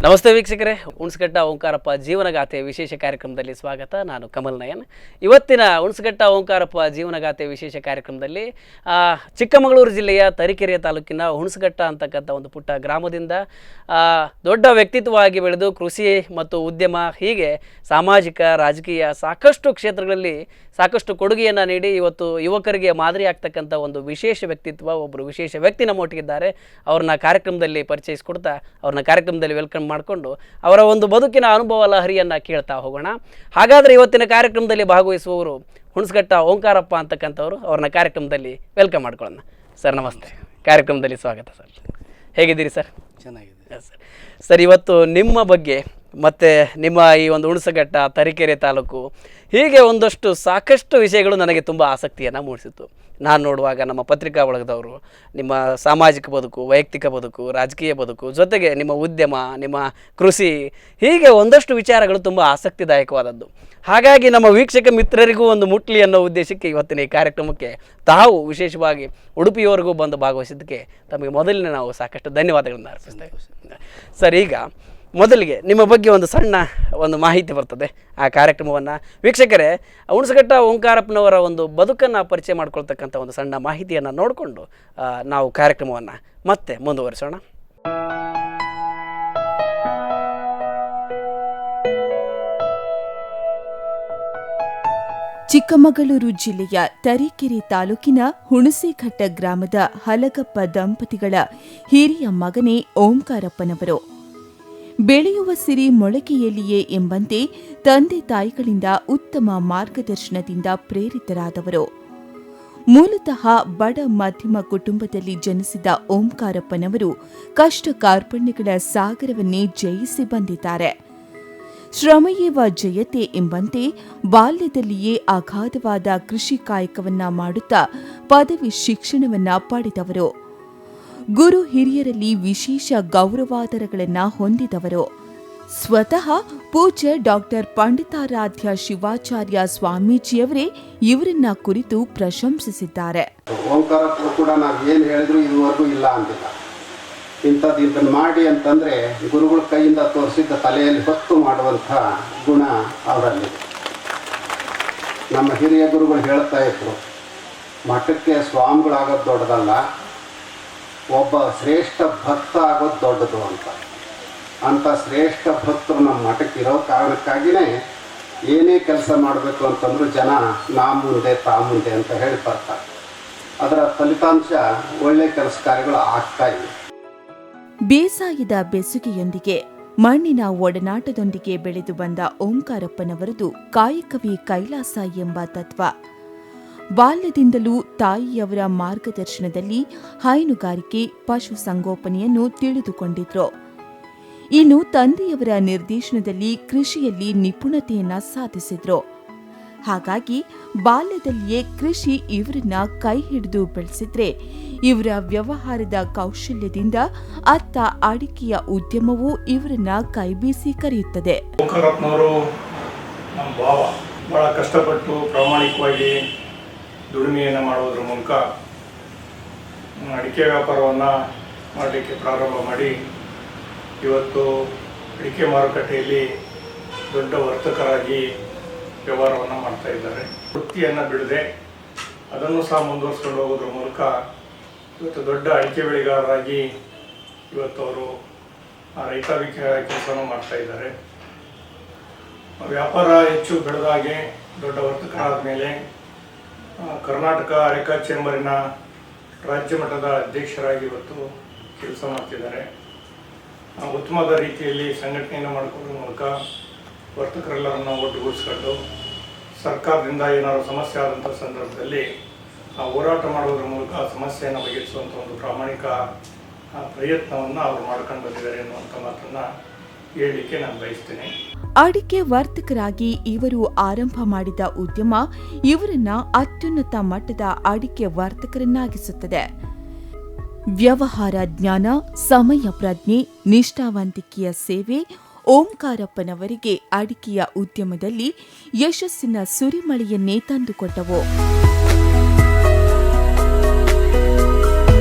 ನಮಸ್ತೆ ವೀಕ್ಷಕರೇ, ಹುಣಸಘಟ್ಟ ಓಂಕಾರಪ್ಪ ಜೀವನಗಾಥೆ ವಿಶೇಷ ಕಾರ್ಯಕ್ರಮದಲ್ಲಿ ಸ್ವಾಗತ. ನಾನು ಕಮಲ್ ನಯನ್. ಇವತ್ತಿನ ಹುಣಸಘಟ್ಟ ಓಂಕಾರಪ್ಪ ಜೀವನಗಾಥೆ ವಿಶೇಷ ಕಾರ್ಯಕ್ರಮದಲ್ಲಿ ಚಿಕ್ಕಮಗಳೂರು ಜಿಲ್ಲೆಯ ತರೀಕೆರೆ ತಾಲೂಕಿನ ಹುಣಸಘಟ್ಟ ಅಂತಕ್ಕಂಥ ಒಂದು ಪುಟ್ಟ ಗ್ರಾಮದಿಂದ ದೊಡ್ಡ ವ್ಯಕ್ತಿತ್ವವಾಗಿ ಬೆಳೆದು ಕೃಷಿ ಮತ್ತು ಉದ್ಯಮ ಹೀಗೆ ಸಾಮಾಜಿಕ ರಾಜಕೀಯ ಸಾಕಷ್ಟು ಕ್ಷೇತ್ರಗಳಲ್ಲಿ ಸಾಕಷ್ಟು ಕೊಡುಗೆಯನ್ನು ನೀಡಿ ಇವತ್ತು ಯುವಕರಿಗೆ ಮಾದರಿ ಆಗ್ತಕ್ಕಂಥ ಒಂದು ವಿಶೇಷ ವ್ಯಕ್ತಿತ್ವ, ಒಬ್ಬರು ವಿಶೇಷ ವ್ಯಕ್ತಿ ನಮ್ಮೊಟ್ಟಿಗಿದ್ದಾರೆ. ಅವ್ರನ್ನ ಕಾರ್ಯಕ್ರಮದಲ್ಲಿ ಪರಿಚಯಿಸ್ಕೊಡ್ತಾ ಅವ್ರನ್ನ ಕಾರ್ಯಕ್ರಮದಲ್ಲಿ ವೆಲ್ಕಮ್ ಮಾಡಿಕೊಂಡು ಅವರ ಒಂದು ಬದುಕಿನ ಅನುಭವ ಲಹರಿಯನ್ನು ಕೇಳ್ತಾ ಹೋಗೋಣ. ಹಾಗಾದರೆ ಇವತ್ತಿನ ಕಾರ್ಯಕ್ರಮದಲ್ಲಿ ಭಾಗವಹಿಸುವವರು ಹುಣಸಘಟ್ಟ ಓಂಕಾರಪ್ಪ ಅಂತಕ್ಕಂಥವ್ರು. ಅವ್ರನ್ನ ಕಾರ್ಯಕ್ರಮದಲ್ಲಿ ವೆಲ್ಕಮ್ ಮಾಡ್ಕೊಳ್ಳೋಣ. ಸರ್ ನಮಸ್ತೆ, ಕಾರ್ಯಕ್ರಮದಲ್ಲಿ ಸ್ವಾಗತ. ಸರ್ ಹೇಗಿದ್ದೀರಿ ಸರ್? ಚೆನ್ನಾಗಿದೆ ಸರ್. ಇವತ್ತು ನಿಮ್ಮ ಬಗ್ಗೆ ಮತ್ತು ನಿಮ್ಮ ಈ ಒಂದು ಹುಣಸಘಟ್ಟ ತರೀಕೆರೆ ತಾಲೂಕು ಹೀಗೆ ಒಂದಷ್ಟು ಸಾಕಷ್ಟು ವಿಷಯಗಳು ನನಗೆ ತುಂಬ ಆಸಕ್ತಿಯನ್ನು ಮೂಡಿಸಿತ್ತು. ನಾನು ನೋಡುವಾಗ ನಮ್ಮ ಪತ್ರಿಕಾ ಬಳಗದವರು ನಿಮ್ಮ ಸಾಮಾಜಿಕ ಬದುಕು, ವೈಯಕ್ತಿಕ ಬದುಕು, ರಾಜಕೀಯ ಬದುಕು, ಜೊತೆಗೆ ನಿಮ್ಮ ಉದ್ಯಮ, ನಿಮ್ಮ ಕೃಷಿ, ಹೀಗೆ ಒಂದಷ್ಟು ವಿಚಾರಗಳು ತುಂಬ ಆಸಕ್ತಿದಾಯಕವಾದದ್ದು. ಹಾಗಾಗಿ ನಮ್ಮ ವೀಕ್ಷಕ ಮಿತ್ರರಿಗೂ ಒಂದು ಮುಟ್ಲಿ ಅನ್ನೋ ಉದ್ದೇಶಕ್ಕೆ ಇವತ್ತಿನ ಈ ಕಾರ್ಯಕ್ರಮಕ್ಕೆ ತಾವು ವಿಶೇಷವಾಗಿ ಉಡುಪಿಯವರೆಗೂ ಬಂದು ಭಾಗವಹಿಸಿದ್ದಕ್ಕೆ ತಮಗೆ ಮೊದಲಿನ ನಾವು ಸಾಕಷ್ಟು ಧನ್ಯವಾದಗಳನ್ನು ಅರ್ಪಿಸ್ತೇವೆ. ಸರ್, ಈಗ ಮೊದಲಿಗೆ ನಿಮ್ಮ ಬಗ್ಗೆ ಒಂದು ಸಣ್ಣ ಒಂದು ಮಾಹಿತಿ ಬರ್ತದೆ. ಆ ಕಾರ್ಯಕ್ರಮವನ್ನು ವೀಕ್ಷಕರೇ ಹುಣಸಘಟ್ಟ ಓಂಕಾರಪ್ಪನವರ ಒಂದು ಬದುಕನ್ನು ಪರಿಚಯ ಮಾಡ್ಕೊಳ್ತಕ್ಕಂಥ ಒಂದು ಸಣ್ಣ ಮಾಹಿತಿಯನ್ನು ನೋಡಿಕೊಂಡು ನಾವು ಕಾರ್ಯಕ್ರಮವನ್ನು ಮತ್ತೆ ಮುಂದುವರಿಸೋಣ. ಚಿಕ್ಕಮಗಳೂರು ಜಿಲ್ಲೆಯ ತರೀಕೆರೆ ತಾಲೂಕಿನ ಹುಣಸೇಘಟ್ಟ ಗ್ರಾಮದ ಹಲಗಪ್ಪ ದಂಪತಿಗಳ ಹಿರಿಯ ಮಗನೇ ಓಂಕಾರಪ್ಪನವರು. ಬೆಳೆಯುವ ಸಿರಿ ಮೊಳಕೆಯಲ್ಲಿಯೇ ಎಂಬಂತೆ ತಂದೆ ತಾಯಿಗಳಿಂದ ಉತ್ತಮ ಮಾರ್ಗದರ್ಶನದಿಂದ ಪ್ರೇರಿತರಾದವರು. ಮೂಲತಃ ಬಡ ಮಧ್ಯಮ ಕುಟುಂಬದಲ್ಲಿ ಜನಿಸಿದ ಓಂಕಾರಪ್ಪನವರು ಕಷ್ಟ ಕಾರ್ಪಣ್ಯಗಳ ಸಾಗರವನ್ನೇ ಜಯಿಸಿ ಬಂದಿದ್ದಾರೆ. ಶ್ರಮಯೇವ ಜಯತೆ ಎಂಬಂತೆ ಬಾಲ್ಯದಲ್ಲಿಯೇ ಅಗಾಧವಾದ ಕೃಷಿ ಕಾಯಕವನ್ನ ಮಾಡುತ್ತಾ ಪದವಿ ಶಿಕ್ಷಣವನ್ನ ಪಡೆದವರು. ಗುರು ಹಿರಿಯರಲ್ಲಿ ವಿಶೇಷ ಗೌರವಾದರಗಳನ್ನು ಹೊಂದಿದವರು. ಸ್ವತಃ ಪೂಜ್ಯ ಡಾಕ್ಟರ್ ಪಂಡಿತಾರಾಧ್ಯ ಶಿವಾಚಾರ್ಯ ಸ್ವಾಮೀಜಿಯವರೇ ಇವರನ್ನ ಕುರಿತು ಪ್ರಶಂಸಿಸಿದ್ದಾರೆ. ಓಂಕಾರಪ್ಪರು ಕೂಡ ನಾವು ಏನು ಹೇಳಿದ್ರು ಇದುವರೆಗೂ ಇಲ್ಲ ಅಂತಿಲ್ಲ. ಇಂಥದ್ದು ಮಾಡಿ ಅಂತಂದರೆ ಗುರುಗಳ ಕೈಯಿಂದ ತೋರಿಸಿದ್ದ ತಲೆಯಲ್ಲಿ ಹೊತ್ತು ಮಾಡುವಂಥ ಗುಣ ಅವರಲ್ಲಿ. ನಮ್ಮ ಹಿರಿಯ ಗುರುಗಳು ಹೇಳ್ತಾ ಇದ್ರು, ಮಠಕ್ಕೆ ಸ್ವಾಮಿಗಳಾಗೋದು ದೊಡ್ಡದಲ್ಲ, ಒಬ್ಬ ಶ್ರೇಷ್ಠ ಭಕ್ತ ಆಗೋದು ದೊಡ್ಡದು ಅಂತ. ಅಂಥ ಶ್ರೇಷ್ಠ ಭಕ್ತರು ನಮ್ಮ ಮಠಕ್ಕೆ ಇರೋ ಕಾರಣಕ್ಕಾಗಿಯೇ ಏನೇ ಕೆಲಸ ಮಾಡಬೇಕು ಅಂತಂದ್ರೂ ಜನ ನಾ ಮುಂದೆ ತಾ ಮುಂದೆ ಅಂತ ಹೇಳಿ ಬರ್ತಾರೆ. ಅದರ ಫಲಿತಾಂಶ ಒಳ್ಳೆ ಕೆಲಸ ಕಾರ್ಯಗಳು ಆಗ್ತಾ ಇವೆ. ಬೇಸಾಯದ ಬೆಸುಗೆಯೊಂದಿಗೆ ಮಣ್ಣಿನ ಒಡನಾಟದೊಂದಿಗೆ ಬೆಳೆದು ಬಂದ ಓಂಕಾರಪ್ಪನವರದು ಕಾಯಕವೇ ಕೈಲಾಸ ಎಂಬ ತತ್ವ. ಬಾಲ್ಯದಿಂದಲೂ ತಾಯಿಯವರ ಮಾರ್ಗದರ್ಶನದಲ್ಲಿ ಹೈನುಗಾರಿಕೆ, ಪಶು ಸಂಗೋಪನೆಯನ್ನು ತಿಳಿದುಕೊಂಡಿದ್ರು. ಇನ್ನು ತಂದೆಯವರ ನಿರ್ದೇಶನದಲ್ಲಿ ಕೃಷಿಯಲ್ಲಿ ನಿಪುಣತೆಯನ್ನ ಸಾಧಿಸಿದ್ರು. ಹಾಗಾಗಿ ಬಾಲ್ಯದಲ್ಲಿಯೇ ಕೃಷಿ ಇವರನ್ನ ಕೈ ಹಿಡಿದು ಬೆಳೆಸಿದ್ರೆ, ಇವರ ವ್ಯವಹಾರದ ಕೌಶಲ್ಯದಿಂದ ಅತ್ತ ಅಡಿಕೆಯ ಉದ್ಯಮವೂ ಇವರನ್ನ ಕೈಬೀಸಿ ಕರೆಯುತ್ತದೆ. ಓಂಕಾರಪ್ಪನವರು ನಮ್ಮ ಭಾವ ಬಹಳ ಕಷ್ಟಪಟ್ಟು ಪ್ರಾಮಾಣಿಕವಾಗಿ ದುಡಿಮೆಯನ್ನು ಮಾಡುವುದರ ಮೂಲಕ ಅಡಿಕೆ ವ್ಯಾಪಾರವನ್ನು ಮಾಡಲಿಕ್ಕೆ ಪ್ರಾರಂಭ ಮಾಡಿ ಇವತ್ತು ಅಡಿಕೆ ಮಾರುಕಟ್ಟೆಯಲ್ಲಿ ದೊಡ್ಡ ವರ್ತಕರಾಗಿ ವ್ಯವಹಾರವನ್ನು ಮಾಡ್ತಾ ಇದ್ದಾರೆ. ವೃತ್ತಿಯನ್ನು ಬಿಡದೆ ಅದನ್ನು ಸಹ ಮುಂದುವರಿಸ್ಕೊಂಡು ಹೋಗೋದ್ರ ಮೂಲಕ ಇವತ್ತು ದೊಡ್ಡ ಅಡಿಕೆ ಬೆಳೆಗಾರರಾಗಿ ಇವತ್ತು ಅವರು ರೈತಾಪಿ ಕೆಲಸವನ್ನು ಮಾಡ್ತಾ ಇದ್ದಾರೆ. ವ್ಯಾಪಾರ ಹೆಚ್ಚು ಬೆಳೆದಾಗೆ ದೊಡ್ಡ ವರ್ತಕರಾದ ಮೇಲೆ ಕರ್ನಾಟಕ ಅರೆಕಾ ಚೇಂಬರಿನ ರಾಜ್ಯ ಮಟ್ಟದ ಅಧ್ಯಕ್ಷರಾಗಿ ಇವತ್ತು ಕೆಲಸ ಮಾಡ್ತಿದ್ದಾರೆ. ಉತ್ತಮವಾದ ರೀತಿಯಲ್ಲಿ ಸಂಘಟನೆಯನ್ನು ಮಾಡಿಕೊಳ್ಳುವ ಮೂಲಕ ವರ್ತಕರೆಲ್ಲರನ್ನು ಒಟ್ಟುಗೂಡಿಸ್ಕೊಂಡು ಸರ್ಕಾರದಿಂದ ಏನಾದರೂ ಸಮಸ್ಯೆ ಆದಂಥ ಸಂದರ್ಭದಲ್ಲಿ ಹೋರಾಟ ಮಾಡುವುದರ ಮೂಲಕ ಸಮಸ್ಯೆಯನ್ನು ಬಗೆಹರಿಸುವಂಥ ಒಂದು ಪ್ರಾಮಾಣಿಕ ಪ್ರಯತ್ನವನ್ನು ಅವರು ಮಾಡ್ಕೊಂಡು ಬಂದಿದ್ದಾರೆ ಎನ್ನುವಂಥ ಮಾತನ್ನು ಹೇಳಲಿಕ್ಕೆ ನಾನು ಬಯಸ್ತೇನೆ. ಅಡಿಕೆ ವರ್ತಕರಾಗಿ ಇವರು ಆರಂಭ ಮಾಡಿದ ಉದ್ಯಮ ಇವರನ್ನ ಅತ್ಯುನ್ನತ ಮಟ್ಟದ ಅಡಿಕೆ ವರ್ತಕರನ್ನಾಗಿಸುತ್ತದೆ. ವ್ಯವಹಾರ ಜ್ಞಾನ, ಸಮಯ ಪ್ರಜ್ಞೆ, ನಿಷ್ಠಾವಂತಿಕೆಯ ಸೇವೆ ಓಂಕಾರಪ್ಪನವರಿಗೆ ಅಡಿಕೆಯ ಉದ್ಯಮದಲ್ಲಿ ಯಶಸ್ಸಿನ ಸುರಿಮಳೆಯನ್ನೇ ತಂದುಕೊಟ್ಟವು.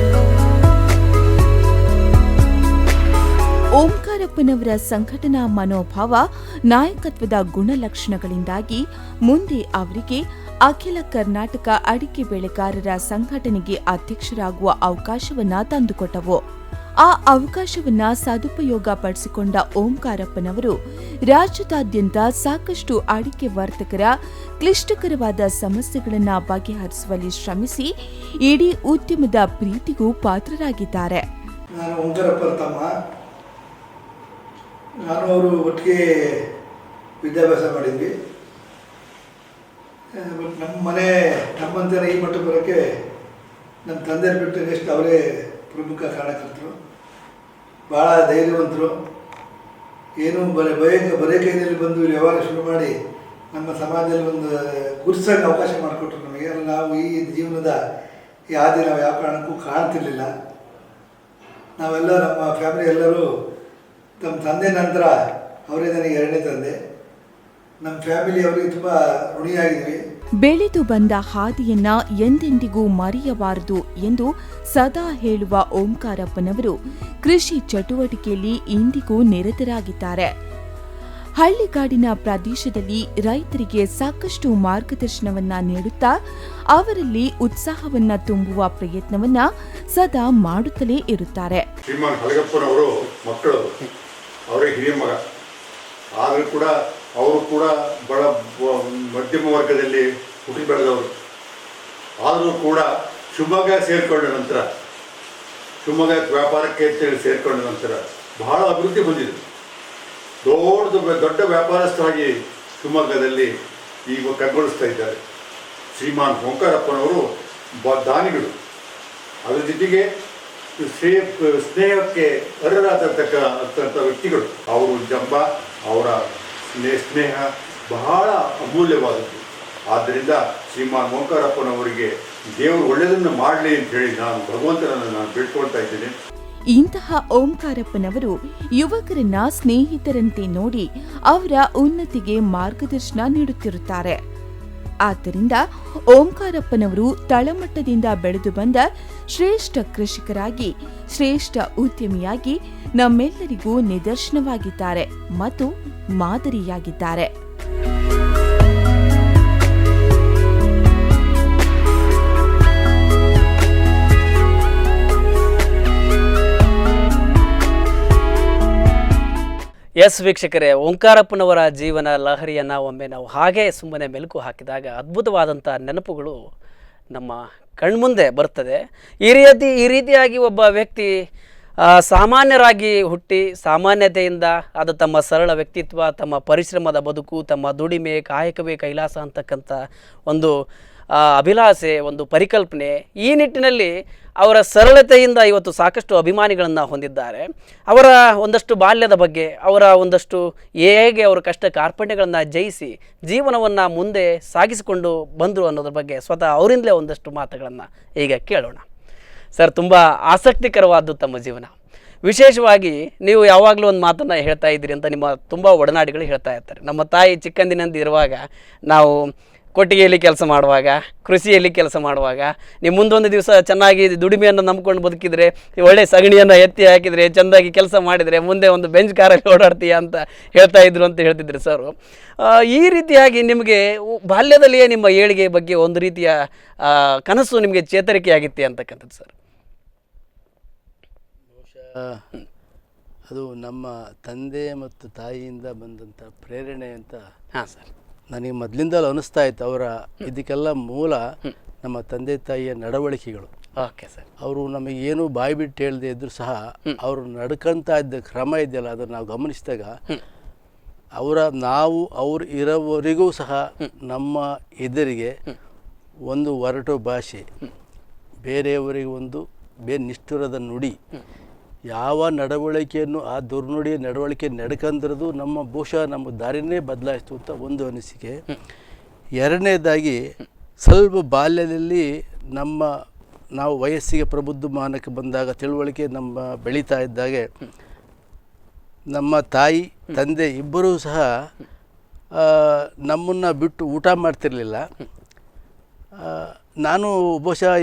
ಓಂಕಾರ ಓಂಕಾರಪ್ಪನವರ ಸಂಘಟನಾ ಮನೋಭಾವ, ನಾಯಕತ್ವದ ಗುಣಲಕ್ಷಣಗಳಿಂದಾಗಿ ಮುಂದೆ ಅವರಿಗೆ ಅಖಿಲ ಕರ್ನಾಟಕ ಅಡಿಕೆ ಬೆಳೆಗಾರರ ಸಂಘಟನೆಗೆ ಅಧ್ಯಕ್ಷರಾಗುವ ಅವಕಾಶವನ್ನ ತಂದುಕೊಟ್ಟವು. ಆ ಅವಕಾಶವನ್ನ ಸದುಪಯೋಗ ಪಡಿಸಿಕೊಂಡ ಓಂಕಾರಪ್ಪನವರು ರಾಜ್ಯದಾದ್ಯಂತ ಸಾಕಷ್ಟು ಅಡಿಕೆ ವರ್ತಕರ ಕ್ಲಿಷ್ಟಕರವಾದ ಸಮಸ್ಯೆಗಳನ್ನು ಬಗೆಹರಿಸುವಲ್ಲಿ ಶ್ರಮಿಸಿ ಇಡೀ ಉದ್ಯಮದ ಪ್ರೀತಿಗೂ ಪಾತ್ರರಾಗಿದ್ದಾರೆ. ನಾನು ಓಂಕಾರಪ್ಪರ ತಮ್ಮ. ನಾನು ಅವರು ಒಟ್ಟಿಗೆ ವಿದ್ಯಾಭ್ಯಾಸ ಮಾಡಿದ್ವಿ. ಬಟ್ ನಮ್ಮ ಮನೆ ನಮ್ಮಂತೆ ಈ ಮಟ್ಟಕ್ಕೆ ಬರೋಕ್ಕೆ ನಮ್ಮ ತಂದೆ ಬಿಟ್ಟು ನೆಕ್ಸ್ಟ್ ಅವರೇ ಪ್ರಮುಖ ಕಾರಣಕರ್ತರು. ಭಾಳ ಧೈರ್ಯವಂತರು. ಏನು ಬರೇ ಕೈಯಲ್ಲಿ ಬಂದು ವ್ಯವಹಾರ ಶುರು ಮಾಡಿ ನಮ್ಮ ಸಮಾಜದಲ್ಲಿ ಒಂದು ಗುರುತಿಸೋಕ್ಕೆ ಅವಕಾಶ ಮಾಡಿಕೊಟ್ರು ನಮಗೆ. ನಾವು ಈ ಜೀವನದ ಈ ಹಾದಿ ನಾವು ಯಾವ ಕಾರಣಕ್ಕೂ ಕಾಣ್ತಿರ್ಲಿಲ್ಲ. ನಾವೆಲ್ಲ ನಮ್ಮ ಫ್ಯಾಮಿಲಿ ಎಲ್ಲರೂ ನಮ್ಮ ತಂದೆ ನಂತರ ಅವರೇ ನನಗೆ ಎರಡನೇ ತಂದೆ. ನಮ್ಮ ಫ್ಯಾಮಿಲಿ ಅವರಿಗೆ ತುಂಬ ಋಣಿಯಾಗಿದ್ವಿ. ಬೆಳೆದು ಬಂದ ಹಾದಿಯನ್ನ ಎಂದೆಂದಿಗೂ ಮರೆಯಬಾರದು ಎಂದು ಸದಾ ಹೇಳುವ ಓಂಕಾರಪ್ಪನವರು ಕೃಷಿ ಚಟುವಟಿಕೆಯಲ್ಲಿ ಇಂದಿಗೂ ನಿರತರಾಗಿದ್ದಾರೆ. ಹಳ್ಳಿಗಾಡಿನ ಪ್ರದೇಶದಲ್ಲಿ ರೈತರಿಗೆ ಸಾಕಷ್ಟು ಮಾರ್ಗದರ್ಶನವನ್ನ ನೀಡುತ್ತಾ ಅವರಲ್ಲಿ ಉತ್ಸಾಹವನ್ನ ತುಂಬುವ ಪ್ರಯತ್ನವನ್ನ ಸದಾ ಮಾಡುತ್ತಲೇ ಇರುತ್ತಾರೆ. ಶ್ರೀಮಾನ್ ಹಲಗಪ್ಪನವರು ಮಕ್ಕಳು, ಅವರೇ ಹಿರಿಯ ಮಗ. ಆದರೂ ಕೂಡ ಅವರು ಕೂಡ ಬಹಳ ಮಧ್ಯಮ ವರ್ಗದಲ್ಲಿ ಹುಟ್ಟಿ ಬೆಳೆದವರು. ಆದರೂ ಕೂಡ ಶಿವಮೊಗ್ಗ ಸೇರಿಕೊಂಡ ನಂತರ, ಶಿವಮೊಗ್ಗ ವ್ಯಾಪಾರಕ್ಕೆ ಅಂತೇಳಿ ಸೇರಿಕೊಂಡ ನಂತರ ಬಹಳ ಅಭಿವೃದ್ಧಿ ಹೊಂದಿದರು. ದೊಡ್ಡ ವ್ಯಾಪಾರಸ್ಥರಾಗಿ ಶಿವಮೊಗ್ಗದಲ್ಲಿ ಈಗ ಕಣ್ಗೊಳಿಸ್ತಾ ಇದ್ದಾರೆ. ಶ್ರೀಮಾನ್ ಓಂಕಾರಪ್ಪನವರು ದಾನಿಗಳು. ಅದರ ಜೊತೆಗೆ ಸ್ನೇಹಕ್ಕೆ ಅರ್ಹರಾದಂಥ ವ್ಯಕ್ತಿಗಳು. ಅವರು ಜಂಬ, ಅವರ ಸ್ನೇಹ ಬಹಳ ಅಮೂಲ್ಯವಾದದ್ದು. ಆದ್ದರಿಂದ ಶ್ರೀಮಾನ್ ಓಂಕಾರಪ್ಪನವರಿಗೆ ದೇವರು ಒಳ್ಳೆಯದನ್ನು ಮಾಡಲಿ ಅಂತ ಹೇಳಿ ನಾನು ಭಗವಂತನನ್ನು ನಾನು ಬೇಡ್ಕೊಳ್ತಾ ಇದ್ದೇನೆ. ಇಂತಹ ಓಂಕಾರಪ್ಪನವರು ಯುವಕರನ್ನ ಸ್ನೇಹಿತರಂತೆ ನೋಡಿ ಅವರ ಉನ್ನತಿಗೆ ಮಾರ್ಗದರ್ಶನ ನೀಡುತ್ತಿರುತ್ತಾರೆ. ಆದ್ದರಿಂದ ಓಂಕಾರಪ್ಪನವರು ತಳಮಟ್ಟದಿಂದ ಬೆಳೆದು ಬಂದ ಶ್ರೇಷ್ಠ ಕೃಷಿಕರಾಗಿ, ಶ್ರೇಷ್ಠ ಉದ್ಯಮಿಯಾಗಿ ನಮ್ಮೆಲ್ಲರಿಗೂ ನಿದರ್ಶನವಾಗಿದ್ದಾರೆ ಮತ್ತು ಮಾದರಿಯಾಗಿದ್ದಾರೆ. ಎಸ್ ವೀಕ್ಷಕರೇ, ಓಂಕಾರಪ್ಪನವರ ಜೀವನ ಲಹರಿಯನ್ನು ಒಮ್ಮೆ ನಾವು ಹಾಗೆ ಸುಮ್ಮನೆ ಮೆಲುಕು ಹಾಕಿದಾಗ ಅದ್ಭುತವಾದಂಥ ನೆನಪುಗಳು ನಮ್ಮ ಕಣ್ಮುಂದೆ ಬರ್ತದೆ. ಈ ರೀತಿಯಾಗಿ ಒಬ್ಬ ವ್ಯಕ್ತಿ ಸಾಮಾನ್ಯರಾಗಿ ಹುಟ್ಟಿ ಸಾಮಾನ್ಯತೆಯಿಂದ ಅದು ತಮ್ಮ ಸರಳ ವ್ಯಕ್ತಿತ್ವ, ತಮ್ಮ ಪರಿಶ್ರಮದ ಬದುಕು, ತಮ್ಮ ದುಡಿಮೆ, ಕಾಯಕವೇ ಕೈಲಾಸ ಅಂತಕ್ಕಂಥ ಒಂದು ಅಭಿಲಾಷೆ, ಒಂದು ಪರಿಕಲ್ಪನೆ, ಈ ನಿಟ್ಟಿನಲ್ಲಿ ಅವರ ಸರಳತೆಯಿಂದ ಇವತ್ತು ಸಾಕಷ್ಟು ಅಭಿಮಾನಿಗಳನ್ನು ಹೊಂದಿದ್ದಾರೆ. ಅವರ ಒಂದಷ್ಟು ಬಾಲ್ಯದ ಬಗ್ಗೆ, ಅವರ ಒಂದಷ್ಟು ಹೇಗೆ ಅವರು ಕಷ್ಟ ಕಾರ್ಪಣ್ಯಗಳನ್ನು ಜಯಿಸಿ ಜೀವನವನ್ನು ಮುಂದೆ ಸಾಗಿಸಿಕೊಂಡು ಬಂದರು ಅನ್ನೋದ್ರ ಬಗ್ಗೆ ಸ್ವತಃ ಅವರಿಂದಲೇ ಒಂದಷ್ಟು ಮಾತುಗಳನ್ನು ಈಗ ಕೇಳೋಣ. ಸರ್, ತುಂಬ ಆಸಕ್ತಿಕರವಾದ್ದು ತಮ್ಮ ಜೀವನ. ವಿಶೇಷವಾಗಿ ನೀವು ಯಾವಾಗಲೂ ಒಂದು ಮಾತನ್ನು ಹೇಳ್ತಾ ಇದ್ದೀರಿ ಅಂತ ನಿಮ್ಮ ತುಂಬ ಒಡನಾಡಿಗಳು ಹೇಳ್ತಾ ಇರ್ತಾರೆ. ನಮ್ಮ ತಾಯಿ ಚಿಕ್ಕಂದಿನಂದು ಇರುವಾಗ ನಾವು ಕೊಟ್ಟಿಗೆಯಲ್ಲಿ ಕೆಲಸ ಮಾಡುವಾಗ, ಕೃಷಿಯಲ್ಲಿ ಕೆಲಸ ಮಾಡುವಾಗ, ನೀವು ಮುಂದೊಂದು ದಿವಸ ಚೆನ್ನಾಗಿ ದುಡಿಮೆಯನ್ನು ನಂಬ್ಕೊಂಡು ಬದುಕಿದರೆ, ಒಳ್ಳೆ ಸಗಣಿಯನ್ನು ಎತ್ತಿ ಹಾಕಿದರೆ, ಚೆಂದಾಗಿ ಕೆಲಸ ಮಾಡಿದರೆ ಮುಂದೆ ಒಂದು ಬೆಂಚ್ ಕಾರಲ್ಲಿ ಓಡಾಡ್ತೀಯ ಅಂತ ಹೇಳ್ತಾ ಇದ್ರು ಅಂತ ಹೇಳ್ತಿದ್ರು ಸರ್. ಈ ರೀತಿಯಾಗಿ ನಿಮಗೆ ಬಾಲ್ಯದಲ್ಲಿಯೇ ನಿಮ್ಮ ಏಳಿಗೆ ಬಗ್ಗೆ ಒಂದು ರೀತಿಯ ಕನಸು ನಿಮಗೆ ಚೇತರಿಕೆ ಆಗಿತ್ತೆ ಅಂತಕ್ಕಂಥದ್ದು ಸರ್. ಅದು ನಮ್ಮ ತಂದೆ ಮತ್ತು ತಾಯಿಯಿಂದ ಬಂದಂಥ ಪ್ರೇರಣೆ ಅಂತ ಹಾಂ ಸರ್, ನನಗೆ ಮೊದಲಿಂದಲೂ ಅನಿಸ್ತಾ ಇತ್ತು. ಅವರ ಇದಕ್ಕೆಲ್ಲ ಮೂಲ ನಮ್ಮ ತಂದೆ ತಾಯಿಯ ನಡವಳಿಕೆಗಳು. Okay sir. ಅವರು ನಮಗೇನು ಬಾಯಿ ಬಿಟ್ಟು ಹೇಳದೆ ಇದ್ದರೂ ಸಹ ಅವರು ನಡ್ಕೊಂತ ಇದ್ದ ಕ್ರಮ ಇದೆಯಲ್ಲ, ಅದನ್ನು ನಾವು ಗಮನಿಸಿದಾಗ ಅವ್ರು ಇರೋವರೆಗೂ ಸಹ ನಮ್ಮ ಎದುರಿಗೆ ಒಂದು ಒರಟು ಭಾಷೆ, ಬೇರೆಯವರಿಗೆ ಒಂದು ನಿಷ್ಠುರದ ನುಡಿ, ಯಾವ ನಡವಳಿಕೆಯನ್ನು ಆ ದುರ್ನುಡಿಯ ನಡವಳಿಕೆ ನಡ್ಕಂದಿರೋದು ಬಹುಶಃ ನಮ್ಮ ದಾರಿನೇ ಬದಲಾಯಿಸ್ತು ಅಂತ ಒಂದು ಅನಿಸಿಕೆ. ಎರಡನೇದಾಗಿ ಸ್ವಲ್ಪ ಬಾಲ್ಯದಲ್ಲಿ ನಾವು ವಯಸ್ಸಿಗೆ ಪ್ರಬುದ್ಧಮಾನಕ್ಕೆ ಬಂದಾಗ, ತಿಳುವಳಿಕೆ ಬೆಳೀತಾ ಇದ್ದಾಗೆ ನಮ್ಮ ತಾಯಿ ತಂದೆ ಇಬ್ಬರೂ ಸಹ ನಮ್ಮನ್ನು ಬಿಟ್ಟು ಊಟ ಮಾಡ್ತಿರಲಿಲ್ಲ. ನಾನು ಬಹುಶಃ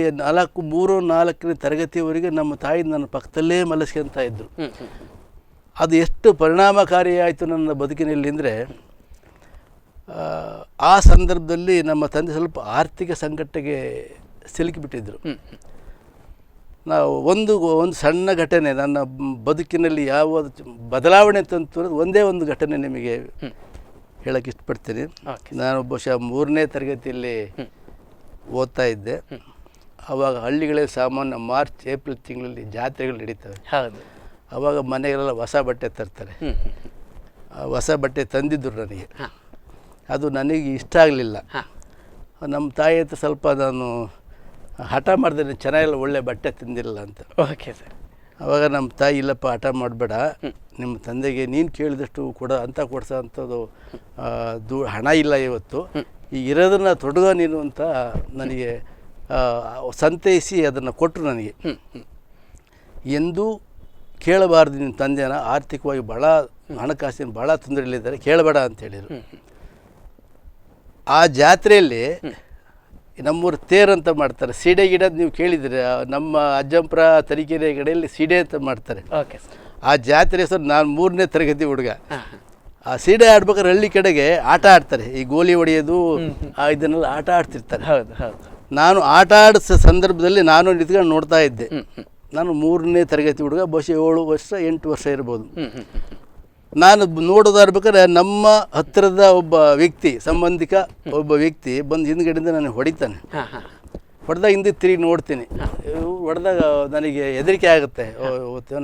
3-4ನೇ ತರಗತಿಯವರೆಗೆ ನಮ್ಮ ತಾಯಿ ನನ್ನ ಪಕ್ಕದಲ್ಲೇ ಮಲಸ್ಕೊಂತ ಇದ್ದರು. ಅದು ಎಷ್ಟು ಪರಿಣಾಮಕಾರಿ ಆಯಿತು ನನ್ನ ಬದುಕಿನಲ್ಲಿ ಅಂದರೆ, ಆ ಸಂದರ್ಭದಲ್ಲಿ ನಮ್ಮ ತಂದೆ ಸ್ವಲ್ಪ ಆರ್ಥಿಕ ಸಂಕಟಕ್ಕೆ ಸಿಲುಕಿಬಿಟ್ಟಿದ್ದರು. ನಾವು ಒಂದು ಸಣ್ಣ ಘಟನೆ ನನ್ನ ಬದುಕಿನಲ್ಲಿ ಯಾವ ಬದಲಾವಣೆ ತಂತು ಒಂದೇ ಒಂದು ಘಟನೆ ನಿಮಗೆ ಹೇಳಕ್ಕೆ ಇಷ್ಟಪಡ್ತೀನಿ. ನಾನು ಬಹುಶಃ 3ನೇ ತರಗತಿಯಲ್ಲಿ ಓದ್ತಾ ಇದ್ದೆ. ಆವಾಗ ಹಳ್ಳಿಗಳಲ್ಲಿ ಸಾಮಾನ್ಯ ಮಾರ್ಚ್ ಏಪ್ರಿಲ್ ತಿಂಗಳಲ್ಲಿ ಜಾತ್ರೆಗಳು ನಡೀತವೆ. ಹೌದು. ಆವಾಗ ಮನೆಗೆಲ್ಲ ಹೊಸ ಬಟ್ಟೆ ತರ್ತಾರೆ. ಹೊಸ ಬಟ್ಟೆ ತಂದಿದ್ದರು ನನಗೆ. ಅದು ನನಗೆ ಇಷ್ಟ ಆಗಲಿಲ್ಲ. ನಮ್ಮ ತಾಯಿ ಹತ್ರ ಸ್ವಲ್ಪ ನಾನು ಹಠ ಮಾಡಿದ್ರೆ ಚೆನ್ನಾಗಿಲ್ಲ, ಒಳ್ಳೆ ಬಟ್ಟೆ ತಂದಿಲ್ಲ ಅಂತ. Okay sir. ಆವಾಗ ನಮ್ಮ ತಾಯಿ, ಇಲ್ಲಪ್ಪ ಹಠ ಮಾಡಬೇಡ, ನಿಮ್ಮ ತಂದೆಗೆ ನೀನು ಕೇಳಿದಷ್ಟು ಕೊಡಿಸೋ ಅಂಥದ್ದು ಹಣ ಇಲ್ಲ ಇವತ್ತು, ಈಗ ಇರೋದನ್ನು ತೊಡಗೋ ನೀನು ಅಂತ ನನಗೆ ಸಂತೈಸಿ ಅದನ್ನು ಕೊಟ್ಟರು ನನಗೆ. ಎಂದೂ ಕೇಳಬಾರ್ದು ನಿಮ್ಮ ತಂದೆನ, ಆರ್ಥಿಕವಾಗಿ ಭಾಳ ಹಣಕಾಸಿನ ಭಾಳ ತೊಂದರೆಯಲ್ಲಿದ್ದಾರೆ, ಕೇಳಬೇಡ ಅಂತ ಹೇಳಿದರು. ಆ ಜಾತ್ರೆಯಲ್ಲಿ ನಮ್ಮೂರು ತೇರು ಅಂತ ಮಾಡ್ತಾರೆ, ಸೀಡೆ ಗಿಡ ನೀವು ಕೇಳಿದರೆ, ನಮ್ಮ ಅಜ್ಜಂಪುರ ತರೀಕೆರೆ ಕಡೆಯಲ್ಲಿ ಸೀಡೆ ಅಂತ ಮಾಡ್ತಾರೆ. Okay sir. ಆ ಜಾತ್ರೆ ಸರ್ ನಾನು 3ನೇ ತರಗತಿ ಹುಡುಗ. ಆ ಸೀಡೆ ಆಡ್ಬೇಕಾದ್ರೆ ಹಳ್ಳಿ ಕಡೆಗೆ ಆಟ ಆಡ್ತಾರೆ, ಈ ಗೋಲಿ ಹೊಡೆಯೋದು ಇದನ್ನೆಲ್ಲ ಆಟ ಆಡ್ತಿರ್ತಾರೆ. ಹೌದು ಹೌದು. ನಾನು ಆಟ ಆಡಿಸೋ ಸಂದರ್ಭದಲ್ಲಿ ನಾನು ನಿಂತ್ಕೊಂಡು ನೋಡ್ತಾ ಇದ್ದೆ. ನಾನು 3ನೇ ತರಗತಿ ಹುಡುಗ, ಬಹುಶಃ 7 ವರ್ಷ 8 ವರ್ಷ ಇರ್ಬೋದು. ನಾನು ನೋಡೋದಾಡ್ಬೇಕಾದ್ರೆ ನಮ್ಮ ಹತ್ತಿರದ ಒಬ್ಬ ವ್ಯಕ್ತಿ, ಸಂಬಂಧಿಕ ಒಬ್ಬ ವ್ಯಕ್ತಿ ಬಂದು ಹಿಂದ್ಗಡೆಯಿಂದ ನನಗೆ ಹೊಡಿತಾನೆ. ಹೊಡೆದಾಗ ಹಿಂದೆ ತಿರುಗಿ ನೋಡ್ತೀನಿ. ಹೊಡೆದಾಗ ನನಗೆ ಹೆದರಿಕೆ ಆಗುತ್ತೆ,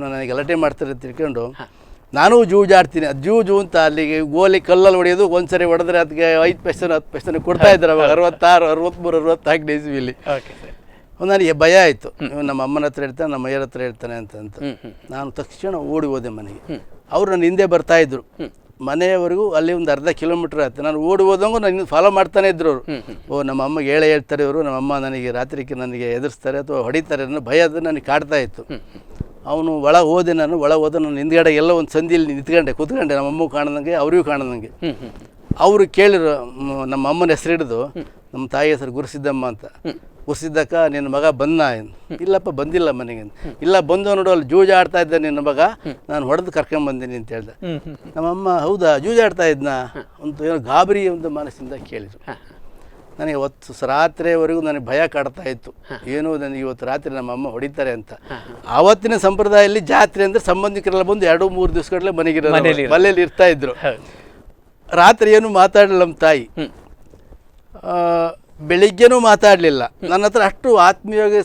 ನನಗೆ ಗಲಾಟೆ ಮಾಡ್ತಾರೆ ಅಂತ ತಿಳ್ಕೊಂಡು ನಾನು ಜೂಜಾಡ್ತೀನಿ. ಅದು ಜೂಜು ಅಂತ ಅಲ್ಲಿಗೆ ಗೋಲಿ ಕಲ್ಲಲ್ಲಿ ಹೊಡೆಯೋದು, ಒಂದ್ಸರಿ ಹೊಡೆದ್ರೆ ಅದಕ್ಕೆ 5 ಪೈಸೆ 10 ಪೈಸೆ ಕೊಡ್ತಾ ಇದ್ದಾರೆ ಅವಾಗ 66, 63, 64 ಇಸ್ವಿಲಿ. ನನಗೆ ಭಯ ಆಯಿತು, ನಮ್ಮ ಅಮ್ಮನ ಹತ್ರ ಹೇಳ್ತಾನೆ, ನಮ್ಮ ಅಯ್ಯರ ಹತ್ರ ಹೇಳ್ತಾನೆ ಅಂತ. ನಾನು ತಕ್ಷಣ ಓಡಿ ಹೋದೆ ಮನೆಗೆ. ಅವರು ನನ್ನ ಹಿಂದೆ ಬರ್ತಾಯಿದ್ರು ಮನೆಯವರೆಗೂ, ಅಲ್ಲಿ ಒಂದು ಅರ್ಧ ಕಿಲೋಮೀಟ್ರ್ ಆಯ್ತು. ನಾನು ಓಡಿ ಹೋದಂಗೂ ನನ್ನ ಫಾಲೋ ಮಾಡ್ತಾನೆ ಇದ್ರು ಅವರು. ಓ ನಮ್ಮ ಅಮ್ಮಗೆ ಹೇಳ್ತಾರೆ ಇವರು, ನಮ್ಮಮ್ಮ ನನಗೆ ರಾತ್ರಿಗೆ ನನಗೆ ಎದುರಿಸ್ತಾರೆ ಅಥವಾ ಹೊಡಿತಾರೆ ಅನ್ನೋ ಭಯ ಅದು ನನಗೆ ಕಾಡ್ತಾ ಇತ್ತು. ಅವನು ಒಳಗೆ ಹೋದೆ. ನಾನು ಒಳಗೆ ಹೋದ, ನಾನು ಹಿಂದ್ಗಡೆ ಎಲ್ಲ ಒಂದು ಸಂದಿಯಲ್ಲಿ ಕೂತ್ಕೊಂಡೆ, ನಮ್ಮ ಅಮ್ಮಗೂ ಕಾಣದಂಗೆ ಅವರಿಗೂ ಕಾಣದಂಗೆ. ಅವರು ಕೇಳಿದ್ರು ನಮ್ಮ ಅಮ್ಮನ ಹೆಸರು ಹಿಡಿದು, ನಮ್ಮ ತಾಯಿ ಹೆಸರು ಗುರುಸಿದ್ದಮ್ಮ ಅಂತ. ಗುರುಸಿದ್ದಕ್ಕ ನಿನ್ನ ಮಗ ಬಂದ? ಇಲ್ಲಪ್ಪ ಬಂದಿಲ್ಲ ಮನೆಗೆ. ಇಲ್ಲ ಬಂದು ನೋಡು, ಅಲ್ಲಿ ಜೂಜಾಡ್ತಾ ಇದ್ದ ನಿನ್ನ ಮಗ, ನಾನು ಹೊಡೆದು ಕರ್ಕೊಂಬಂದೀನಿ ಅಂತ ಹೇಳ್ದೆ. ನಮ್ಮಮ್ಮ ಹೌದಾ ಜೂಜಾಡ್ತಾ ಇದ್ನಾ ಅಂತ ಏನೋ ಗಾಬರಿ ಒಂದು ಮನಸ್ಸಿಂದ ಕೇಳಿದ್ರು. ನನಗೆ ಅವತ್ತು ರಾತ್ರಿವರೆಗೂ ನನಗೆ ಭಯ ಕಾಡ್ತಾ ಇತ್ತು, ಏನೋ ನನಗೆ ಇವತ್ತು ರಾತ್ರಿ ನಮ್ಮ ಅಮ್ಮ ಹೊಡಿತಾರೆ ಅಂತ. ಆವತ್ತಿನ ಸಂಪ್ರದಾಯದಲ್ಲಿ ಜಾತ್ರೆ ಅಂದರೆ ಸಂಬಂಧಿಕರೆಲ್ಲ ಬಂದು 2-3 ದಿವಸಗಳಲ್ಲೇ ಮನೆಯಲ್ಲಿ ಇರ್ತಾ ಇದ್ರು. ರಾತ್ರಿ ಏನು ಮಾತಾಡಲಿಲ್ಲ ನಮ್ಮ ತಾಯಿ, ಬೆಳಿಗ್ಗೆನೂ ಮಾತಾಡಲಿಲ್ಲ ನನ್ನ ಹತ್ರ. ಅಷ್ಟು ಆತ್ಮೀಯವಾಗಿ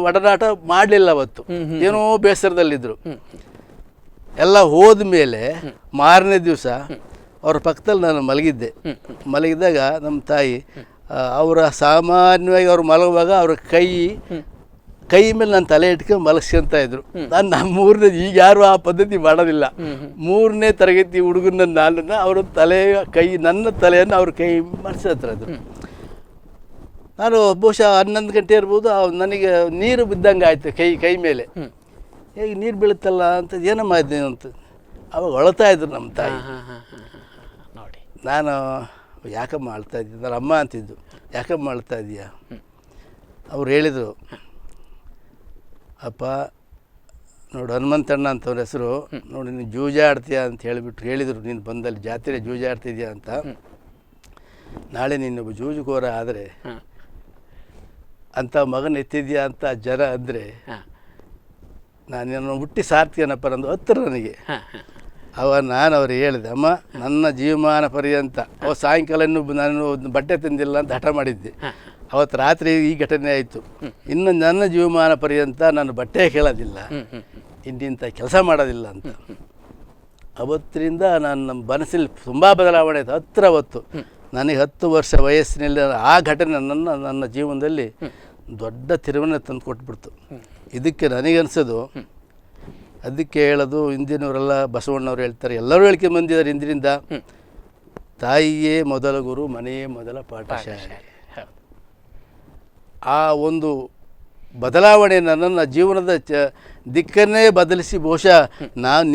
ಒಡನಾಟ ಮಾಡಲಿಲ್ಲ ಅವತ್ತು. ಏನೋ ಬೇಸರದಲ್ಲಿದ್ದರು. ಎಲ್ಲ ಹೋದ ಮೇಲೆ ಮಾರನೇ ದಿವಸ ಅವ್ರ ಪಕ್ಕದಲ್ಲಿ ನಾನು ಮಲಗಿದ್ದಾಗ ನಮ್ಮ ತಾಯಿ ಅವರ ಸಾಮಾನ್ಯವಾಗಿ ಅವ್ರು ಮಲಗುವಾಗ ಅವ್ರ ಕೈ ಮೇಲೆ ನಾನು ತಲೆ ಇಟ್ಕೊಂಡು ಮಲಗಿಸ್ಕೊಂತ ಇದ್ರು. ನಾನು ನಮ್ಮ 3ನೇ, ಈಗ ಯಾರು ಆ ಪದ್ಧತಿ ಮಾಡೋದಿಲ್ಲ. 3ನೇ ತರಗತಿ ಹುಡುಗನ ನಾನನ್ನು ಅವ್ರ ನನ್ನ ತಲೆಯನ್ನು ಅವ್ರ ಕೈ ಮನಸ್ಸತ್ರ ಇದ್ರು. ನಾನು ಬಹುಶಃ 11 ಗಂಟೆ ಇರ್ಬೋದು, ನನಗೆ ನೀರು ಬಿದ್ದಂಗೆ ಆಯಿತು ಕೈ ಮೇಲೆ. ಹೇಗೆ ನೀರು ಬೀಳುತ್ತಲ್ಲ ಅಂತ, ಏನಮ್ಮ ಇದ್ದೀನಿ ಅಂತ ಅವಾಗ ಅಳ್ತಾ ಇದ್ರು ನಮ್ಮ ತಾಯಿ. ನೋಡಿ, ನಾನು ಯಾಕಮ್ಮ ಅಳ್ತಾ ಇದ್ದೆ, ನಾನು ಅಮ್ಮ ಅಂತಿದ್ದು, ಯಾಕಮ್ಮ ಅಳ್ತಾ ಇದೀಯಾ? ಅವ್ರು ಹೇಳಿದರು, ಅಪ್ಪ ನೋಡು ಹನುಮಂತಣ್ಣ ಅಂತವ್ರ ಹೆಸರು, ನೋಡಿ ನೀನು ಜೂಜಾಡ್ತೀಯ ಅಂತ ಹೇಳಿದರು, ನೀನು ಬಂದಲ್ಲಿ ಜಾತ್ರೆ ಜೂಜಾಡ್ತಿದ್ಯಾ ಅಂತ. ನಾಳೆ ನೀನೊಬ್ಬ ಜೂಜುಕೋರ ಆದರೆ ಅಂಥ ಮಗನ ಎತ್ತಿದ್ಯಾ ಅಂತ ಜನ ಅಂದರೆ ನಾನು ಹುಟ್ಟಿ ಸಾರ್ತೀನಪ್ಪ ನಂದು ಹತ್ತಿರ ನನಗೆ. ನಾನು ಅವ್ರಿಗೆ ಹೇಳಿದೆ, ಅಮ್ಮ ನನ್ನ ಜೀವಮಾನ ಪರ್ಯಂತ ಸಾಯಂಕಾಲ ನಾನು ಬಟ್ಟೆ ತಂದಿಲ್ಲ ಅಂತ ಹಠ ಮಾಡಿದ್ದೆ. ಅವತ್ತು ರಾತ್ರಿ ಈ ಘಟನೆ ಆಯಿತು. ಇನ್ನು ನನ್ನ ಜೀವಮಾನ ಪರ್ಯಂತ ನಾನು ಬಟ್ಟೆ ಕೇಳೋದಿಲ್ಲ, ಇಂಥ ಕೆಲಸ ಮಾಡೋದಿಲ್ಲ ಅಂತ. ಅವತ್ತಿನಿಂದ ನನ್ನ ಮನಸ್ಸಲ್ಲಿ ತುಂಬ ಬದಲಾವಣೆ ಆಯಿತು. ಹತ್ತಿರ ಅವತ್ತು ನನಗೆ 10 ವರ್ಷ ವಯಸ್ಸಿನಲ್ಲಿ ಆ ಘಟನೆ ನನ್ನ ಜೀವನದಲ್ಲಿ ದೊಡ್ಡ ತಿರುವನ್ನ ತಂದು ಕೊಟ್ಬಿಡ್ತು. ಇದಕ್ಕೆ ನನಗನ್ಸೋದು, ಅದಕ್ಕೆ ಹೇಳೋದು ಹಿಂದಿನವರೆಲ್ಲ, ಬಸವಣ್ಣವ್ರು ಹೇಳ್ತಾರೆ, ಎಲ್ಲರೂ ಹೇಳ್ಕೊಂಡು ಬಂದಿದ್ದಾರೆ ಹಿಂದಿನಿಂದ, ತಾಯಿಯೇ ಮೊದಲ ಗುರು, ಮನೆಯೇ ಮೊದಲ ಪಾಠಶಾಲೆ. ಆ ಒಂದು ಬದಲಾವಣೆ ನನ್ನ ಜೀವನದ ದಿಕ್ಕನ್ನೇ ಬದಲಿಸಿ, ಬಹುಶಃ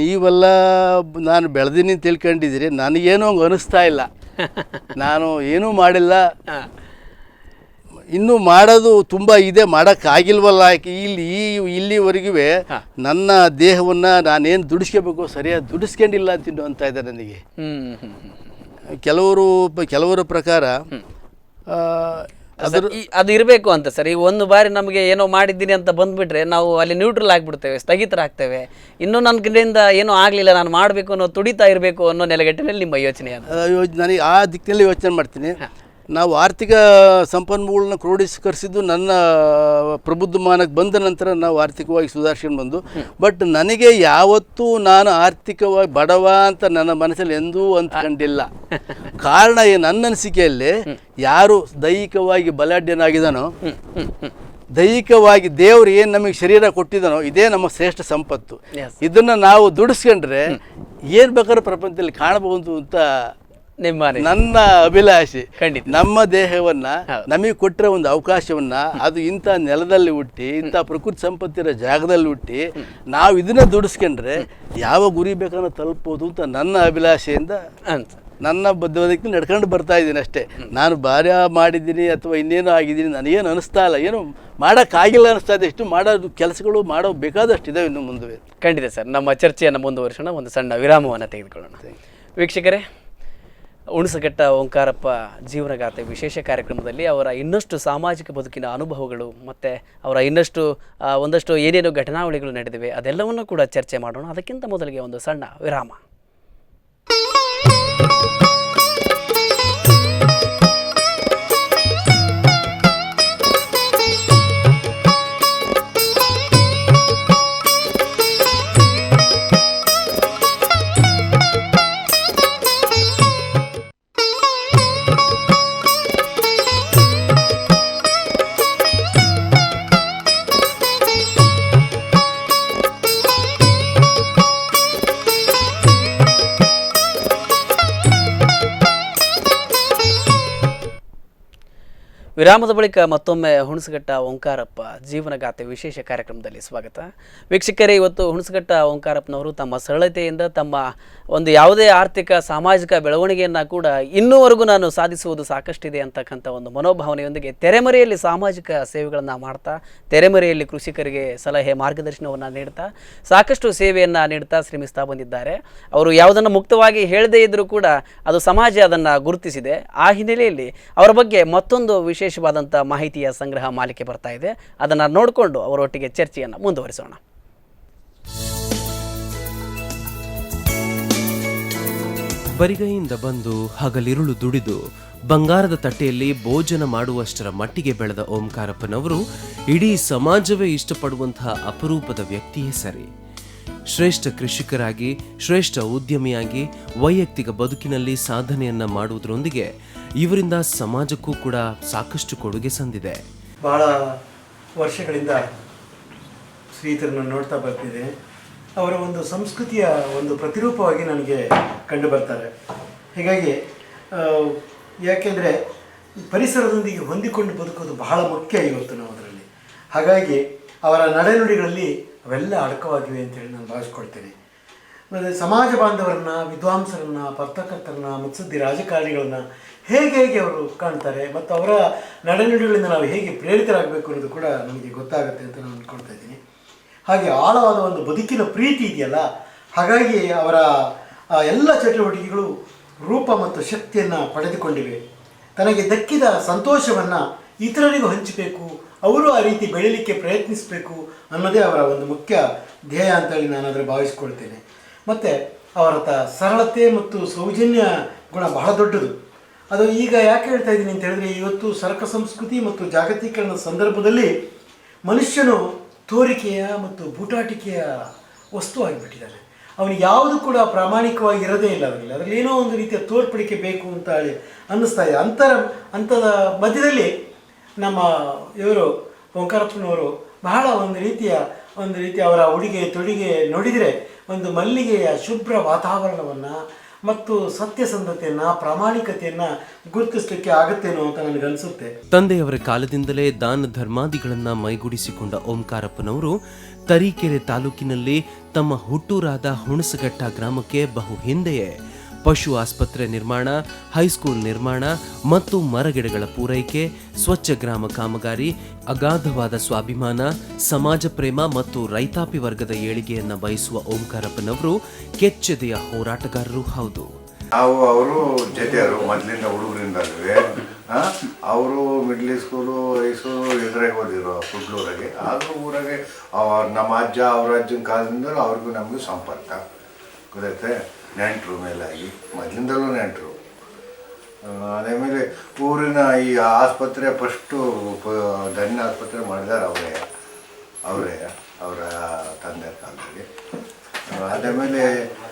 ನೀವೆಲ್ಲ ನಾನು ಬೆಳೆದೀನಿ ಅಂತ ತಿಳ್ಕೊಂಡಿದ್ದೀರಿ, ನನಗೇನೋ ಹಂಗೆ ಅನ್ನಿಸ್ತಾ ಇಲ್ಲ. ನಾನು ಏನೂ ಮಾಡಿಲ್ಲ, ಇನ್ನೂ ಮಾಡೋದು ತುಂಬ ಇದೆ, ಮಾಡೋಕ್ಕಾಗಿಲ್ವಲ್ಲ. ಇಲ್ಲಿವರೆಗೂ ನನ್ನ ದೇಹವನ್ನು ನಾನೇನು ದುಡಿಸ್ಕೋಬೇಕು ಸರಿಯಾಗಿ ದುಡಿಸ್ಕೊಂಡಿಲ್ಲ ಅಂತ ಇದೆ ನನಗೆ. ಕೆಲವರ ಪ್ರಕಾರ ಅದು ಇರಬೇಕು ಅಂತ ಸರ್. ಈಗ ಒಂದು ಬಾರಿ ನಮಗೆ ಏನೋ ಮಾಡಿದ್ದೀನಿ ಅಂತ ಬಂದ್ಬಿಟ್ರೆ ನಾವು ಅಲ್ಲಿ ನ್ಯೂಟ್ರಲ್ ಆಗಿಬಿಡ್ತೇವೆ, ಸ್ಥಗಿತರಾಗ್ತೇವೆ. ಇನ್ನೂ ನನ್ನ ಕಡೆಯಿಂದ ಏನೂ ಆಗಲಿಲ್ಲ, ನಾನು ಮಾಡಬೇಕು ಅನ್ನೋ ತುಡಿತಾ ಇರಬೇಕು ಅನ್ನೋ ನೆಲೆಗಟ್ಟಿನಲ್ಲಿ ನಿಮ್ಮ ಯೋಚನೆ ನನಗೆ ಆ ದಿಕ್ಕಿನಲ್ಲಿ ಯೋಚನೆ ಮಾಡ್ತೀನಿ. ನಾವು ಆರ್ಥಿಕ ಸಂಪನ್ಮೂಲನ ಕ್ರೋಢೀಕರಿಸಿದ್ದು ನನ್ನ ಪ್ರಬುದ್ಧಮಾನಕ್ಕೆ ಬಂದ ನಂತರ ನಾವು ಆರ್ಥಿಕವಾಗಿ ಸುಧಾರಿಸ್ಕೊಂಡು ಬಂದು. ಬಟ್ ನನಗೆ ಯಾವತ್ತೂ ನಾನು ಆರ್ಥಿಕವಾಗಿ ಬಡವ ಅಂತ ನನ್ನ ಮನಸ್ಸಲ್ಲಿ ಎಂದೂ ಅಂದ್ಕೊಂಡಿಲ್ಲ. ಕಾರಣ ನನ್ನ ಅನಿಸಿಕೆಯಲ್ಲಿ ಯಾರು ದೈಹಿಕವಾಗಿ ಬಲಾಢ್ಯನಾಗಿದ್ದಾನೋ, ದೈಹಿಕವಾಗಿ ದೇವರು ಏನು ನಮಗೆ ಶರೀರ ಕೊಟ್ಟಿದ್ದಾನೋ ಇದೇ ನಮ್ಮ ಶ್ರೇಷ್ಠ ಸಂಪತ್ತು. ಇದನ್ನು ನಾವು ದುಡಿಸ್ಕೊಂಡ್ರೆ ಏನು ಬೇಕಾದ್ರೂ ಪ್ರಪಂಚದಲ್ಲಿ ಕಾಣಬಹುದು ಅಂತ ನನ್ನ ಅಭಿಲಾಷೆ. ನಮ್ಮ ದೇಹವನ್ನ ನಮಗೆ ಕೊಟ್ಟರೆ ಒಂದು ಅವಕಾಶವನ್ನ, ಅದು ಇಂಥ ನೆಲದಲ್ಲಿ ಹುಟ್ಟಿ ಇಂಥ ಪ್ರಕೃತಿ ಸಂಪತ್ತಿರೋ ಜಾಗದಲ್ಲಿ ಹುಟ್ಟಿ ನಾವು ಇದನ್ನ ದುಡಿಸ್ಕೊಂಡ್ರೆ ಯಾವ ಗುರಿ ಬೇಕಾದ್ರೂ ತಲುಪಬಹುದು ಅಂತ ನನ್ನ ಅಭಿಲಾಷೆಯಿಂದ ನನ್ನ ಬದ್ಧತೆಗೆ ನಡ್ಕೊಂಡು ಬರ್ತಾ ಇದ್ದೀನಿ ಅಷ್ಟೇ. ನಾನು ಭಾರ್ಯ ಮಾಡಿದ್ದೀನಿ ಅಥವಾ ಇನ್ನೇನೋ ಆಗಿದ್ದೀನಿ ನನಗೇನು ಅನಿಸ್ತಾ ಇಲ್ಲ, ಏನು ಮಾಡೋಕ್ಕಾಗಿಲ್ಲ ಅನಿಸ್ತಾ ಇದೆ. ಎಷ್ಟು ಮಾಡೋದು ಕೆಲಸಗಳು ಮಾಡೋ ಬೇಕಾದಷ್ಟು ಇದಾವೆ ಇನ್ನು ಮುಂದೆ. ಖಂಡಿತ ಸರ್. ನಮ್ಮ ಚರ್ಚೆಯನ್ನು ಮುಂದುವರಿಸೋಣ, ಒಂದು ಸಣ್ಣ ವಿರಾಮವನ್ನು ತೆಗೆದುಕೊಳ್ಳೋಣ. ವೀಕ್ಷಕರೇ, ಹುಣಸಘಟ್ಟ ಓಂಕಾರಪ್ಪ ಜೀವನಗಾಥೆ ವಿಶೇಷ ಕಾರ್ಯಕ್ರಮದಲ್ಲಿ ಅವರ ಇನ್ನಷ್ಟು ಸಾಮಾಜಿಕ ಬದುಕಿನ ಅನುಭವಗಳು ಮತ್ತು ಅವರ ಇನ್ನಷ್ಟು ಒಂದಷ್ಟು ಏನೇನು ಘಟನಾವಳಿಗಳು ನಡೆದಿವೆ ಅದೆಲ್ಲವನ್ನು ಕೂಡ ಚರ್ಚೆ ಮಾಡೋಣ. ಅದಕ್ಕಿಂತ ಮೊದಲಿಗೆ ಒಂದು ಸಣ್ಣ ವಿರಾಮ. ವಿರಾಮದ ಬಳಿಕ ಮತ್ತೊಮ್ಮೆ ಹುಣಸಘಟ್ಟ ಓಂಕಾರಪ್ಪ ಜೀವನಗಾಥೆ ವಿಶೇಷ ಕಾರ್ಯಕ್ರಮದಲ್ಲಿ ಸ್ವಾಗತ. ವೀಕ್ಷಕರೇ, ಇವತ್ತು ಹುಣಸಘಟ್ಟ ಓಂಕಾರಪ್ಪನವರು ತಮ್ಮ ಸರಳತೆಯಿಂದ ತಮ್ಮ ಒಂದು ಯಾವುದೇ ಆರ್ಥಿಕ ಸಾಮಾಜಿಕ ಬೆಳವಣಿಗೆಯನ್ನು ಕೂಡ ಇನ್ನೂವರೆಗೂ ನಾನು ಸಾಧಿಸುವುದು ಸಾಕಷ್ಟಿದೆ ಅಂತಕ್ಕಂಥ ಒಂದು ಮನೋಭಾವನೆಯೊಂದಿಗೆ ತೆರೆಮರೆಯಲ್ಲಿ ಸಾಮಾಜಿಕ ಸೇವೆಗಳನ್ನು ಮಾಡ್ತಾ, ತೆರೆಮರೆಯಲ್ಲಿ ಕೃಷಿಕರಿಗೆ ಸಲಹೆ ಮಾರ್ಗದರ್ಶನವನ್ನು ನೀಡ್ತಾ, ಸಾಕಷ್ಟು ಸೇವೆಯನ್ನು ನೀಡ್ತಾ ಶ್ರಮಿಸ್ತಾ ಬಂದಿದ್ದಾರೆ. ಅವರು ಯಾವುದನ್ನು ಮುಕ್ತವಾಗಿ ಹೇಳದೇ ಇದ್ದರೂ ಕೂಡ ಅದು ಸಮಾಜ ಅದನ್ನು ಗುರುತಿಸಿದೆ. ಆ ಹಿನ್ನೆಲೆಯಲ್ಲಿ ಅವರ ಬಗ್ಗೆ ಮತ್ತೊಂದು ವಿಶೇಷವಾದಂಥ ಮಾಹಿತಿಯ ಸಂಗ್ರಹ ಮಾಲಿಕೆ ಬರ್ತಾ ಇದೆ. ಅದನ್ನು ನೋಡಿಕೊಂಡು ಅವರೊಟ್ಟಿಗೆ ಚರ್ಚೆಯನ್ನು ಮುಂದುವರಿಸೋಣ. ಬರಿಗೈಯಿಂದ ಬಂದು ಹಗಲಿರುಳು ದುಡಿದು ಬಂಗಾರದ ತಟ್ಟೆಯಲ್ಲಿ ಭೋಜನ ಮಾಡುವಷ್ಟರ ಮಟ್ಟಿಗೆ ಬೆಳೆದ ಓಂಕಾರಪ್ಪನವರು ಇಡೀ ಸಮಾಜವೇ ಇಷ್ಟಪಡುವಂತಹ ಅಪರೂಪದ ವ್ಯಕ್ತಿಯೇ ಸರಿ. ಶ್ರೇಷ್ಠ ಕೃಷಿಕರಾಗಿ, ಶ್ರೇಷ್ಠ ಉದ್ಯಮಿಯಾಗಿ, ವೈಯಕ್ತಿಕ ಬದುಕಿನಲ್ಲಿ ಸಾಧನೆಯನ್ನ ಮಾಡುವುದರೊಂದಿಗೆ ಇವರಿಂದ ಸಮಾಜಕ್ಕೂ ಕೂಡ ಸಾಕಷ್ಟು ಕೊಡುಗೆ ಸಂದಿದೆ. ಬಹಳ ವರ್ಷಗಳಿಂದ ಶ್ರೀಧರನ್ನು ನೋಡ್ತಾ ಬರ್ತಿದೆ. ಅವರ ಒಂದು ಸಂಸ್ಕೃತಿಯ ಒಂದು ಪ್ರತಿರೂಪವಾಗಿ ನನಗೆ ಕಂಡು ಬರ್ತಾರೆ. ಹೀಗಾಗಿ ಯಾಕೆಂದರೆ ಪರಿಸರದೊಂದಿಗೆ ಹೊಂದಿಕೊಂಡು ಬದುಕೋದು ಬಹಳ ಮುಖ್ಯ ಇವತ್ತು ನಾವು ಅದರಲ್ಲಿ. ಹಾಗಾಗಿ ಅವರ ನಡೆನುಡಿಗಳಲ್ಲಿ ಅವೆಲ್ಲ ಅಡಕವಾಗಿವೆ ಅಂತೇಳಿ ನಾನು ಭಾವಿಸ್ಕೊಳ್ತೇನೆ. ಮತ್ತು ಸಮಾಜ ಬಾಂಧವರನ್ನ, ವಿದ್ವಾಂಸರನ್ನು, ಪತ್ರಕರ್ತರನ್ನ, ಮುತ್ಸದ್ದಿ ರಾಜಕಾರಣಿಗಳನ್ನ ಹೇಗೆ ಅವರು ಕಾಣ್ತಾರೆ ಮತ್ತು ಅವರ ನಡೆನುಡಿಗಳಿಂದ ನಾವು ಹೇಗೆ ಪ್ರೇರಿತರಾಗಬೇಕು ಅನ್ನೋದು ಕೂಡ ನಮಗೆ ಗೊತ್ತಾಗುತ್ತೆ ಅಂತ ನಾನು ಅಂದ್ಕೊಳ್ತಾ ಇದ್ದೀನಿ. ಹಾಗೆ ಆಳವಾದ ಒಂದು ಬದುಕಿನ ಪ್ರೀತಿ ಇದೆಯಲ್ಲ, ಹಾಗಾಗಿ ಅವರ ಎಲ್ಲ ಚಟುವಟಿಕೆಗಳು ರೂಪ ಮತ್ತು ಶಕ್ತಿಯನ್ನು ಪಡೆದುಕೊಂಡಿವೆ. ತನಗೆ ದಕ್ಕಿದ ಸಂತೋಷವನ್ನು ಇತರರಿಗೂ ಹಂಚಬೇಕು, ಅವರು ಆ ರೀತಿ ಬೆಳೀಲಿಕ್ಕೆ ಪ್ರಯತ್ನಿಸಬೇಕು ಅನ್ನೋದೇ ಅವರ ಒಂದು ಮುಖ್ಯ ಧ್ಯೇಯ ಅಂತೇಳಿ ನಾನು ಅದರ ಭಾವಿಸ್ಕೊಳ್ತೇನೆ. ಮತ್ತು ಅವರ ಸರಳತೆ ಮತ್ತು ಸೌಜನ್ಯ ಗುಣ ಬಹಳ ದೊಡ್ಡದು. ಅದು ಈಗ ಯಾಕೆ ಹೇಳ್ತಾ ಇದ್ದೀನಿ ಅಂತ ಹೇಳಿದ್ರೆ, ಇವತ್ತು ಸರಕ ಸಂಸ್ಕೃತಿ ಮತ್ತು ಜಾಗತೀಕರಣದ ಸಂದರ್ಭದಲ್ಲಿ ಮನುಷ್ಯನು ತೋರಿಕೆಯ ಮತ್ತು ಬೂಟಾಟಿಕೆಯ ವಸ್ತು ಆಗಿಬಿಟ್ಟಿದ್ದಾನೆ. ಅವನಿಗೆ ಯಾವುದು ಕೂಡ ಪ್ರಾಮಾಣಿಕವಾಗಿ ಇರೋದೇ ಇಲ್ಲ. ಅದರಲ್ಲಿ ಏನೋ ಒಂದು ರೀತಿಯ ತೋರ್ಪಡಿಕೆ ಬೇಕು ಅಂತ ಹೇಳಿ ಅನ್ನಿಸ್ತಾ ಇದೆ. ಅಂಥದ ಮಧ್ಯದಲ್ಲಿ ನಮ್ಮ ಇವರು ಓಂಕಾರಪ್ಪನವರು ಬಹಳ ಒಂದು ರೀತಿಯ ಅವರ ಉಡುಗೆ ತೊಡುಗೆ ನೋಡಿದರೆ ಒಂದು ಮಲ್ಲಿಗೆಯ ಶುಭ್ರ ವಾತಾವರಣವನ್ನು ಮತ್ತು ಸತ್ಯಸಂಧತೆಯನ್ನು, ಪ್ರಾಮಾಣಿಕತೆಯನ್ನು ಗುರುತಿಸಲಿಕ್ಕೆ ಆಗುತ್ತೇನೋ ಅಂತ ನನಗನ್ಸುತ್ತೆ. ತಂದೆಯವರ ಕಾಲದಿಂದಲೇ ದಾನ ಧರ್ಮಾದಿಗಳನ್ನ ಮೈಗೂಡಿಸಿಕೊಂಡ ಓಂಕಾರಪ್ಪನವರು ತರೀಕೆರೆ ತಾಲೂಕಿನಲ್ಲಿ ತಮ್ಮ ಹುಟ್ಟೂರಾದ ಹುಣಸಘಟ್ಟ ಗ್ರಾಮಕ್ಕೆ ಬಹು ಹಿಂದೆಯೇ ಪಶು ಆಸ್ಪತ್ರೆ ನಿರ್ಮಾಣ, ಹೈಸ್ಕೂಲ್ ನಿರ್ಮಾಣ ಮತ್ತು ಮರಗಿಡಗಳ ಪೂರೈಕೆ, ಸ್ವಚ್ಛ ಗ್ರಾಮ ಕಾಮಗಾರಿ, ಅಗಾಧವಾದ ಸ್ವಾಭಿಮಾನ, ಸಮಾಜ ಪ್ರೇಮ ಮತ್ತು ರೈತಾಪಿ ವರ್ಗದ ಏಳಿಗೆಯನ್ನ ಬಯಸುವ ಓಂಕಾರಪ್ಪನವರು ಕೆಚ್ಚೆದೆಯ ಹೋರಾಟಗಾರರು ಹೌದು. ಅವರು ಜೊತೆಯವರು ಮೊದಲಿಂದ ಹುಡುಗರಿಂದಲ್ವೇ ಅವರು ಮಿಡ್ಲ್ ಸ್ಕೂಲು ಹೈಸ್ಕೂಲು ಎದುರಾಗಿ ಓದಿರೋ ಕುಡ್ಲೂರಾಗೆ. ಆದರೂ ಊರಾಗೆ ನಮ್ಮ ಅಜ್ಜ ಅವ್ರ ಅಜ್ಜನ ಕಾಲದಿಂದಲೂ ಅವ್ರಿಗೂ ನಮಗೂ ಸಂಪರ್ಕ ಗೊತ್ತೈತೆ, ನೆಂಟರು ಮೇಲಾಗಿ ಮೊದಲಿಂದಲೂ ನೆಂಟರು. ಅದೇಮೇಲೆ ಊರಿನ ಈ ಆಸ್ಪತ್ರೆ ಫಸ್ಟು ಧನ್ಯ ಆಸ್ಪತ್ರೆ ಮಾಡಿದಾರೆ ಅವರೇ ಅವರ ತಂದೆ ಕಾಲದಲ್ಲಿ. ಅದಾದಮೇಲೆ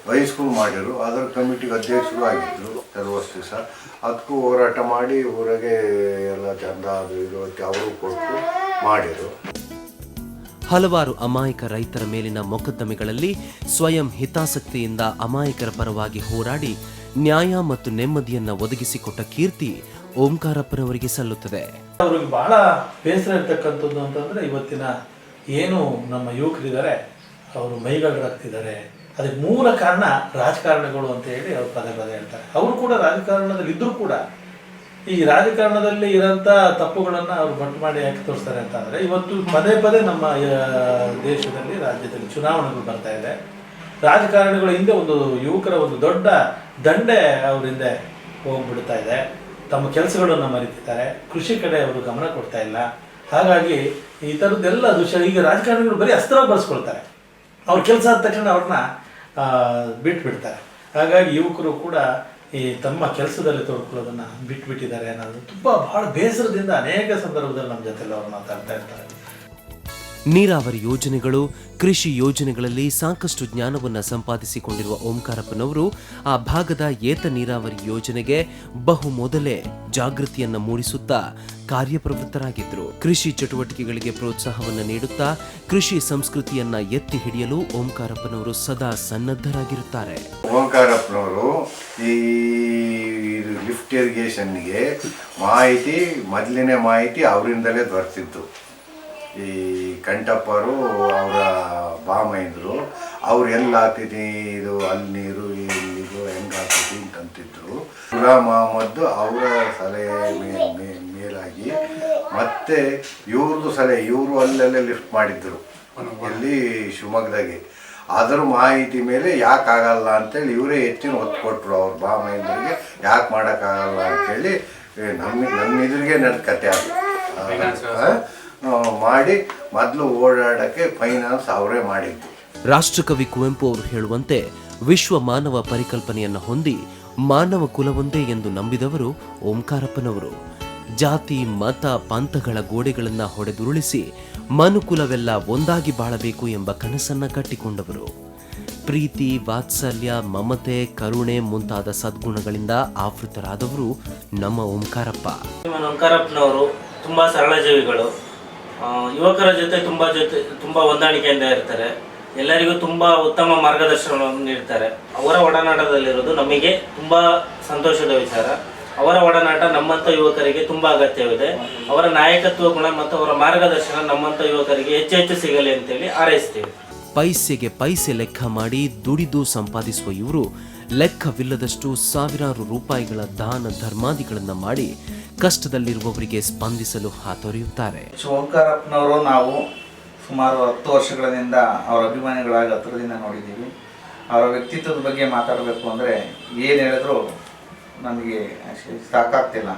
ಹೈಸ್ಕೂಲ್ ಮಾಡಿದ್ರು, ಅದರ ಕಮಿಟಿಗೆ ಅಧ್ಯಕ್ಷರು ಆಗಿದ್ದರು ಕೆಲವು ದಿವಸ. ಅದಕ್ಕೂ ಹೋರಾಟ ಮಾಡಿ ಊರಾಗೆ ಎಲ್ಲ ಚಂದ ಅದು ಇದು ಅವರು ಕೊಟ್ಟು ಮಾಡಿದರು. ಹಲವಾರು ಅಮಾಯಕ ರೈತರ ಮೇಲಿನ ಮೊಕದ್ದಮೆಗಳಲ್ಲಿ ಸ್ವಯಂ ಹಿತಾಸಕ್ತಿಯಿಂದ ಅಮಾಯಕರ ಪರವಾಗಿ ಹೋರಾಡಿ ನ್ಯಾಯ ಮತ್ತು ನೆಮ್ಮದಿಯನ್ನ ಒದಗಿಸಿಕೊಟ್ಟ ಕೀರ್ತಿ ಓಂಕಾರಪ್ಪನವರಿಗೆ ಸಲ್ಲುತ್ತದೆ. ಅವ್ರಿಗೆ ಬಹಳ ಬೇಸರ ಇರ್ತಕ್ಕಂಥದ್ದು ಅಂತಂದ್ರೆ ಇವತ್ತಿನ ಏನು ನಮ್ಮ ಯುವಕರಿದ್ದಾರೆ ಅವರು ಮೈಗಳ್ಳಾಗ್ತಿದ್ದಾರೆ. ಅದಕ್ಕೆ ಮೂಲ ಕಾರಣ ರಾಜಕಾರಣಿಗಳು ಅಂತ ಹೇಳಿ ಅವ್ರು ಪದೇ ಹೇಳ್ತಾರೆ. ಅವರು ಕೂಡ ರಾಜಕಾರಣದಲ್ಲಿ ಇದ್ರೂ ಕೂಡ ಈ ರಾಜಕಾರಣದಲ್ಲಿ ಇರೋಂಥ ತಪ್ಪುಗಳನ್ನು ಅವ್ರು ಬಂಟ್ ಮಾಡಿ ಯಾಕೆ ತೋರಿಸ್ತಾರೆ ಅಂತ ಅಂದರೆ, ಇವತ್ತು ಪದೇ ನಮ್ಮ ದೇಶದಲ್ಲಿ ರಾಜ್ಯದಲ್ಲಿ ಚುನಾವಣೆಗಳು ಬರ್ತಾ ಇದೆ. ರಾಜಕಾರಣಿಗಳ ಹಿಂದೆ ಒಂದು ಯುವಕರ ಒಂದು ದೊಡ್ಡ ದಂಡೆ ಅವ್ರ ಹಿಂದೆ ಹೋಗ್ಬಿಡ್ತಾ ಇದೆ. ತಮ್ಮ ಕೆಲಸಗಳನ್ನು ಮರೀತಿದ್ದಾರೆ, ಕೃಷಿ ಕಡೆ ಅವರು ಗಮನ ಕೊಡ್ತಾ ಇಲ್ಲ. ಹಾಗಾಗಿ ಈ ಥರದ್ದೆಲ್ಲ ದೃಶ್ಯ ಈಗ ರಾಜಕಾರಣಿಗಳು ಬರೀ ಅಸ್ತ್ರ ಬಳಸ್ಕೊಳ್ತಾರೆ. ಅವ್ರ ಕೆಲಸ ಆದ ತಕ್ಷಣ ಅವ್ರನ್ನ ಬಿಟ್ಬಿಡ್ತಾರೆ. ಹಾಗಾಗಿ ಯುವಕರು ಕೂಡ ಈ ತಮ್ಮ ಕೆಲಸದಲ್ಲಿ ತೊಡ್ಕೊಳ್ಳೋದನ್ನು ಬಿಟ್ಬಿಟ್ಟಿದ್ದಾರೆ ಅನ್ನೋದು ಬಹಳ ಬೇಸರದಿಂದ ಅನೇಕ ಸಂದರ್ಭದಲ್ಲಿ ನಮ್ಮ ಜೊತೆಲಿ ಅವ್ರು ಮಾತಾಡ್ತಾ ಇರ್ತಾರೆ. ನೀರಾವರಿ ಯೋಜನೆಗಳು, ಕೃಷಿ ಯೋಜನೆಗಳಲ್ಲಿ ಸಾಕಷ್ಟು ಜ್ಞಾನವನ್ನು ಸಂಪಾದಿಸಿಕೊಂಡಿರುವ ಓಂಕಾರಪ್ಪನವರು ಆ ಭಾಗದ ಏತ ನೀರಾವರಿ ಯೋಜನೆಗೆ ಬಹು ಮೊದಲೇ ಜಾಗೃತಿಯನ್ನ ಮೂಡಿಸುತ್ತಾ ಕಾರ್ಯಪ್ರವೃತ್ತರಾಗಿದ್ದರು. ಕೃಷಿ ಚಟುವಟಿಕೆಗಳಿಗೆ ಪ್ರೋತ್ಸಾಹವನ್ನು ನೀಡುತ್ತಾ ಕೃಷಿ ಸಂಸ್ಕೃತಿಯನ್ನ ಎತ್ತಿ ಹಿಡಿಯಲು ಓಂಕಾರಪ್ಪನವರು ಸದಾ ಸನ್ನದ್ಧರಾಗಿರುತ್ತಾರೆ. ಓಂಕಾರಪ್ಪನವರು ಈ ಲಿಫ್ಟ್ ಇರಿಗೇಷನ್ಗೆ ಮೊದಲಿನ ಮಾಹಿತಿ ಅವರಿಂದಲೇ ದೊರೆತಿತ್ತು. ಈ ಕಂಠಪ್ಪರು ಅವರ ಬಾಮೈಂದರು ಅವ್ರು ಎಲ್ಲ ಆಗ್ತೈತಿ, ಇದು ಅಲ್ಲಿ ನೀರು ಇಲ್ಲಿದು ಹೆಂಗೆ ಆಗ್ತೈತಿ ಅಂತಂತಿದ್ರು. ಗುಲಾಮ್ ಅಹಮದ್ ಅವರ ಸಲಹೆ ಮೇಲಾಗಿ ಮತ್ತೆ ಇವ್ರದ್ದು ಸಲಹೆ, ಇವರು ಅಲ್ಲೆಲ್ಲ ಲಿಫ್ಟ್ ಮಾಡಿದ್ರು ಇಲ್ಲಿ ಶಿವಮೊಗ್ಗದಾಗೆ. ಅದರ ಮಾಹಿತಿ ಮೇಲೆ ಯಾಕೆ ಆಗಲ್ಲ ಅಂತೇಳಿ ಇವರೇ ಹೆಚ್ಚಿನ ಒತ್ತು ಕೊಟ್ಟರು ಅವ್ರ ಬಾಮೈಂದರಿಗೆ. ಯಾಕೆ ಮಾಡೋಕ್ಕಾಗಲ್ಲ ಅಂತೇಳಿ ನಮ್ಮ ಎದುರಿಗೆ ನಡೆದ ಕತೆ ಮಾಡಿ ಮೊದಲು ಓಡಾಡಕ್ಕೆ ಫೈನಾನ್ಸ್ ಅವರೇ ಮಾಡಿದ್ದು. ರಾಷ್ಟ್ರಕವಿ ಕುವೆಂಪು ಅವರು ಹೇಳುವಂತೆ ವಿಶ್ವ ಮಾನವ ಪರಿಕಲ್ಪನೆಯನ್ನು ಹೊಂದಿ ಮಾನವ ಕುಲವೊಂದೇ ಎಂದು ನಂಬಿದವರು ಓಂಕಾರಪ್ಪನವರು. ಜಾತಿ, ಮತ, ಪಂಥಗಳ ಗೋಡೆಗಳನ್ನು ಹೊಡೆದುರುಳಿಸಿ ಮನುಕುಲವೆಲ್ಲ ಒಂದಾಗಿ ಬಾಳಬೇಕು ಎಂಬ ಕನಸನ್ನ ಕಟ್ಟಿಕೊಂಡವರು. ಪ್ರೀತಿ, ವಾತ್ಸಲ್ಯ, ಮಮತೆ, ಕರುಣೆ ಮುಂತಾದ ಸದ್ಗುಣಗಳಿಂದ ಆವೃತರಾದವರು ನಮ್ಮ ಓಂಕಾರಪ್ಪ. ಓಂಕಾರಪ್ಪನವರು ತುಂಬಾ ಸರಳ ಜೀವಿಗಳು. ಯುವಕರ ಜೊತೆ ತುಂಬ ಹೊಂದಾಣಿಕೆಯಿಂದ ಇರ್ತಾರೆ. ಎಲ್ಲರಿಗೂ ತುಂಬ ಉತ್ತಮ ಮಾರ್ಗದರ್ಶನವನ್ನು ನೀಡ್ತಾರೆ. ಅವರ ಒಡನಾಟದಲ್ಲಿರೋದು ನಮಗೆ ತುಂಬ ಸಂತೋಷದ ವಿಚಾರ. ಅವರ ಒಡನಾಟ ನಮ್ಮಂಥ ಯುವಕರಿಗೆ ತುಂಬ ಅಗತ್ಯವಿದೆ. ಅವರ ನಾಯಕತ್ವ ಗುಣ ಮತ್ತು ಅವರ ಮಾರ್ಗದರ್ಶನ ನಮ್ಮಂಥ ಯುವಕರಿಗೆ ಹೆಚ್ಚು ಸಿಗಲಿ ಅಂತೇಳಿ ಹಾರೈಸ್ತೀವಿ. ಪೈಸೆಗೆ ಪೈಸೆ ಲೆಕ್ಕ ಮಾಡಿ ದುಡಿದು ಸಂಪಾದಿಸುವ ಇವರು ಲೆಕ್ಕವಿಲ್ಲದಷ್ಟು ಸಾವಿರಾರು ರೂಪಾಯಿಗಳ ದಾನ ಧರ್ಮಾದಿಗಳನ್ನು ಮಾಡಿ ಕಷ್ಟದಲ್ಲಿರುವವರಿಗೆ ಸ್ಪಂದಿಸಲು ಹಾತೊರೆಯುತ್ತಾರೆ. ಓಂಕಾರಪ್ಪನವರು ನಾವು ಸುಮಾರು 10 ವರ್ಷಗಳಿಂದ ಅವರ ಅಭಿಮಾನಿಗಳಾಗಿ ಹತ್ತಿರದಿಂದ ನೋಡಿದ್ದೀವಿ. ಅವರ ವ್ಯಕ್ತಿತ್ವದ ಬಗ್ಗೆ ಮಾತಾಡಬೇಕು ಅಂದರೆ ಏನು ಹೇಳಿದ್ರು ನಮಗೆ ಸಾಕಾಗ್ತಿಲ್ಲ.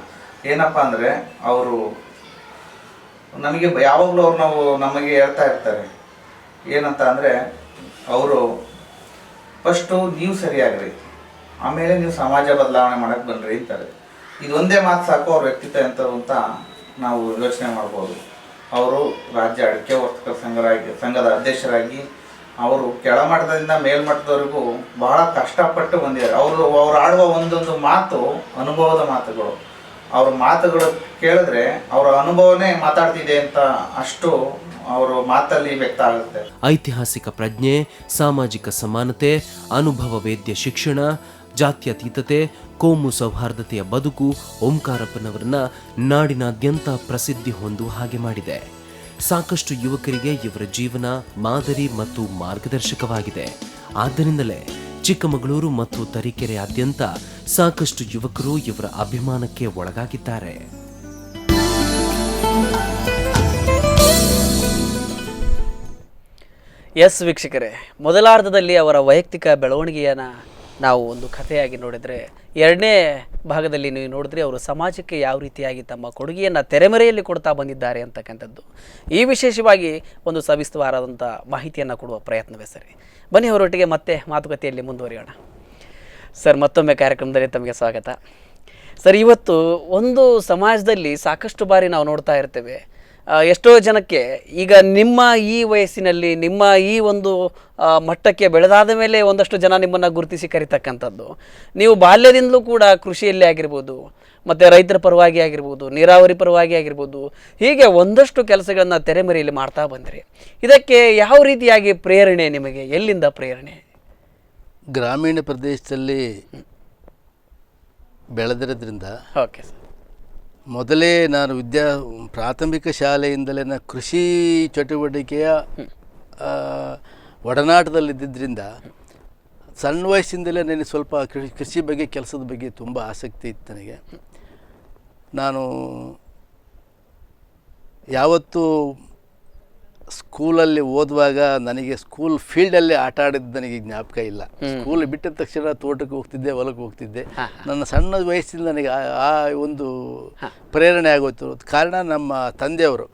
ಏನಪ್ಪ ಅಂದರೆ ಅವರು ನಮಗೆ ಯಾವಾಗಲೂ ನಮಗೆ ಹೇಳ್ತಾ ಇರ್ತಾರೆ ಏನಂತ ಅಂದರೆ, ಅವರು ಫಸ್ಟು ನೀವು ಸರಿಯಾಗ್ರಿ, ಆಮೇಲೆ ನೀವು ಸಮಾಜ ಬದಲಾವಣೆ ಮಾಡೋಕ್ಕೆ ಬನ್ನಿರಿ ಅಂತಾರೆ. ಇದೊಂದೇ ಮಾತು ಸಾಕು ಅವ್ರ ವ್ಯಕ್ತಿತ್ವ ಎಂಥದ್ದು ಅಂತ ನಾವು ಯೋಚನೆ ಮಾಡ್ಬೋದು. ಅವರು ರಾಜ್ಯ ಅಡಿಕೆ ವರ್ತಕರ ಸಂಘದ ಅಧ್ಯಕ್ಷರಾಗಿ ಅವರು ಕೆಳಮಟ್ಟದಿಂದ ಮೇಲ್ಮಟ್ಟದವರೆಗೂ ಬಹಳ ಕಷ್ಟಪಟ್ಟು ಬಂದಿದ್ದಾರೆ. ಅವರು ಆಡುವ ಒಂದೊಂದು ಮಾತು ಅನುಭವದ ಮಾತುಗಳು. ಅವ್ರ ಮಾತುಗಳು ಕೇಳಿದ್ರೆ ಅವರ ಅನುಭವನೇ ಮಾತಾಡ್ತಿದೆ ಅಂತ ಅಷ್ಟು ಅವರ ಮಾತಲ್ಲಿ ವ್ಯಕ್ತ ಆಗುತ್ತೆ. ಐತಿಹಾಸಿಕ ಪ್ರಜ್ಞೆ, ಸಾಮಾಜಿಕ ಸಮಾನತೆ, ಅನುಭವ ವೇದ್ಯ ಶಿಕ್ಷಣ, ಜಾತ್ಯತೀತತೆ, ಕೋಮು ಸೌಹಾರ್ದತೆಯ ಬದುಕು ಓಂಕಾರಪ್ಪನವರನ್ನ ನಾಡಿನಾದ್ಯಂತ ಪ್ರಸಿದ್ಧಿ ಹೊಂದುವ ಹಾಗೆ ಮಾಡಿದೆ. ಸಾಕಷ್ಟು ಯುವಕರಿಗೆ ಇವರ ಜೀವನ ಮಾದರಿ ಮತ್ತು ಮಾರ್ಗದರ್ಶಕವಾಗಿದೆ. ಆದ್ದರಿಂದಲೇ ಚಿಕ್ಕಮಗಳೂರು ಮತ್ತು ತರೀಕೆರೆಯಾದ್ಯಂತ ಸಾಕಷ್ಟು ಯುವಕರು ಇವರ ಅಭಿಮಾನಕ್ಕೆ ಒಳಗಾಗಿದ್ದಾರೆ. ಎಸ್ ವೀಕ್ಷಕರೇ, ಮೊದಲಾರ್ಧದಲ್ಲಿ ಅವರ ವೈಯಕ್ತಿಕ ಬೆಳವಣಿಗೆಯನ್ನು ನಾವು ಒಂದು ಕಥೆಯಾಗಿ ನೋಡಿದರೆ, ಎರಡನೇ ಭಾಗದಲ್ಲಿ ನೀವು ನೋಡಿದ್ರೆ ಅವರು ಸಮಾಜಕ್ಕೆ ಯಾವ ರೀತಿಯಾಗಿ ತಮ್ಮ ಕೊಡುಗೆಯನ್ನು ತೆರೆಮರೆಯಲ್ಲಿ ಕೊಡ್ತಾ ಬಂದಿದ್ದಾರೆ ಅಂತಕ್ಕಂಥದ್ದು. ಈ ವಿಶೇಷವಾಗಿ ಒಂದು ಸವಿಸ್ತರವಾದಂಥ ಮಾಹಿತಿಯನ್ನು ಕೊಡುವ ಪ್ರಯತ್ನವೇ ಸರಿ. ಬನ್ನಿ ಅವರೊಟ್ಟಿಗೆ ಮತ್ತೆ ಮಾತುಕತೆಯಲ್ಲಿ ಮುಂದುವರಿಯೋಣ. ಸರ್, ಮತ್ತೊಮ್ಮೆ ಕಾರ್ಯಕ್ರಮದಲ್ಲಿ ತಮಗೆ ಸ್ವಾಗತ. ಸರ್, ಇವತ್ತು ಒಂದು ಸಮಾಜದಲ್ಲಿ ಸಾಕಷ್ಟು ಬಾರಿ ನಾವು ನೋಡ್ತಾ ಇರ್ತೇವೆ, ಎಷ್ಟೋ ಜನಕ್ಕೆ ಈಗ ನಿಮ್ಮ ಈ ವಯಸ್ಸಿನಲ್ಲಿ ನಿಮ್ಮ ಈ ಒಂದು ಮಟ್ಟಕ್ಕೆ ಬೆಳೆದಾದ ಮೇಲೆ ಒಂದಷ್ಟು ಜನ ನಿಮ್ಮನ್ನು ಗುರುತಿಸಿ ಕರಿತಕ್ಕಂಥದ್ದು. ನೀವು ಬಾಲ್ಯದಿಂದಲೂ ಕೂಡ ಕೃಷಿಯಲ್ಲೇ ಆಗಿರ್ಬೋದು, ಮತ್ತು ರೈತರ ಪರವಾಗಿ ಆಗಿರ್ಬೋದು, ನೀರಾವರಿ ಪರವಾಗಿ ಆಗಿರ್ಬೋದು, ಹೀಗೆ ಒಂದಷ್ಟು ಕೆಲಸಗಳನ್ನು ತೆರೆಮರೆಯಲ್ಲಿ ಮಾಡ್ತಾ ಬಂದಿರಿ. ಇದಕ್ಕೆ ಯಾವ ರೀತಿಯಾಗಿ ಪ್ರೇರಣೆ ನಿಮಗೆ? ಎಲ್ಲಿಂದ ಪ್ರೇರಣೆ? ಗ್ರಾಮೀಣ ಪ್ರದೇಶದಲ್ಲಿ ಬೆಳೆದಿರೋದ್ರಿಂದ ಓಕೆ ಸರ್. ಮೊದಲೇ ನಾನು ಪ್ರಾಥಮಿಕ ಶಾಲೆಯಿಂದಲೇ ಕೃಷಿ ಚಟುವಟಿಕೆಯ ಒಡನಾಟದಲ್ಲಿದ್ದರಿಂದ ಸಣ್ಣ ವಯಸ್ಸಿಂದಲೇ ನನಗೆ ಸ್ವಲ್ಪ ಕೃಷಿ ಬಗ್ಗೆ, ಕೆಲಸದ ಬಗ್ಗೆ ತುಂಬ ಆಸಕ್ತಿ ಇತ್ತು ನನಗೆ. ನಾನು ಯಾವತ್ತೂ ಸ್ಕೂಲಲ್ಲಿ ಓದುವಾಗ ನನಗೆ ಸ್ಕೂಲ್ ಫೀಲ್ಡಲ್ಲಿ ಆಟ ಆಡಿದ್ದು ನನಗೆ ಜ್ಞಾಪಕ ಇಲ್ಲ. ಸ್ಕೂಲ್ ಬಿಟ್ಟ ತಕ್ಷಣ ತೋಟಕ್ಕೆ ಹೋಗ್ತಿದ್ದೆ, ಹೊಲಕ್ಕೆ ಹೋಗ್ತಿದ್ದೆ. ನನ್ನ ಸಣ್ಣ ವಯಸ್ಸಿಂದ ನನಗೆ ಆ ಒಂದು ಪ್ರೇರಣೆ ಆಗೋಯ್ತು. ಕಾರಣ ನಮ್ಮ ತಂದೆಯವರು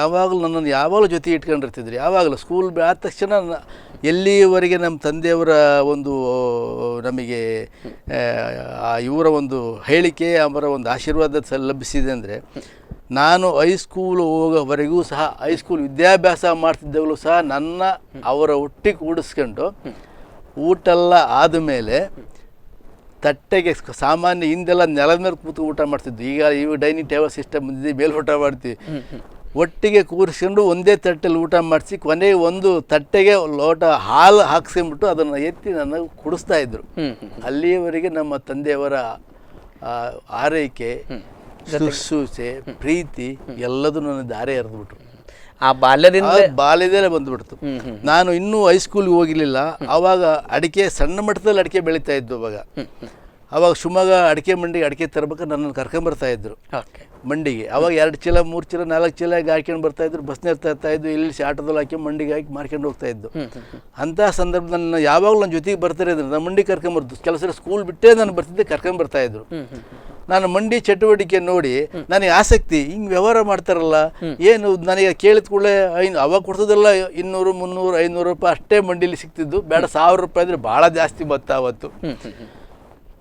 ಯಾವಾಗಲೂ ನನ್ನನ್ನು ಯಾವಾಗಲೂ ಜೊತೆ ಇಟ್ಕೊಂಡಿರ್ತಿದ್ರು. ಯಾವಾಗಲೂ ಸ್ಕೂಲ್ ಆದ ತಕ್ಷಣ ಎಲ್ಲಿವರೆಗೆ ನಮ್ಮ ತಂದೆಯವರ ಒಂದು ನಮಗೆ ಇವರ ಒಂದು ಹೇಳಿಕೆ, ಅವರ ಒಂದು ಆಶೀರ್ವಾದ ಲಭಿಸಿದೆ ಅಂದರೆ, ನಾನು ಹೈಸ್ಕೂಲ್ ಹೋಗೋವರೆಗೂ ಸಹ, ಹೈಸ್ಕೂಲ್ ವಿದ್ಯಾಭ್ಯಾಸ ಮಾಡ್ತಿದ್ದಾಗಲೂ ಸಹ ಅವರ ಒಟ್ಟಿಗೆ ಕೂಡಿಸ್ಕೊಂಡು ಊಟೆಲ್ಲ ಆದಮೇಲೆ ತಟ್ಟೆಗೆ, ಸಾಮಾನ್ಯ ಹಿಂದೆಲ್ಲ ನೆಲದ ಮೇಲೆ ಕೂತು ಊಟ ಮಾಡ್ತಿದ್ವಿ. ಈಗ ಡೈನಿಂಗ್ ಟೇಬಲ್ ಸಿಸ್ಟಮ್ ಬಂದಿದೆ, ಮೇಲೆ ಊಟ ಮಾಡ್ತೀವಿ. ಒಟ್ಟಿಗೆ ಕೂರಿಸ್ಕೊಂಡು ಒಂದೇ ತಟ್ಟೆಯಲ್ಲಿ ಊಟ ಮಾಡಿಸಿ ಕೊನೆಗೆ ಒಂದು ತಟ್ಟೆಗೆ ಲೋಟ ಹಾಲು ಹಾಕ್ಸ್ಕೊಂಡ್ಬಿಟ್ಟು ಅದನ್ನು ಎತ್ತಿ ನನಗೆ ಕುಡಿಸ್ತಾ ಇದ್ರು. ಅಲ್ಲಿಯವರೆಗೆ ನಮ್ಮ ತಂದೆಯವರ ಆರೈಕೆ, ಶುಶ್ರೂಷೆ, ಪ್ರೀತಿ ಎಲ್ಲದೂ ನನ್ನ ದಾರಿ ಎರೆದ್ಬಿಟ್ರು. ಆ ಬಾಲ್ಯದಲ್ಲೇ ಬಂದ್ಬಿಡ್ತು. ನಾನು ಇನ್ನೂ ಹೈಸ್ಕೂಲ್ಗೆ ಹೋಗಿರಲಿಲ್ಲ. ಆವಾಗ ಸಣ್ಣ ಮಟ್ಟದಲ್ಲಿ ಅಡಿಕೆ ಬೆಳೀತಾ ಇದ್ದು. ಅವಾಗ ಶಿವಮೊಗ್ಗ ಅಡಿಕೆ ಮಂಡಿಗೆ ಅಡಿಕೆ ತರಬೇಕಾದ್ರೆ ನನ್ನನ್ನು ಕರ್ಕೊಂಬರ್ತಾಯಿದ್ರು ಮಂಡಿಗೆ. ಅವಾಗ 2 ಚೀಲ 3 ಚೀಲ 4 ಚೀಲ ಹಾಕ್ಕೊಂಡು ಬರ್ತಾಯಿದ್ರು. ಬಸ್ನಲ್ಲಿ ತರ್ತಾಯಿದ್ದು, ಇಲ್ಲಿ ಆಟೋದಲ್ಲಿ ಹಾಕಿ ಮಂಡಿಗೆ ಹಾಕಿ ಮಾರ್ಕೊಂಡು ಹೋಗ್ತಾಯಿದ್ದು. ಅಂಥ ಸಂದರ್ಭದಲ್ಲಿ ನನ್ನ ಯಾವಾಗಲೂ ನನ್ನ ಜೊತೆಗೆ ಬರ್ತಾರೆ ಇದ್ರು. ನಾನು ಮಂಡಿಗೆ ಕರ್ಕೊಂಬರ್ದು, ಕೆಲಸ ಸ್ಕೂಲ್ ಬಿಟ್ಟೇ ನಾನು ಬರ್ತಿದ್ದೆ, ಕರ್ಕೊಂಬರ್ತಾಯಿದ್ರು. ನಾನು ಮಂಡಿ ಚಟುವಟಿಕೆ ನೋಡಿ ನನಗೆ ಆಸಕ್ತಿ. ಹಿಂಗೆ ವ್ಯವಹಾರ ಮಾಡ್ತಾರಲ್ಲ, ಏನು ನನಗೆ ಕೇಳಿದ ಕೂಡಲೇ ಅವಾಗ ಕೊಡ್ತದಲ್ಲ 200, 300, 500 ರೂಪಾಯಿ ಅಷ್ಟೇ ಮಂಡಿಲಿ ಸಿಗ್ತಿದ್ದು. ಬೇಡ 1000 ರೂಪಾಯಿ ಅಂದರೆ ಭಾಳ ಜಾಸ್ತಿ ಬತ್ತ ಅವತ್ತು.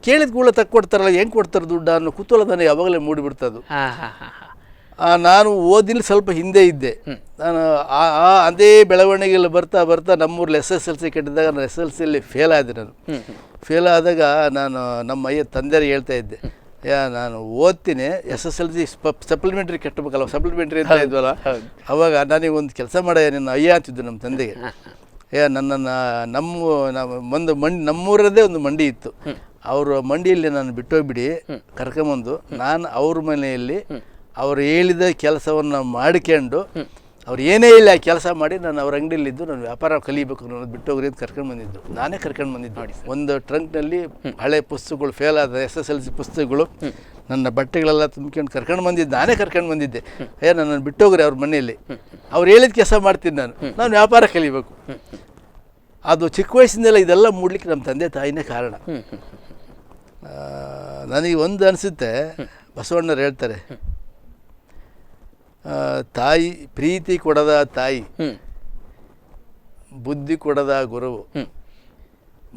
ಕೇಳಿದ ಕೂಡಲೇ ತಕ್ಕೊಡ್ತಾರಲ್ಲ, ಹೆಂಗೆ ಕೊಡ್ತಾರೆ ದುಡ್ಡು ಅನ್ನೋ ಕುತೂಹಲ ನನಗೆ ಯಾವಾಗಲೇ ಮೂಡಿಬಿಡ್ತದು. ನಾನು ಓದಿಲಿ ಸ್ವಲ್ಪ ಹಿಂದೆ ಇದ್ದೆ. ನಾನು ಅದೇ ಬೆಳವಣಿಗೆಯಲ್ಲಿ ಬರ್ತಾ ಬರ್ತಾ ನಮ್ಮೂರಲ್ಲಿ SSLC ಕಟ್ಟಿದಾಗ ನಾನು SSLCಯಲ್ಲಿ ಫೇಲ್ ಆದೆ. ಫೇಲ್ ಆದಾಗ ನಾನು ನಮ್ಮ ತಂದೆಯರಿಗೆ ಹೇಳ್ತಾ ಇದ್ದೆ, ನಾನು ಓದ್ತೀನಿ, SSLC ಸಪ್ಲಿಮೆಂಟ್ರಿ ಕಟ್ಟಬೇಕಲ್ಲ, ಸಪ್ಲಿಮೆಂಟ್ರಿ ಅಂತ ಇದ್ವಲ್ಲ. ಅವಾಗ ನನಗೆ ಒಂದು ಕೆಲಸ ಮಾಡ ನಿನ್ನ ಅಂತಿದ್ದು ನಮ್ಮ ತಂದೆಗೆ. ನಮ್ಮೂರದೇ ಒಂದು ಮಂಡಿ ಇತ್ತು. ಅವ್ರ ಮಂಡಿಯಲ್ಲಿ ನಾನು ಬಿಟ್ಟೋಗ್ಬಿಡಿ, ಕರ್ಕೊಂಬಂದು ನಾನು ಅವ್ರ ಮನೆಯಲ್ಲಿ ಅವ್ರು ಹೇಳಿದ ಕೆಲಸವನ್ನು ಮಾಡಿಕೊಂಡು, ಅವ್ರು ಏನೇ ಇಲ್ಲ ಕೆಲಸ ಮಾಡಿ ನಾನು ಅವ್ರ ಅಂಗಡಿಯಲ್ಲಿದ್ದು ನಾನು ವ್ಯಾಪಾರ ಕಲಿಬೇಕು, ನಾನು ಬಿಟ್ಟೋಗ್ರಿ ಅಂತ ಕರ್ಕೊಂಡು ಬಂದಿದ್ದು. ನಾನೇ ಕರ್ಕೊಂಡು ಬಂದಿದ್ದು. ನೋಡಿ, ಒಂದು ಟ್ರಂಕ್ನಲ್ಲಿ ಹಳೆ ಪುಸ್ತಕಗಳು, ಫೇಲ್ ಆದ SSLC ಪುಸ್ತಕಗಳು, ನನ್ನ ಬಟ್ಟೆಗಳೆಲ್ಲ ತುಂಬ್ಕೊಂಡು ಕರ್ಕೊಂಡು ಬಂದಿದ್ದು. ನಾನೇ ಕರ್ಕೊಂಡು ಬಂದಿದ್ದೆ. ನನ್ನನ್ನು ಬಿಟ್ಟೋಗ್ರಿ ಅವ್ರ ಮನೆಯಲ್ಲಿ, ಅವ್ರು ಹೇಳಿದ ಕೆಲಸ ಮಾಡ್ತೀನಿ, ನಾನು ವ್ಯಾಪಾರ ಕಲಿಬೇಕು. ಅದು ಚಿಕ್ಕ ವಯಸ್ಸಿಂದೆಲ್ಲ ಇದೆಲ್ಲ ಮೂಡಲಿಕ್ಕೆ ನಮ್ಮ ತಂದೆ ತಾಯಿನೇ ಕಾರಣ. ನನಗೆ ಒಂದು ಅನಿಸುತ್ತೆ, ಬಸವಣ್ಣರು ಹೇಳ್ತಾರೆ, ತಾಯಿ ಪ್ರೀತಿ ಕೊಡದ ತಾಯಿ, ಬುದ್ಧಿ ಕೊಡದ ಗುರುವು,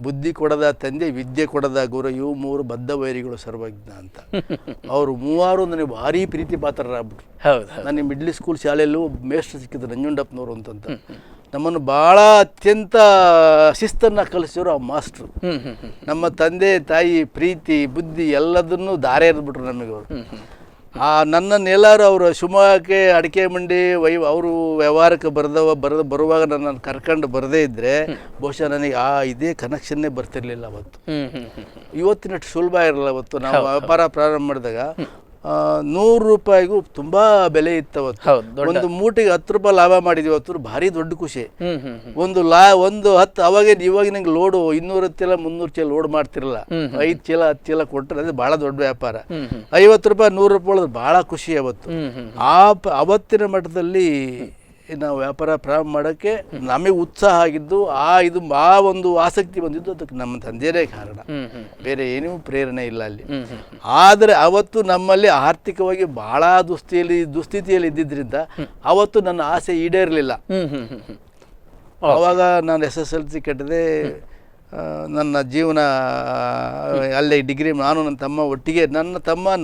ಬುದ್ಧಿ ಕೊಡದ ತಂದೆ, ವಿದ್ಯೆ ಕೊಡದ ಗುರು, ಇವು 3 ಬದ್ಧ ವೈರಿಗಳು ಸರ್ವಜ್ಞ ಅಂತ. ಅವರು 3 ನನಗೆ ಭಾರಿ ಪ್ರೀತಿ ಪಾತ್ರರಾಗ್ಬಿಟ್ರು. ನನಗೆ ಮಿಡ್ಲ್ ಸ್ಕೂಲ್ ಶಾಲೆಯಲ್ಲೂ ಮೇಷ್ಟ್ರು ಸಿಕ್ಕಿದ್ರು, ನಂಜುಂಡಪ್ಪನವರು ಅಂತಂತ. ನಮ್ಮನ್ನು ಭಾಳ ಅತ್ಯಂತ ಶಿಸ್ತನ್ನು ಕಲಿಸಿದ್ರು ಆ ಮಾಸ್ಟ್ರು. ನಮ್ಮ ತಂದೆ ತಾಯಿ ಪ್ರೀತಿ ಬುದ್ಧಿ ಎಲ್ಲದನ್ನೂ ದಾರೆ ಎರೆದ್ಬಿಟ್ರು ನಮಗೆ ಅವರು. ನನ್ನನ್ನೆಲ್ಲರೂ ಅವರು ಶಿವಮೊಗ್ಗಕ್ಕೆ ಅಡಿಕೆ ಮಂಡಿ ಅವರು ವ್ಯವಹಾರಕ್ಕೆ ಬರುವಾಗ ನನ್ನನ್ನು ಕರ್ಕೊಂಡು ಬರದೇ ಇದ್ದರೆ ಬಹುಶಃ ನನಗೆ ಇದೇ ಕನೆಕ್ಷನ್ನೇ ಬರ್ತಿರ್ಲಿಲ್ಲ ಅವತ್ತು. ಇವತ್ತಿನಷ್ಟು ಸುಲಭ ಇರಲ್ಲ. ಅವತ್ತು ನಾವು ವ್ಯಾಪಾರ ಪ್ರಾರಂಭ ಮಾಡಿದಾಗ 100 ರೂಪಾಯಿಗೂ ತುಂಬಾ ಬೆಲೆ ಇತ್ತು ಅವತ್ತು. ಹೌದು, ದೊಡ್ಡ. ಒಂದು ಮೂಟೆಗೆ 10 ರೂಪಾಯಿ ಲಾಭ ಮಾಡಿದ್ವಿ ಅವತ್ತು, ಭಾರಿ ದೊಡ್ಡ ಖುಷಿ. ಒಂದು 10 ಅವಾಗ ಇವಾಗ ನಂಗೆ ಲೋಡು 200 ಚೀಲ 300 ಚೀಲ ಲೋಡ್ ಮಾಡ್ತಿರಲ್ಲ, 5 ಚೀಲ 10 ಚೀಲ ಕೊಟ್ಟರೆ ಅದು ಭಾಳ ದೊಡ್ಡ ವ್ಯಾಪಾರ. 50 ರೂಪಾಯಿ 100 ರೂಪಾಯಿ ಒಳಗೆ ಭಾಳ ಖುಷಿ ಅವತ್ತು. ಅವತ್ತಿನ ಮಟ್ಟದಲ್ಲಿ ನಾವು ವ್ಯಾಪಾರ ಪ್ರಾರಂಭ ಮಾಡೋಕ್ಕೆ ನಮಗೆ ಉತ್ಸಾಹ ಆಗಿದ್ದು ಆ ಒಂದು ಆಸಕ್ತಿ ಬಂದಿದ್ದು ಅದಕ್ಕೆ ನಮ್ಮ ತಂದೆಯೇ ಕಾರಣ, ಬೇರೆ ಏನೂ ಪ್ರೇರಣೆ ಇಲ್ಲ ಅಲ್ಲಿ. ಆದರೆ ಅವತ್ತು ನಮ್ಮಲ್ಲಿ ಆರ್ಥಿಕವಾಗಿ ಭಾಳ ದುಸ್ಥಿತಿಯಲ್ಲಿ ಇದ್ದಿದ್ದರಿಂದ ಅವತ್ತು ನನ್ನ ಆಸೆ ಈಡೇರಲಿಲ್ಲ. ಆವಾಗ ನಾನು SSLC ಕಟ್ಟಿದೆ, ನನ್ನ ಜೀವನ ಅಲ್ಲೇ ಡಿಗ್ರಿ, ನಾನು ನನ್ನ ತಮ್ಮ ಒಟ್ಟಿಗೆ, ನನ್ನ ತಮ್ಮ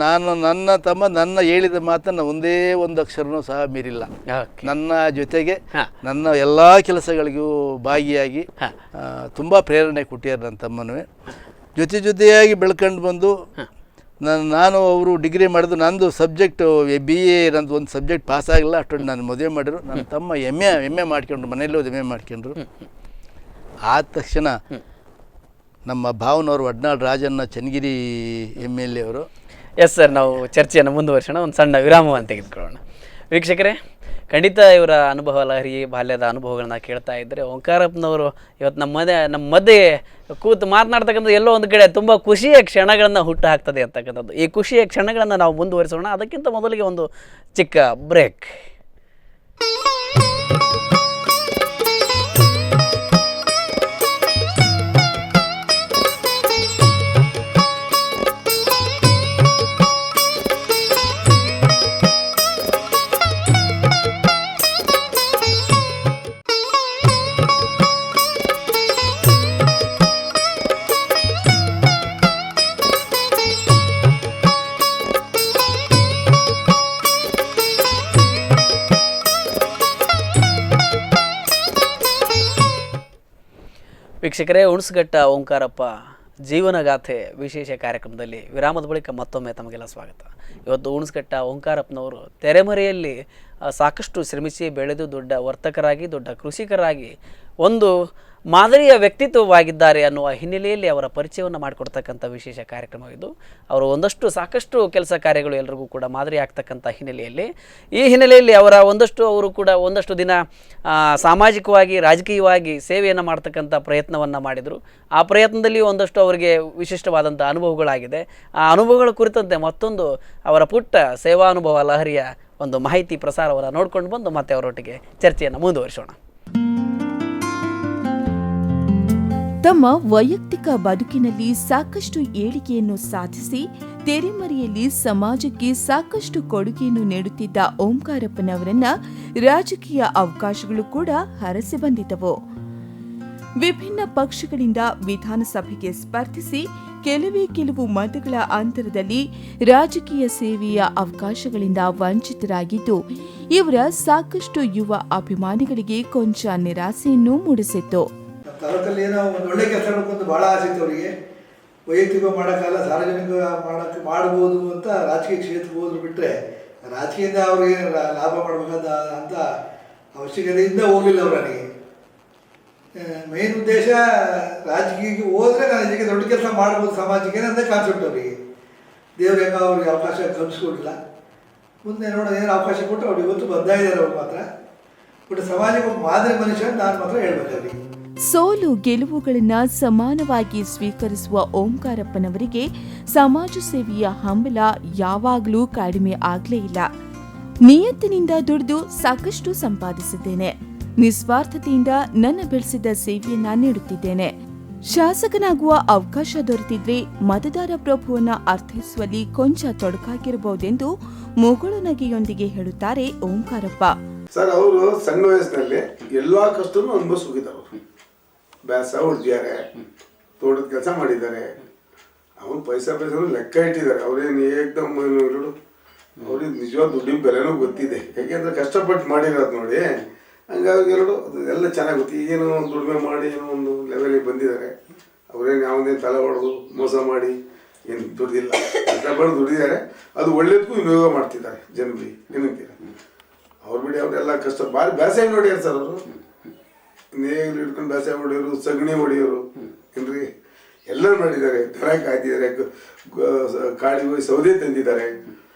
ನನ್ನ ಹೇಳಿದ ಮಾತನ್ನು ಒಂದೇ ಒಂದು ಅಕ್ಷರನೂ ಸಹ ಮೀರಿಲ್ಲ. ನನ್ನ ಜೊತೆಗೆ ನನ್ನ ಎಲ್ಲ ಕೆಲಸಗಳಿಗೂ ಭಾಗಿಯಾಗಿ ತುಂಬ ಪ್ರೇರಣೆ ಕೊಟ್ಟಿದ್ದಾರೆ ನನ್ನ ತಮ್ಮನೂ. ಜೊತೆಯಾಗಿ ಬೆಳ್ಕೊಂಡು ಬಂದು ನಾನು ಅವರು ಡಿಗ್ರಿ ಮಾಡಿದ್ರು, ನಂದು ಸಬ್ಜೆಕ್ಟು BA, ನಂದು ಒಂದು ಸಬ್ಜೆಕ್ಟ್ ಪಾಸ್ ಆಗಿಲ್ಲ, ಅಷ್ಟೊಂದು ನಾನು ಮದುವೆ ಮಾಡಿದ್ರು. ನನ್ನ ತಮ್ಮ ಎಮ್ ಎ ಮಾಡ್ಕೊಂಡ್ರು, ಮನೆಯಲ್ಲೂ ಎಮ್ ಎ ಮಾಡ್ಕೊಂಡ್ರು. ಆದ ತಕ್ಷಣ ನಮ್ಮ ಭಾವನವರು ವಡ್ನಾಳ್ ರಾಜಣ್ಣ ಚನ್ನಗಿರಿ MLA ಅವರು. ಎಸ್ ಸರ್, ನಾವು ಚರ್ಚೆಯನ್ನು ಮುಂದುವರಿಸೋಣ, ಒಂದು ಸಣ್ಣ ವಿರಾಮವನ್ನು ತೆಗೆದುಕೊಳ್ಳೋಣ. ವೀಕ್ಷಕರೇ, ಖಂಡಿತ ಇವರ ಅನುಭವ ಲಹರಿ ಬಾಲ್ಯದ ಅನುಭವಗಳನ್ನ ಕೇಳ್ತಾ ಇದ್ದರೆ ಓಂಕಾರಪ್ಪನವರು ಇವತ್ತು ನಮ್ಮ ಮಧ್ಯೆ ಕೂತು ಮಾತನಾಡ್ತಕ್ಕಂಥದ್ದು ಎಲ್ಲೋ ಒಂದು ಕಡೆ ತುಂಬ ಖುಷಿಯ ಕ್ಷಣಗಳನ್ನು ಹುಟ್ಟು ಹಾಕ್ತದೆ ಅಂತಕ್ಕಂಥದ್ದು. ಈ ಖುಷಿಯ ಕ್ಷಣಗಳನ್ನು ನಾವು ಮುಂದುವರಿಸೋಣ. ಅದಕ್ಕಿಂತ ಮೊದಲಿಗೆ ಒಂದು ಚಿಕ್ಕ ಬ್ರೇಕ್. ವೀಕ್ಷಕರೇ, ಹುಣಸಘಟ್ಟ ಓಂಕಾರಪ್ಪ ಜೀವನಗಾಥೆ ವಿಶೇಷ ಕಾರ್ಯಕ್ರಮದಲ್ಲಿ ವಿರಾಮದ ಬಳಿಕ ಮತ್ತೊಮ್ಮೆ ತಮಗೆಲ್ಲ ಸ್ವಾಗತ. ಇವತ್ತು ಹುಣಸಘಟ್ಟ ಓಂಕಾರಪ್ಪನವರು ತೆರೆಮರೆಯಲ್ಲಿ ಸಾಕಷ್ಟು ಶ್ರಮಿಸಿ ಬೆಳೆದು ದೊಡ್ಡ ವರ್ತಕರಾಗಿ, ದೊಡ್ಡ ಕೃಷಿಕರಾಗಿ ಒಂದು ಮಾದರಿಯ ವ್ಯಕ್ತಿತ್ವವಾಗಿದ್ದಾರೆ ಅನ್ನುವ ಹಿನ್ನೆಲೆಯಲ್ಲಿ ಅವರ ಪರಿಚಯವನ್ನು ಮಾಡಿಕೊಡ್ತಕ್ಕಂಥ ವಿಶೇಷ ಕಾರ್ಯಕ್ರಮವಿದು. ಅವರು ಸಾಕಷ್ಟು ಕೆಲಸ ಕಾರ್ಯಗಳು ಎಲ್ಲರಿಗೂ ಕೂಡ ಮಾದರಿ ಆಗ್ತಕ್ಕಂಥ ಹಿನ್ನೆಲೆಯಲ್ಲಿ ಅವರು ಕೂಡ ಒಂದಷ್ಟು ದಿನ ಸಾಮಾಜಿಕವಾಗಿ, ರಾಜಕೀಯವಾಗಿ ಸೇವೆಯನ್ನು ಮಾಡ್ತಕ್ಕಂಥ ಪ್ರಯತ್ನವನ್ನು ಮಾಡಿದರು. ಆ ಪ್ರಯತ್ನದಲ್ಲಿ ಒಂದಷ್ಟು ಅವರಿಗೆ ವಿಶಿಷ್ಟವಾದಂಥ ಅನುಭವಗಳಾಗಿದೆ. ಆ ಅನುಭವಗಳ ಕುರಿತಂತೆ ಮತ್ತೊಂದು ಅವರ ಪುಟ್ಟ ಸೇವಾನುಭವ ಲಹರಿಯ ಒಂದು ಮಾಹಿತಿ ಪ್ರಸಾರವನ್ನು ನೋಡ್ಕೊಂಡು ಬಂದು ಮತ್ತೆ ಅವರೊಟ್ಟಿಗೆ ಚರ್ಚೆಯನ್ನು ಮುಂದುವರಿಸೋಣ. ತಮ್ಮ ವೈಯಕ್ತಿಕ ಬದುಕಿನಲ್ಲಿ ಸಾಕಷ್ಟು ಏಳಿಗೆಯನ್ನು ಸಾಧಿಸಿ ತೆರೆಮರೆಯಲ್ಲಿ ಸಮಾಜಕ್ಕೆ ಸಾಕಷ್ಟು ಕೊಡುಗೆಯನ್ನು ನೀಡುತ್ತಿದ್ದ ಓಂಕಾರಪ್ಪನವರನ್ನ ರಾಜಕೀಯ ಅವಕಾಶಗಳು ಕೂಡ ಹರಸಿ ಬಂದಿದ್ದವು. ವಿಭಿನ್ನ ಪಕ್ಷಗಳಿಂದ ವಿಧಾನಸಭೆಗೆ ಸ್ಪರ್ಧಿಸಿ ಕೆಲವು ಮತಗಳ ಅಂತರದಲ್ಲಿ ರಾಜಕೀಯ ಸೇವೆಯ ಅವಕಾಶಗಳಿಂದ ವಂಚಿತರಾಗಿದ್ದು ಇವರ ಸಾಕಷ್ಟು ಯುವ ಅಭಿಮಾನಿಗಳಿಗೆ ಕೊಂಚ ನಿರಾಸೆಯನ್ನು ಮೂಡಿಸಿತ್ತು. ತಾಲೂಕಲ್ಲಿ ಏನೋ ಒಂದು ಒಳ್ಳೆ ಕೆಲಸ ಮಾಡ್ಕೊಂಡು ಭಾಳ ಆಸೆ ಇತ್ತು ಅವರಿಗೆ. ವೈಯಕ್ತಿಕ ಮಾಡೋಕ್ಕಲ್ಲ, ಸಾರ್ವಜನಿಕ ಮಾಡ್ಬೋದು ಅಂತ ರಾಜಕೀಯ ಕ್ಷೇತ್ರಕ್ಕೆ ಹೋದ್ರು ಬಿಟ್ಟರೆ ರಾಜಕೀಯದಿಂದ ಅವ್ರಿಗೆ ಲಾಭ ಮಾಡಬೇಕಂತ ಅಂತ ಅವಶ್ಯಕತೆಯಿಂದ ಹೋಗಲಿಲ್ಲ ಅವರು. ನನಗೆ ಮೇನ್ ಉದ್ದೇಶ ರಾಜಕೀಯಕ್ಕೆ ಹೋದರೆ ನಾನು ಇದಕ್ಕೆ ದೊಡ್ಡ ಕೆಲಸ ಮಾಡ್ಬೋದು ಸಮಾಜಕ್ಕೆ ಅಂತ ಕಾನ್ಸೆಪ್ಟ್ ಅವರಿಗೆ. ದೇವ್ರು ಹೆಂಗ ಅವ್ರಿಗೆ ಅವಕಾಶ ಕಲ್ಪಿಸ್ಕೊಟ್ಟಿಲ್ಲ. ಮುಂದೆ ನೋಡೋದು ಏನು ಅವಕಾಶ ಕೊಟ್ಟು ಅವ್ರಿಗೆ ಇವತ್ತು ಬದ್ಧಾಗಿದ್ದಾರೆ ಅವ್ರು ಮಾತ್ರ. ಬಟ್ ಸಮಾಜಕ್ಕೆ ಒಂದು ಮಾದರಿ ಮನುಷ್ಯ ನಾನು ಮಾತ್ರ ಹೇಳ್ಬೇಕು ಅವರಿಗೆ. ಸೋಲು ಗೆಲುವುಗಳನ್ನು ಸಮಾನವಾಗಿ ಸ್ವೀಕರಿಸುವ ಓಂಕಾರಪ್ಪನವರಿಗೆ ಸಮಾಜ ಸೇವೆಯ ಹಂಬಲ ಯಾವಾಗಲೂ ಕಡಿಮೆ ಆಗಲೇ ಇಲ್ಲ. ನಿಯತ್ತಿನಿಂದ ದುಡಿದು ಸಾಕಷ್ಟು ಸಂಪಾದಿಸಿದ್ದೇನೆ, ನಿಸ್ವಾರ್ಥತೆಯಿಂದ ನನ್ನ ಬೆಳೆಸಿದ ಸೇವೆಯನ್ನ ನೀಡುತ್ತಿದ್ದೇನೆ. ಶಾಸಕನಾಗುವ ಅವಕಾಶ ದೊರೆತಿದ್ರೆ ಮತದಾರ ಪ್ರಭುವನ್ನ ಅರ್ಥೈಸುವಲ್ಲಿ ಕೊಂಚ ತೊಡಕಾಗಿರಬಹುದೆಂದು ಮುಗುಳು ನಗೆಯೊಂದಿಗೆ ಹೇಳುತ್ತಾರೆ ಓಂಕಾರಪ್ಪ. ಸರ್, ಅವರು ಸಣ್ಣ ವಯಸ್ಸಿನಲ್ಲಿ ಎಲ್ಲಾ ಕಷ್ಟನೂ ಅನುಭವಿಸಿದ್ದಾರೆ. ಬ್ಯಾಸ ಹೊಡೆದಿದ್ದಾರೆ, ತೋಟದ ಕೆಲಸ ಮಾಡಿದ್ದಾರೆ. ಅವನು ಪೈಸಾ ಲೆಕ್ಕ ಇಟ್ಟಿದ್ದಾರೆ. ಅವ್ರೇನು ಏಕ್ದಮ್ ಅವ್ರಿಗೆ ನಿಜವಾದ ದುಡ್ಡಿನ ಬೆಲೆನೂ ಗೊತ್ತಿದೆ. ಯಾಕೆಂದ್ರೆ ಕಷ್ಟಪಟ್ಟು ಮಾಡಿರೋದು ನೋಡಿ. ಹಂಗಾಗಿ ಎಲ್ಲ ಚೆನ್ನಾಗಿ ಗೊತ್ತಿ. ಏನೋ ಒಂದು ದುಡಿಮೆ ಮಾಡಿ ಏನೋ ಒಂದು ಲೆವೆಲಿಗೆ ಬಂದಿದ್ದಾರೆ. ಅವ್ರೇನು ಯಾವುದೇನು ತಲೆ ಹೊಡೆದು ಮೋಸ ಮಾಡಿ ಏನು ದುಡ್ದಿಲ್ಲ, ಕಷ್ಟಪಟ್ಟು ದುಡಿದಿದ್ದಾರೆ. ಅದು ಒಳ್ಳೇದಕ್ಕೂ ವಿನಿಯೋಗ ಮಾಡ್ತಿದ್ದಾರೆ ಜನರಿಗೆ. ಏನಂತೀರ? ಅವ್ರು ಬಿಡಿ, ಅವರೆಲ್ಲ ಕಷ್ಟ ಭಾರಿ ಬೇಸಾಯ ನೋಡ್ಯಾರ ಸರ್. ಅವರು ನೇಗಿಲು ಹಿಡ್ಕೊಂಡು ಬೇಸಾಯ ಹೊಡೆಯೋರು, ಸಗಣಿ ಹೊಡೆಯೋರು ಏನ್ರಿ ಎಲ್ಲ ಮಾಡಿದ್ದಾರೆ. ದನ ಕಾಯ್ತಿದ್ದಾರೆ, ಕಾಡಿಗೆ ಹೋಗಿ ಸೌದೆ ತಂದಿದ್ದಾರೆ.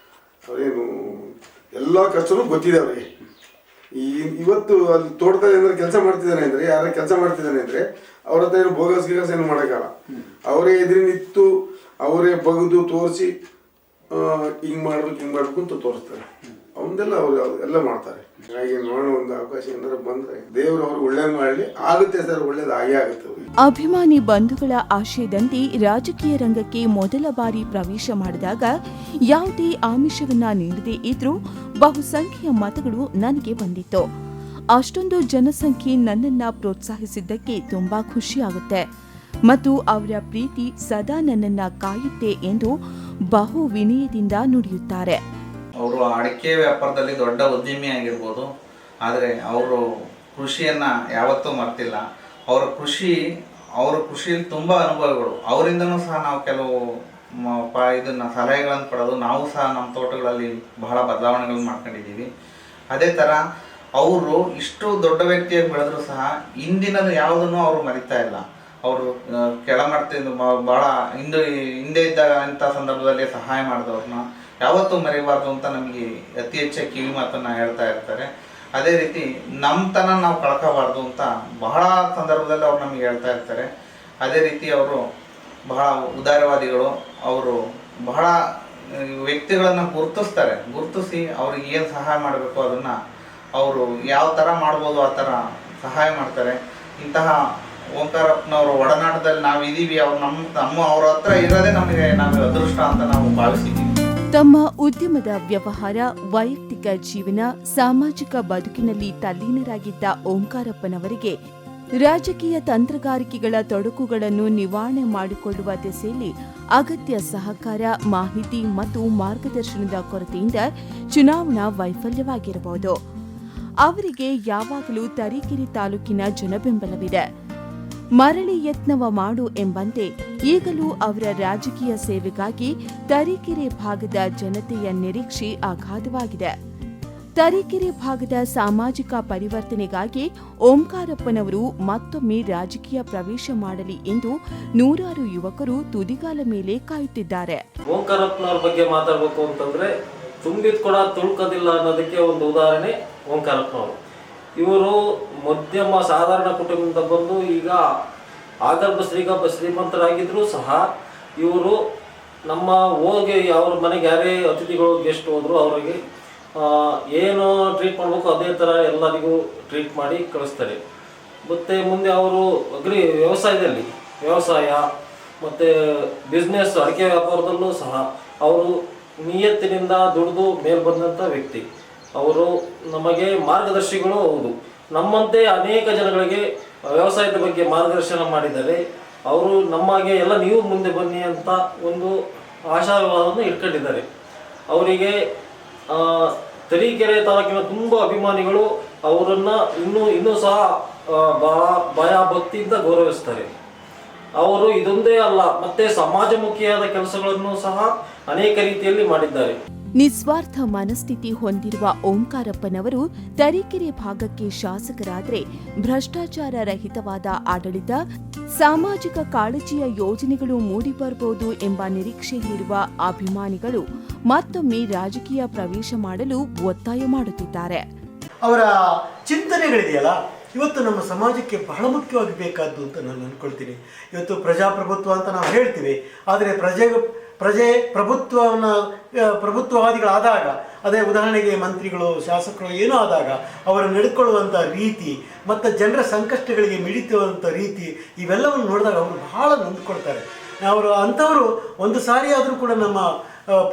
ಅವರೇನು ಎಲ್ಲ ಕಷ್ಟನೂ ಗೊತ್ತಿದೆ ಅವರಿಗೆ. ಇವತ್ತು ಅಲ್ಲಿ ತೋಟದಲ್ಲಿ ಏನಾದ್ರು ಕೆಲಸ ಮಾಡ್ತಿದ್ದಾನೆ ಅಂದರೆ, ಯಾರ ಕೆಲಸ ಮಾಡ್ತಿದ್ದಾನೆ ಅಂದರೆ ಅವ್ರ ಹತ್ರ ಏನು ಬೋಗಸ್ ಗಿಗಸ್ ಏನು ಮಾಡೋಕ್ಕಲ್ಲ. ಅವರೇ ಎದುರು ನಿಂತು ಅವರೇ ಬಗ್ದು ತೋರಿಸಿ ಹಿಂಗೆ ಮಾಡ್ಬೇಕು ಅಂತ ತೋರಿಸ್ತಾರೆ. ಅವನ್ನೆಲ್ಲ ಅವರು ಎಲ್ಲ ಮಾಡ್ತಾರೆ. ಹಾಗೆ ನೋಡೋ ಒಂದು ಅವಕಾಶ ಏನಾದ್ರು ಬಂದರೆ ದೇವರು ಅವ್ರು ಒಳ್ಳೇದು ಮಾಡಲಿ. ಆಗುತ್ತೆ ಸರ್, ಒಳ್ಳೇದು ಆಗೇ ಆಗುತ್ತೆ. ಅಭಿಮಾನಿ ಬಂಧುಗಳ ಆಶಯದಂತೆ ರಾಜಕೀಯ ರಂಗಕ್ಕೆ ಮೊದಲ ಬಾರಿ ಪ್ರವೇಶ ಮಾಡಿದಾಗ ಯಾವುದೇ ಆಮಿಷವನ್ನ ನೀಡದೇ ಇದ್ರೂ ಬಹುಸಂಖ್ಯೆಯ ಮತಗಳು ನನಗೆ ಬಂದಿತ್ತು. ಅಷ್ಟೊಂದು ಜನಸಂಖ್ಯೆ ನನ್ನನ್ನ ಪ್ರೋತ್ಸಾಹಿಸಿದ್ದಕ್ಕೆ ತುಂಬಾ ಖುಷಿಯಾಗುತ್ತೆ ಮತ್ತು ಅವರ ಪ್ರೀತಿ ಸದಾ ನನ್ನನ್ನ ಕಾಯುತ್ತೆ ಎಂದು ಬಹು ವಿನಯದಿಂದ ನುಡಿಯುತ್ತಾರೆ. ಅವರು ಅಡಿಕೆ ವ್ಯಾಪಾರದಲ್ಲಿ ದೊಡ್ಡ ಉದ್ಯಮಿ ಆಗಿರ್ಬೋದು, ಆದರೆ ಅವರು ಕೃಷಿಯನ್ನು ಯಾವತ್ತೂ ಮರ್ತಿಲ್ಲ. ಅವರ ಕೃಷಿಯಲ್ಲಿ ತುಂಬ ಅನುಭವಗಳು, ಅವರಿಂದನೂ ಸಹ ನಾವು ಕೆಲವು ಇದನ್ನು ಸಲಹೆಗಳನ್ನು ಪಡೆದು ನಾವು ಸಹ ನಮ್ಮ ತೋಟಗಳಲ್ಲಿ ಬಹಳ ಬದಲಾವಣೆಗಳನ್ನು ಮಾಡ್ಕೊಂಡಿದ್ದೀವಿ. ಅದೇ ಥರ ಅವರು ಇಷ್ಟು ದೊಡ್ಡ ವ್ಯಕ್ತಿಯಾಗಿ ಬೆಳೆದರೂ ಸಹ ಹಿಂದಿನದು ಯಾವುದನ್ನು ಅವರು ಮರಿತಾ ಇಲ್ಲ. ಅವರು ಕೆಳಮಟ್ಟದಿಂದ ಭಾಳ ಹಿಂದೆ ಇದ್ದಾಗ ಅಂಥ ಸಂದರ್ಭದಲ್ಲಿ ಸಹಾಯ ಮಾಡಿದವ್ರನ್ನ ಯಾವತ್ತೂ ಮರಿಬಾರ್ದು ಅಂತ ನಮಗೆ ಅತಿ ಹೆಚ್ಚಾಗಿ ಕಿವಿ ಮಾತನ್ನು ಹೇಳ್ತಾ ಇರ್ತಾರೆ. ಅದೇ ರೀತಿ ನಮ್ಮತನ ನಾವು ಕಳ್ಕೋಬಾರ್ದು ಅಂತ ಬಹಳ ಸಂದರ್ಭದಲ್ಲಿ ಅವ್ರು ನಮಗೆ ಹೇಳ್ತಾ ಇರ್ತಾರೆ. ಅದೇ ರೀತಿ ಅವರು ಬಹಳ ಉದಾರವಾದಿಗಳು. ಅವರು ಬಹಳ ವ್ಯಕ್ತಿಗಳನ್ನು ಗುರುತಿಸಿ ಅವ್ರಿಗೆ ಏನು ಸಹಾಯ ಮಾಡಬೇಕು ಅದನ್ನು ಅವರು ಯಾವ ಥರ ಮಾಡ್ಬೋದು ಆ ಥರ ಸಹಾಯ ಮಾಡ್ತಾರೆ. ಇಂತಹ ಓಂಕಾರಪ್ಪನವರ ಒಡನಾಟದಲ್ಲಿ ನಾವು ಇದ್ದೀವಿ. ಅವ್ರು ಅವ್ರ ಹತ್ರ ಇರೋದೇ ನಾವು ಅದೃಷ್ಟ ಅಂತ ನಾವು ಭಾವಿಸಿದ್ದೀವಿ. ತಮ್ಮ ಉದ್ಯಮದ ವ್ಯವಹಾರ, ವೈಯಕ್ತಿಕ ಜೀವನ, ಸಾಮಾಜಿಕ ಬದುಕಿನಲ್ಲಿ ತಲ್ಲೀನರಾಗಿದ್ದ ಓಂಕಾರಪ್ಪನವರಿಗೆ ರಾಜಕೀಯ ತಂತ್ರಗಾರಿಕೆಗಳ ತೊಡಕುಗಳನ್ನು ನಿವಾರಣೆ ಮಾಡಿಕೊಳ್ಳುವ ದಿಸೆಯಲ್ಲಿ ಅಗತ್ಯ ಸಹಕಾರ, ಮಾಹಿತಿ ಮತ್ತು ಮಾರ್ಗದರ್ಶನದ ಕೊರತೆಯಿಂದ ಚುನಾವಣಾ ವೈಫಲ್ಯವಾಗಿರಬಹುದು. ಅವರಿಗೆ ಯಾವಾಗಲೂ ತರೀಕೆರೆ ತಾಲೂಕಿನ ಜನಬೆಂಬಲವಿದೆ. ಮರಳಿ ಯತ್ನವ ಮಾಡು ಎಂಬಂತೆ ಈಗಲೂ ಅವರ ರಾಜಕೀಯ ಸೇವೆಗಾಗಿ ತರೀಕೆರೆ ಭಾಗದ ಜನತೆಯ ನಿರೀಕ್ಷೆ ಅಗಾಧವಾಗಿದೆ. ತರೀಕೆರೆ ಭಾಗದ ಸಾಮಾಜಿಕ ಪರಿವರ್ತನೆಗಾಗಿ ಓಂಕಾರಪ್ಪನವರು ಮತ್ತೊಮ್ಮೆ ರಾಜಕೀಯ ಪ್ರವೇಶ ಮಾಡಲಿ ಎಂದು ನೂರಾರು ಯುವಕರು ತುದಿಗಾಲ ಮೇಲೆ ಕಾಯುತ್ತಿದ್ದಾರೆ. ಓಂಕಾರಪ್ಪನವ್ರ ಬಗ್ಗೆ ಮಾತಾಡಬೇಕು ಅಂತಂದ್ರೆ ತುಂಬಿದ ಕೊಡ ತುಳ್ಕೋದಿಲ್ಲ ಅನ್ನೋದಕ್ಕೆ ಒಂದು ಉದಾಹರಣೆ ಓಂಕಾರಪ್ಪನವರು. ಇವರು ಮಧ್ಯಮ ಸಾಧಾರಣ ಕುಟುಂಬದಿಂದ ಬಂದು ಈಗ ಆಗರ್ಭ ಶ್ರೀಮಂತರಾಗಿದ್ದರೂ ಸಹ ಇವರು ನಮ್ಮ ಹೋಗಿ ಅವ್ರ ಮನೆಗೆ ಯಾರೇ ಅತಿಥಿಗಳು ಗೆಸ್ಟ್ ಹೋದ್ರು ಅವರಿಗೆ ಏನು ಟ್ರೀಟ್ ಮಾಡಬೇಕು ಅದೇ ಥರ ಎಲ್ಲರಿಗೂ ಟ್ರೀಟ್ ಮಾಡಿ ಕಳಿಸ್ತಾರೆ. ಮತ್ತು ಮುಂದೆ ಅವರು ವ್ಯವಸಾಯ ಮತ್ತು ಬಿಸ್ನೆಸ್ ಅಡಿಕೆ ವ್ಯಾಪಾರದಲ್ಲೂ ಸಹ ಅವರು ನಿಯತ್ತಿನಿಂದ ದುಡಿದು ಮೇಲೆ ಬಂದಂಥ ವ್ಯಕ್ತಿ. ಅವರು ನಮಗೆ ಮಾರ್ಗದರ್ಶಿಗಳು ಹೌದು. ನಮ್ಮಂತೆ ಅನೇಕ ಜನಗಳಿಗೆ ವ್ಯವಸಾಯದ ಬಗ್ಗೆ ಮಾರ್ಗದರ್ಶನ ಮಾಡಿದ್ದಾರೆ. ಅವರು ನಮಗೆ ಎಲ್ಲ ನೀವು ಮುಂದೆ ಬನ್ನಿ ಅಂತ ಒಂದು ಆಶಾವಾದವನ್ನು ಇಟ್ಕೊಂಡಿದ್ದಾರೆ. ಅವರಿಗೆ ತರೀಕೆರೆ ತಾಲೂಕಿನ ತುಂಬ ಅಭಿಮಾನಿಗಳು ಅವರನ್ನು ಇನ್ನೂ ಸಹ ಭಯ ಭಕ್ತಿಯಿಂದ ಗೌರವಿಸ್ತಾರೆ. ಅವರು ಇದೊಂದೇ ಅಲ್ಲ, ಮತ್ತೆ ಸಮಾಜಮುಖಿಯಾದ ಕೆಲಸಗಳನ್ನು ಸಹ ಅನೇಕ ರೀತಿಯಲ್ಲಿ ಮಾಡಿದ್ದಾರೆ. ನಿಸ್ವಾರ್ಥ ಮನಸ್ಥಿತಿ ಹೊಂದಿರುವ ಓಂಕಾರಪ್ಪನವರು ತರೀಕೆರೆ ಭಾಗಕ್ಕೆ ಶಾಸಕರಾದರೆ ಭ್ರಷ್ಟಾಚಾರ ರಹಿತವಾದ ಆಡಳಿತ, ಸಾಮಾಜಿಕ ಕಾಳಜಿಯ ಯೋಜನೆಗಳು ಮೂಡಿಬರಬಹುದು ಎಂಬ ನಿರೀಕ್ಷೆಯಲ್ಲಿರುವ ಅಭಿಮಾನಿಗಳು ಮತ್ತೊಮ್ಮೆ ರಾಜಕೀಯ ಪ್ರವೇಶ ಮಾಡಲು ಒತ್ತಾಯ ಮಾಡುತ್ತಿದ್ದಾರೆ. ಅವರ ಚಿಂತನೆಗಳಿದೆಯಲ್ಲ, ಇವತ್ತು ನಮ್ಮ ಸಮಾಜಕ್ಕೆ ಬಹಳ ಮುಖ್ಯವಾಗಿ ಬೇಕಾದ್ದು ಅಂತ ನಾನು ಅಂದ್ಕೊಳ್ತೀನಿ. ಇವತ್ತು ಪ್ರಜಾಪ್ರಭುತ್ವ ಅಂತ ನಾವು ಹೇಳ್ತೀವಿ, ಆದರೆ ಪ್ರಭುತ್ವವಾದಿಗಳಾದಾಗ, ಅದೇ ಉದಾಹರಣೆಗೆ ಮಂತ್ರಿಗಳು, ಶಾಸಕರು ಏನೋ ಆದಾಗ ಅವರು ನಡೆದುಕೊಳ್ಳುವಂಥ ರೀತಿ ಮತ್ತು ಜನರ ಸಂಕಷ್ಟಗಳಿಗೆ ಮಿಡಿಯುವಂಥ ರೀತಿ ಇವೆಲ್ಲವನ್ನು ನೋಡಿದಾಗ ಅವರು ಬಹಳ ನೊಂದ್ಕೊಳ್ತಾರೆ. ಅಂಥವರು ಒಂದು ಸಾರಿ ಆದರೂ ಕೂಡ ನಮ್ಮ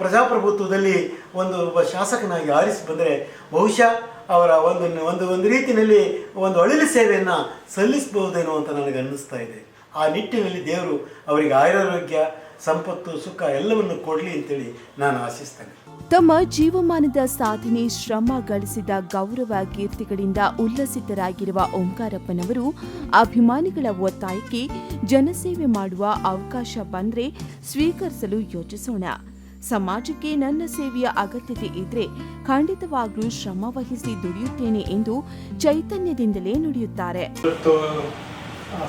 ಪ್ರಜಾಪ್ರಭುತ್ವದಲ್ಲಿ ಒಬ್ಬ ಶಾಸಕನಾಗಿ ಆರಿಸಿ ಬಂದರೆ ಬಹುಶಃ ಅವರ ಒಂದು ರೀತಿಯಲ್ಲಿ ಒಂದು ಅಳಿಲು ಸೇವೆಯನ್ನು ಸಲ್ಲಿಸಬಹುದೇನೋ ಅಂತ ನನಗೆ ಅನ್ನಿಸ್ತಾ ಇದೆ. ಆ ನಿಟ್ಟಿನಲ್ಲಿ ದೇವರು ಅವರಿಗೆ ಆಯುರಾರೋಗ್ಯ, ಸಂಪತ್ತು, ಸುಖ ಎಲ್ಲವನ್ನು ಕೊಡಲಿ ಅಂತೇಳಿ ನಾನು ಆಶಿಸ್ತೇನೆ. ತಮ್ಮ ಜೀವಮಾನದ ಸಾಧನೆ, ಶ್ರಮ ಗಳಿಸಿದ ಗೌರವ ಕೀರ್ತಿಗಳಿಂದ ಉಲ್ಲಸಿತರಾಗಿರುವ ಓಂಕಾರಪ್ಪನವರು ಅಭಿಮಾನಿಗಳ ಒತ್ತಾಯಕ್ಕೆ ಜನಸೇವೆ ಮಾಡುವ ಅವಕಾಶ ಬಂದರೆ ಸ್ವೀಕರಿಸಲು ಯೋಚಿಸೋಣ. ಸಮಾಜಕ್ಕೆ ನನ್ನ ಸೇವೆಯ ಅಗತ್ಯತೆ ಇದ್ರೆ ಖಂಡಿತವಾಗ್ಲೂ ಶ್ರಮ ವಹಿಸಿ ದುಡಿಯುತ್ತೇನೆ ಎಂದು ಚೈತನ್ಯದಿಂದಲೇ ನುಡಿಯುತ್ತಾರೆ.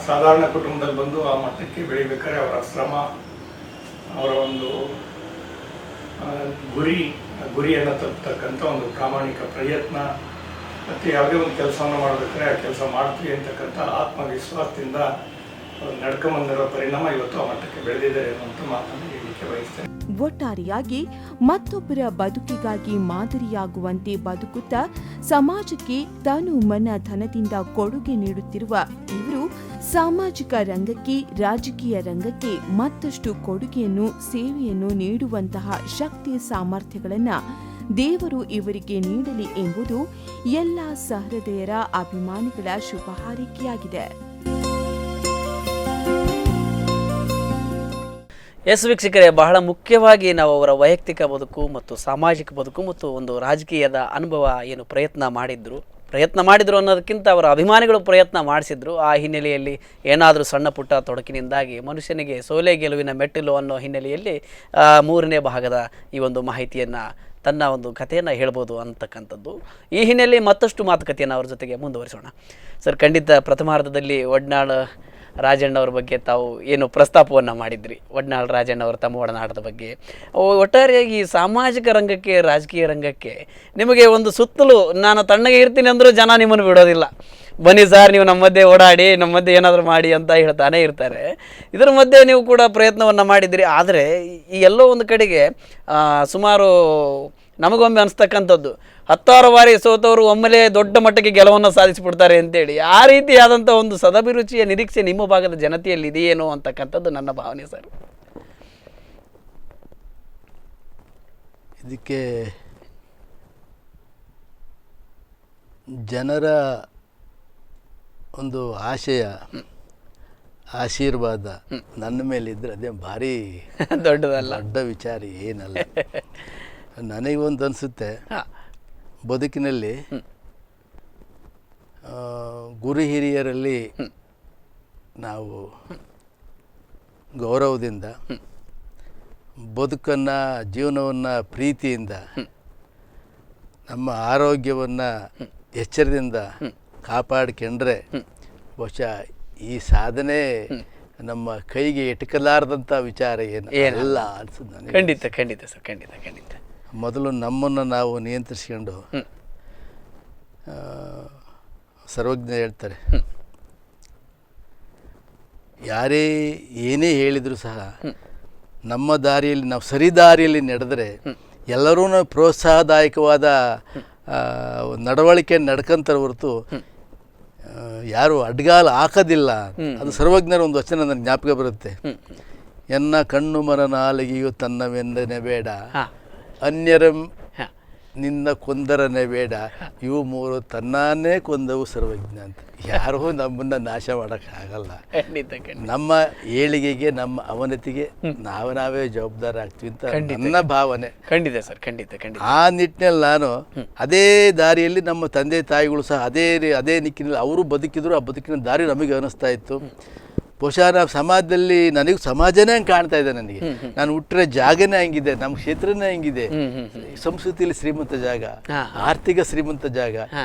ಸಾಧಾರಣ ಕುಟುಂಬದಲ್ಲಿ ಬಂದು ಆ ಮಟ್ಟಕ್ಕೆ ಬೆಳಿಬೇಕಾದ್ರೆ ಅವರ ಶ್ರಮ, ಅವರ ಒಂದು ಗುರಿ ಗುರಿಯನ್ನು ತಲುಪತಕ್ಕಂಥ ಒಂದು ಪ್ರಾಮಾಣಿಕ ಪ್ರಯತ್ನ ಮತ್ತು ಯಾವುದೇ ಒಂದು ಕೆಲಸವನ್ನು ಮಾಡಬೇಕಾದ್ರೆ ಆ ಕೆಲಸ ಮಾಡ್ತೀವಿ ಅಂತಕ್ಕಂಥ ಆತ್ಮವಿಶ್ವಾಸದಿಂದ ನಡ್ಕೊಂಬಂದಿರೋ ಪರಿಣಾಮ ಇವತ್ತು ಆ ಮಟ್ಟಕ್ಕೆ ಬೆಳೆದಿದ್ದಾರೆ ಅನ್ನುವಂಥ ಮಾತನ್ನು ಹೇಳಲಿಕ್ಕೆ ಬಯಸ್ತೇನೆ. ಒಟ್ಟಾರೆಯಾಗಿ ಮತ್ತೊಬ್ಬರ ಬದುಕಿಗಾಗಿ ಮಾದರಿಯಾಗುವಂತೆ ಬದುಕುತ್ತಾ ಸಮಾಜಕ್ಕೆ ತನು ಮನ ಧನದಿಂದ ಕೊಡುಗೆ ನೀಡುತ್ತಿರುವ ಇವರು ಸಾಮಾಜಿಕ ರಂಗಕ್ಕೆ ರಾಜಕೀಯ ರಂಗಕ್ಕೆ ಮತ್ತಷ್ಟು ಕೊಡುಗೆಯನ್ನು ಸೇವೆಯನ್ನು ನೀಡುವಂತಹ ಶಕ್ತಿ ಸಾಮರ್ಥ್ಯಗಳನ್ನು ದೇವರು ಇವರಿಗೆ ನೀಡಲಿ ಎಂಬುದು ಎಲ್ಲ ಸಹೃದಯರ ಅಭಿಮಾನಿಗಳ ಶುಭ ಹಾರೈಕೆಯಾಗಿದೆ. ಎಸ್ ವೀಕ್ಷಕರೇ, ಬಹಳ ಮುಖ್ಯವಾಗಿ ನಾವು ಅವರ ವೈಯಕ್ತಿಕ ಬದುಕು ಮತ್ತು ಸಾಮಾಜಿಕ ಬದುಕು ಮತ್ತು ಒಂದು ರಾಜಕೀಯದ ಅನುಭವ ಏನು ಪ್ರಯತ್ನ ಮಾಡಿದ್ರು ಅನ್ನೋದಕ್ಕಿಂತ ಅವರ ಅಭಿಮಾನಿಗಳು ಪ್ರಯತ್ನ ಮಾಡಿಸಿದ್ರು. ಆ ಹಿನ್ನೆಲೆಯಲ್ಲಿ ಏನಾದರೂ ಸಣ್ಣ ಪುಟ್ಟ ತೊಡಕಿನಿಂದಾಗಿ ಮನುಷ್ಯನಿಗೆ ಸೋಲೆ ಗೆಲುವಿನ ಮೆಟ್ಟಿಲು ಅನ್ನೋ ಹಿನ್ನೆಲೆಯಲ್ಲಿ 3ನೇ ಭಾಗದ ಈ ಒಂದು ಮಾಹಿತಿಯನ್ನು ತನ್ನ ಒಂದು ಕಥೆಯನ್ನು ಹೇಳ್ಬೋದು ಅಂತಕ್ಕಂಥದ್ದು. ಈ ಹಿನ್ನೆಲೆಯಲ್ಲಿ ಮತ್ತಷ್ಟು ಮಾತುಕತೆಯನ್ನು ಅವ್ರ ಜೊತೆಗೆ ಮುಂದುವರಿಸೋಣ. ಸರ್, ಖಂಡಿತ ಪ್ರಥಮಾರ್ಧದಲ್ಲಿ ಒಡ್ನಾಳ್ ರಾಜಣ್ಣವ್ರ ಬಗ್ಗೆ ತಾವು ಏನು ಪ್ರಸ್ತಾಪವನ್ನು ಮಾಡಿದ್ರಿ, ಒಡ್ನಾಳ್ ರಾಜಣ್ಣವ್ರ ತಮ್ಮ ಒಡನಾಟದ ಬಗ್ಗೆ. ಒಟ್ಟಾರೆಯಾಗಿ ಸಾಮಾಜಿಕ ರಂಗಕ್ಕೆ ರಾಜಕೀಯ ರಂಗಕ್ಕೆ ನಿಮಗೆ ಒಂದು ಸುತ್ತಲೂ ನಾನು ತಣ್ಣಗೆ ಇರ್ತೀನಿ ಅಂದರೂ ಜನ ನಿಮ್ಮನ್ನು ಬಿಡೋದಿಲ್ಲ. ಬನ್ನಿ ಸರ್, ನೀವು ನಮ್ಮ ಮಧ್ಯೆ ಓಡಾಡಿ, ನಮ್ಮ ಮಧ್ಯೆ ಏನಾದರೂ ಮಾಡಿ ಅಂತ ಹೇಳ್ತಾನೆ ಇರ್ತಾರೆ. ಇದರ ಮಧ್ಯೆ ನೀವು ಕೂಡ ಪ್ರಯತ್ನವನ್ನು ಮಾಡಿದಿರಿ. ಆದರೆ ಈ ಎಲ್ಲೋ ಒಂದು ಕಡೆಗೆ ಸುಮಾರು ನಮಗೊಮ್ಮೆ ಅನಿಸ್ತಕ್ಕಂಥದ್ದು, 10 ಬಾರಿ ಸೋತವರು ಒಮ್ಮೆಲೇ ದೊಡ್ಡ ಮಟ್ಟಕ್ಕೆ ಗೆಲುವನ್ನು ಸಾಧಿಸಿಬಿಡ್ತಾರೆ ಅಂತೇಳಿ. ಆ ರೀತಿಯಾದಂಥ ಒಂದು ಸದಭಿರುಚಿಯ ನಿರೀಕ್ಷೆ ನಿಮ್ಮ ಭಾಗದ ಜನತೆಯಲ್ಲಿ ಇದೆಯೇನೋ ಅಂತಕ್ಕಂಥದ್ದು ನನ್ನ ಭಾವನೆ ಸರ್. ಇದಕ್ಕೆ ಜನರ ಒಂದು ಆಶಯ ಆಶೀರ್ವಾದ ನನ್ನ ಮೇಲಿದ್ದರೆ ಅದೇ ಭಾರಿ ದೊಡ್ಡದಲ್ಲ, ದೊಡ್ಡ ವಿಚಾರ ಏನಲ್ಲ. ನನಗೆ ಒಂದು ಅನಿಸುತ್ತೆ, ಬದುಕಿನಲ್ಲಿ ಗುರು ಹಿರಿಯರಲ್ಲಿ ನಾವು ಗೌರವದಿಂದ ಬದುಕನ್ನು ಜೀವನವನ್ನು ಪ್ರೀತಿಯಿಂದ ನಮ್ಮ ಆರೋಗ್ಯವನ್ನು ಎಚ್ಚರದಿಂದ ಕಾಪಾಡಿಕೊಂಡ್ರೆ ಬಹುಶಃ ಈ ಸಾಧನೆ ನಮ್ಮ ಕೈಗೆ ಎಟಕಲಾರದಂಥ ವಿಚಾರ ಏನಲ್ಲ ಅನ್ಸುತ್ತೆ ನನಗೆ. ಖಂಡಿತ ಖಂಡಿತ ಸರ್, ಖಂಡಿತ ಖಂಡಿತ. ಮೊದಲು ನಮ್ಮನ್ನು ನಾವು ನಿಯಂತ್ರಿಸ್ಕೊಂಡು, ಸರ್ವಜ್ಞ ಹೇಳ್ತಾರೆ, ಯಾರೇ ಏನೇ ಹೇಳಿದರೂ ಸಹ ನಮ್ಮ ದಾರಿಯಲ್ಲಿ ನಾವು ಸರಿ ದಾರಿಯಲ್ಲಿ ನಡೆದರೆ ಎಲ್ಲರೂ ಪ್ರೋತ್ಸಾಹದಾಯಕವಾದ ನಡವಳಿಕೆ ನಡ್ಕೊಂತಾರೆ ಹೊರತು ಯಾರು ಅಡ್ಗಾಲು ಹಾಕೋದಿಲ್ಲ. ಅದು ಸರ್ವಜ್ಞರ ಒಂದು ವಚನ ನನಗೆ ಜ್ಞಾಪಕ ಬರುತ್ತೆ. ಎನ್ನ ಕಣ್ಣು ಮರ ನಾಲಿಗೆಯು ತನ್ನವೆಂದನೆ ಬೇಡ, ಅನ್ಯರ ನಿನ್ನ ಕೊಂದರನೇ ಬೇಡ, ಇವು 3 ತನ್ನಾನೇ ಕೊಂದವು ಸರ್ವಜ್ಞ ಅಂತ. ಯಾರೂ ನಮ್ಮನ್ನು ನಾಶ ಮಾಡೋಕ್ಕಾಗಲ್ಲ. ನಮ್ಮ ಏಳಿಗೆಗೆ ನಮ್ಮ ಅವನತಿಗೆ ನಾವೇ ಜವಾಬ್ದಾರ ಆಗ್ತೀವಿ ಅಂತ ನನ್ನ ಭಾವನೆ. ಖಂಡಿತ ಸರ್, ಖಂಡಿತ ಖಂಡಿತ. ಆ ನಿಟ್ಟಿನಲ್ಲಿ ನಾನು ಅದೇ ದಾರಿಯಲ್ಲಿ ನಮ್ಮ ತಂದೆ ತಾಯಿಗಳು ಸಹ ಅದೇ ನಿಟ್ಟಿನಲ್ಲಿ ಅವರು ಬದುಕಿದ್ರು. ಆ ಬದುಕಿನ ದಾರಿ ನಮಗೆ ಅನಿಸ್ತಾ ಇತ್ತು. ಬಹುಶಃ ನಾವು ಸಮಾಜದಲ್ಲಿ ನನಗೆ ಸಮಾಜನೇ ಹಂಗೆ ಕಾಣ್ತಾ ಇದೆ. ನನಗೆ ನಾನು ಹುಟ್ಟಿರೋ ಜಾಗನೇ ಹಂಗಿದೆ, ನಮ್ಮ ಕ್ಷೇತ್ರನೇ ಹಂಗಿದೆ. ಸಂಸ್ಕೃತಿಯಲ್ಲಿ ಶ್ರೀಮಂತ ಜಾಗ, ಆರ್ಥಿಕ ಶ್ರೀಮಂತ ಜಾಗ,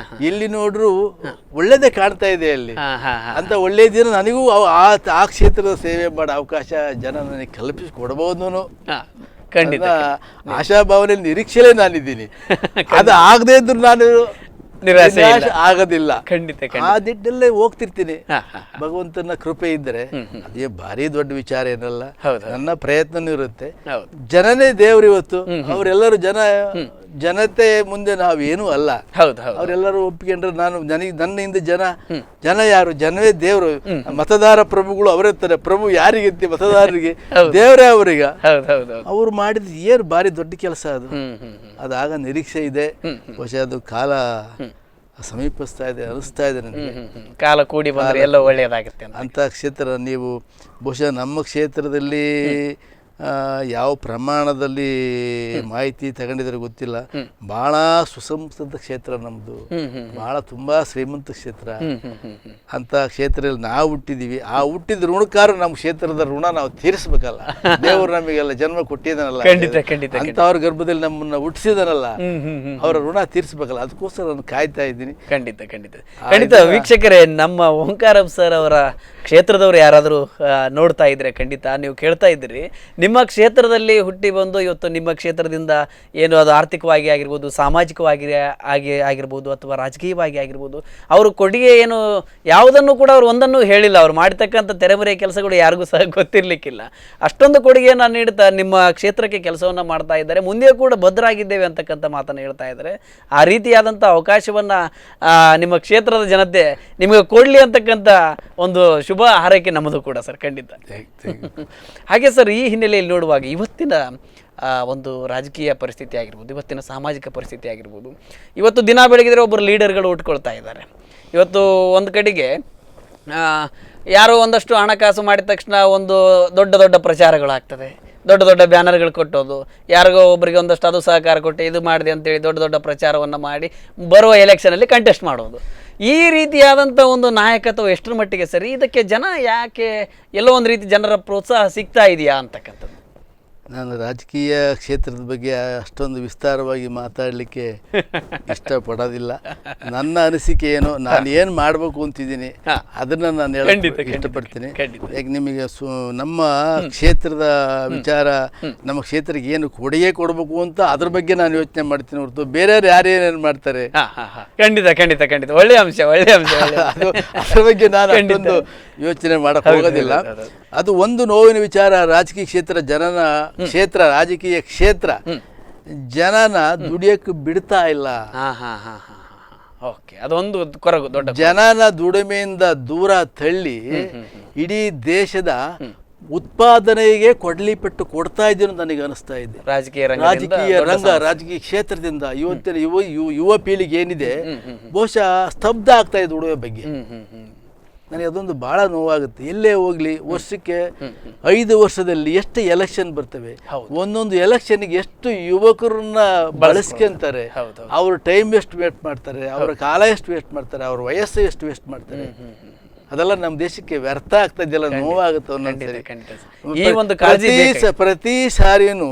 ಎಲ್ಲಿ ನೋಡ್ರು ಒಳ್ಳೇದೇ ಕಾಣ್ತಾ ಇದೆ ಅಲ್ಲಿ ಅಂತ. ಒಳ್ಳೆಯ ದಿನ ನನಗೂ ಆ ಕ್ಷೇತ್ರದ ಸೇವೆ ಮಾಡೋ ಅವಕಾಶ ಜನ ನನಗೆ ಕಲ್ಪಿಸಿ ಕೊಡಬಹುದು. ಖಂಡಿತ ಆಶಾಭಾವನೆಯಲ್ಲಿ ನಿರೀಕ್ಷೆಯಲ್ಲೇ ನಾನಿದ್ದೀನಿ. ಅದು ಆಗದೇ ಇದ್ರು ನಾನು ನಿರಾಶೆ ಆಗೋದಿಲ್ಲ. ಖಂಡಿತ ಆ ನಿಟ್ಟಿನಲ್ಲೇ ಹೋಗ್ತಿರ್ತೀನಿ. ಭಗವಂತನ ಕೃಪೆ ಇದ್ದರೆ ಅದೇ ಭಾರಿ ದೊಡ್ಡ ವಿಚಾರ ಏನಲ್ಲ. ನನ್ನ ಪ್ರಯತ್ನನೂ ಇರುತ್ತೆ. ಜನನೇ ದೇವ್ರು. ಇವತ್ತು ಅವರೆಲ್ಲರೂ ಜನತೆ ಮುಂದೆ ನಾವೇನೂ ಅಲ್ಲ. ಅವರೆಲ್ಲರೂ ಒಪ್ಪಿಕೊಂಡ್ರೆ ನನ್ನಿಂದ ಜನ ಯಾರು? ಜನವೇ ದೇವರು. ಮತದಾರ ಪ್ರಭುಗಳು ಅವರಿರ್ತಾರೆ. ಪ್ರಭು ಯಾರಿಗಿರ್ತಿ? ಮತದಾರರಿಗೆ. ದೇವರೇ ಅವರಿಗೆ. ಅವ್ರು ಮಾಡಿದ ಏನು ಭಾರಿ ದೊಡ್ಡ ಕೆಲಸ ಅದು. ಅದಾಗ ನಿರೀಕ್ಷೆ ಇದೆ. ಬಹುಶಃ ಅದು ಕಾಲ ಸಮೀಪಿಸ್ತಾ ಇದೆ ಅನಿಸ್ತಾ ಇದೆ ನನಗೆ. ಕಾಲ ಕೂಡಿ ಬಂದರೆ ಎಲ್ಲ ಒಳ್ಳೆಯದಾಗುತ್ತೆ ಅಂತ ಕ್ಷೇತ್ರ ನೀವು ಬಹುಶಃ ನಮ್ಮ ಕ್ಷೇತ್ರದಲ್ಲಿ ಯಾವ ಪ್ರಮಾಣದಲ್ಲಿ ಮಾಹಿತಿ ತಗೊಂಡಿದ್ರೆ ಗೊತ್ತಿಲ್ಲ. ಬಹಳ ಸುಸಂಸ್ಕೃತ ಕ್ಷೇತ್ರ ನಮ್ಮದು. ಬಹಳ ತುಂಬಾ ಶ್ರೀಮಂತ ಕ್ಷೇತ್ರ. ಅಂತ ಕ್ಷೇತ್ರದಲ್ಲಿ ನಾವು ಹುಟ್ಟಿದೀವಿ. ಆ ಹುಟ್ಟಿದ ಋಣಕಾರ ನಮ್ಮ ಕ್ಷೇತ್ರದ ಋಣ ನಾವು ತೀರಿಸ್ಬೇಕಲ್ಲ. ದೇವರು ನಮಗೆಲ್ಲ ಜನ್ಮ ಕೊಟ್ಟಿದ್ದಾನಲ್ಲ, ಅಂತವ್ರ ಗರ್ಭದಲ್ಲಿ ನಮ್ಮನ್ನ ಹುಟ್ಟಿಸಿದಾನಲ್ಲ, ಅವರ ಋಣ ತೀರಿಸ್ಬೇಕಲ್ಲ. ಅದಕ್ಕೋಸ್ಕರ ನಾನು ಕಾಯ್ತಾ ಇದ್ದೀನಿ. ಖಂಡಿತ ಖಂಡಿತ ಖಂಡಿತ. ವೀಕ್ಷಕರೇ, ನಮ್ಮ ಓಂಕಾರ ಸರ್ ಅವರ ಕ್ಷೇತ್ರದವ್ರು ಯಾರಾದರೂ ನೋಡ್ತಾ ಇದ್ರೆ ಖಂಡಿತ ನೀವು ಕೇಳ್ತಾ ಇದ್ದೀರಿ. ನಿಮ್ಮ ಕ್ಷೇತ್ರದಲ್ಲಿ ಹುಟ್ಟಿ ಬಂದು ಇವತ್ತು ನಿಮ್ಮ ಕ್ಷೇತ್ರದಿಂದ ಏನು ಅದು ಆರ್ಥಿಕವಾಗಿ ಆಗಿರ್ಬೋದು, ಸಾಮಾಜಿಕವಾಗಿ ಆಗಿರ್ಬೋದು, ಅಥವಾ ರಾಜಕೀಯವಾಗಿ ಆಗಿರ್ಬೋದು, ಅವರು ಕೊಡುಗೆ ಏನು ಯಾವುದನ್ನು ಕೂಡ ಅವ್ರು ಒಂದನ್ನು ಹೇಳಿಲ್ಲ. ಅವ್ರು ಮಾಡ್ತಕ್ಕಂಥ ತೆರೆಮರೆಯ ಕೆಲಸಗಳು ಯಾರಿಗೂ ಸಹ ಗೊತ್ತಿರಲಿಕ್ಕಿಲ್ಲ. ಅಷ್ಟೊಂದು ಕೊಡುಗೆಯನ್ನು ನೀಡ್ತಾ ನಿಮ್ಮ ಕ್ಷೇತ್ರಕ್ಕೆ ಕೆಲಸವನ್ನು ಮಾಡ್ತಾ ಇದ್ದಾರೆ. ಮುಂದೆ ಕೂಡ ಭದ್ರಾಗಿದ್ದೇವೆ ಅಂತಕ್ಕಂಥ ಮಾತನ್ನು ಹೇಳ್ತಾ ಇದ್ದಾರೆ. ಆ ರೀತಿಯಾದಂಥ ಅವಕಾಶವನ್ನು ನಿಮ್ಮ ಕ್ಷೇತ್ರದ ಜನತೆ ನಿಮಗೆ ಕೊಡಲಿ ಅಂತಕ್ಕಂಥ ಒಂದು ಶುಭ ಹಾರೈಕೆ ನಮ್ಮದು ಕೂಡ ಸರ್, ಖಂಡಿತ. ಹಾಗೆ ಸರ್, ಈ ಹಿನ್ನೆಲೆಯಲ್ಲಿ ನೋಡುವಾಗ ಇವತ್ತಿನ ಒಂದು ರಾಜಕೀಯ ಪರಿಸ್ಥಿತಿ ಆಗಿರ್ಬೋದು, ಇವತ್ತಿನ ಸಾಮಾಜಿಕ ಪರಿಸ್ಥಿತಿ ಆಗಿರ್ಬೋದು, ಇವತ್ತು ದಿನ ಬೆಳಗಿದ್ರೆ ಒಬ್ಬರು ಲೀಡರ್ಗಳು ಉಟ್ಕೊಳ್ತಾ ಇದ್ದಾರೆ. ಇವತ್ತು ಒಂದು ಕಡೆಗೆ ಯಾರೋ ಒಂದಷ್ಟು ಹಣಕಾಸು ಮಾಡಿದ ತಕ್ಷಣ ಒಂದು ದೊಡ್ಡ ದೊಡ್ಡ ಪ್ರಚಾರಗಳಾಗ್ತದೆ, ದೊಡ್ಡ ದೊಡ್ಡ ಬ್ಯಾನರ್ಗಳು ಕೊಟ್ಟೋದು, ಯಾರಿಗೋ ಒಬ್ಬರಿಗೆ ಒಂದಷ್ಟು ಅದು ಸಹಕಾರ ಕೊಟ್ಟು ಇದು ಮಾಡಿದೆ ಅಂತೇಳಿ ದೊಡ್ಡ ದೊಡ್ಡ ಪ್ರಚಾರವನ್ನು ಮಾಡಿ ಬರುವ ಎಲೆಕ್ಷನಲ್ಲಿ ಕಂಟೆಸ್ಟ್ ಮಾಡೋದು. ಈ ರೀತಿಯಾದಂಥ ಒಂದು ನಾಯಕತ್ವ ಎಷ್ಟರ ಮಟ್ಟಿಗೆ ಸರಿ? ಇದಕ್ಕೆ ಜನ ಯಾಕೆ ಎಲ್ಲೋ ಒಂದು ರೀತಿ ಜನರ ಪ್ರೋತ್ಸಾಹ ಸಿಗ್ತಾ ಇದೆಯಾ ಅಂತಕ್ಕಂಥದ್ದು? ನಾನು ರಾಜಕೀಯ ಕ್ಷೇತ್ರದ ಬಗ್ಗೆ ಅಷ್ಟೊಂದು ವಿಸ್ತಾರವಾಗಿ ಮಾತಾಡಲಿಕ್ಕೆ ಇಷ್ಟಪಡೋದಿಲ್ಲ. ನನ್ನ ಅನಿಸಿಕೆ ಏನು, ನಾನು ಏನು ಮಾಡಬೇಕು ಅಂತಿದ್ದೀನಿ ಅದನ್ನು ನಾನು ಹೇಳಕ್ಕೆ ಇಷ್ಟಪಡ್ತೀನಿ. ಯಾಕೆ ನಿಮಗೆ ನಮ್ಮ ಕ್ಷೇತ್ರದ ವಿಚಾರ, ನಮ್ಮ ಕ್ಷೇತ್ರಕ್ಕೆ ಏನು ಕೊಡುಗೆ ಕೊಡಬೇಕು ಅಂತ ಅದ್ರ ಬಗ್ಗೆ ನಾನು ಯೋಚನೆ ಮಾಡ್ತೀನಿ ಹೊರತು ಬೇರೆಯವ್ರು ಯಾರೇನೇನು ಮಾಡ್ತಾರೆ. ಖಂಡಿತ ಖಂಡಿತ ಖಂಡಿತ, ಒಳ್ಳೆಯ ಅಂಶ, ಒಳ್ಳೆಯ ಅಂಶ. ಅದ್ರ ಬಗ್ಗೆ ನಾನು ಅಷ್ಟೊಂದು ಯೋಚನೆ ಮಾಡಕ್ಕೆ ಹೋಗೋದಿಲ್ಲ. ಅದು ಒಂದು ನೋವಿನ ವಿಚಾರ. ರಾಜಕೀಯ ಕ್ಷೇತ್ರ ರಾಜಕೀಯ ಕ್ಷೇತ್ರ ಜನನ ದುಡಿಯಕ್ಕೆ ಬಿಡ್ತಾ ಇಲ್ಲ. ಓಕೆ, ಅದೊಂದು ಕೊರಗು, ದೊಡ್ಡ ಜನನ ದುಡಿಮೆಯಿಂದ ದೂರ ತಳ್ಳಿ ಇಡೀ ದೇಶದ ಉತ್ಪಾದನೆಗೆ ಕೊಡ್ಲಿ ಪೆಟ್ಟು ಕೊಡ್ತಾ ಇದ್ದೀವಿ ಅಂತ ನನಗೆ ಅನಿಸ್ತಾ ಇದೆ. ರಾಜಕೀಯ ಕ್ಷೇತ್ರದಿಂದ ಇವತ್ತಿನ ಯುವ ಪೀಳಿಗೆ ಏನಿದೆ ಬಹುಶಃ ಸ್ತಬ್ಧ ಆಗ್ತಾ ಇದೆ ಉಡುವೆ ಬಗ್ಗೆ. ನನಗೆ ಅದೊಂದು ಭಾಳ ನೋವಾಗುತ್ತೆ. ಎಲ್ಲೇ ಹೋಗ್ಲಿ, ವರ್ಷಕ್ಕೆ 5 ವರ್ಷದಲ್ಲಿ ಎಷ್ಟು ಎಲೆಕ್ಷನ್ ಬರ್ತವೆ, ಒಂದೊಂದು ಎಲೆಕ್ಷನ್ಗೆ ಎಷ್ಟು ಯುವಕರನ್ನ ಬಳಸ್ಕೊಂತಾರೆ, ಅವ್ರ ಟೈಮ್ ಎಷ್ಟು ವೇಸ್ಟ್ ಮಾಡ್ತಾರೆ, ಅವರ ಕಾಲ ಎಷ್ಟು ವೇಸ್ಟ್ ಮಾಡ್ತಾರೆ, ಅವ್ರ ವಯಸ್ಸು ಎಷ್ಟು ವೇಸ್ಟ್ ಮಾಡ್ತಾರೆ. ಅದೆಲ್ಲ ನಮ್ಮ ದೇಶಕ್ಕೆ ವ್ಯರ್ಥ ಆಗ್ತಾ ಇದೆಯಲ್ಲ, ನೋವಾಗುತ್ತೆ ಒಂದೊಂದ್ಸರಿ. ಪ್ರತಿ ಸಾರಿನೂ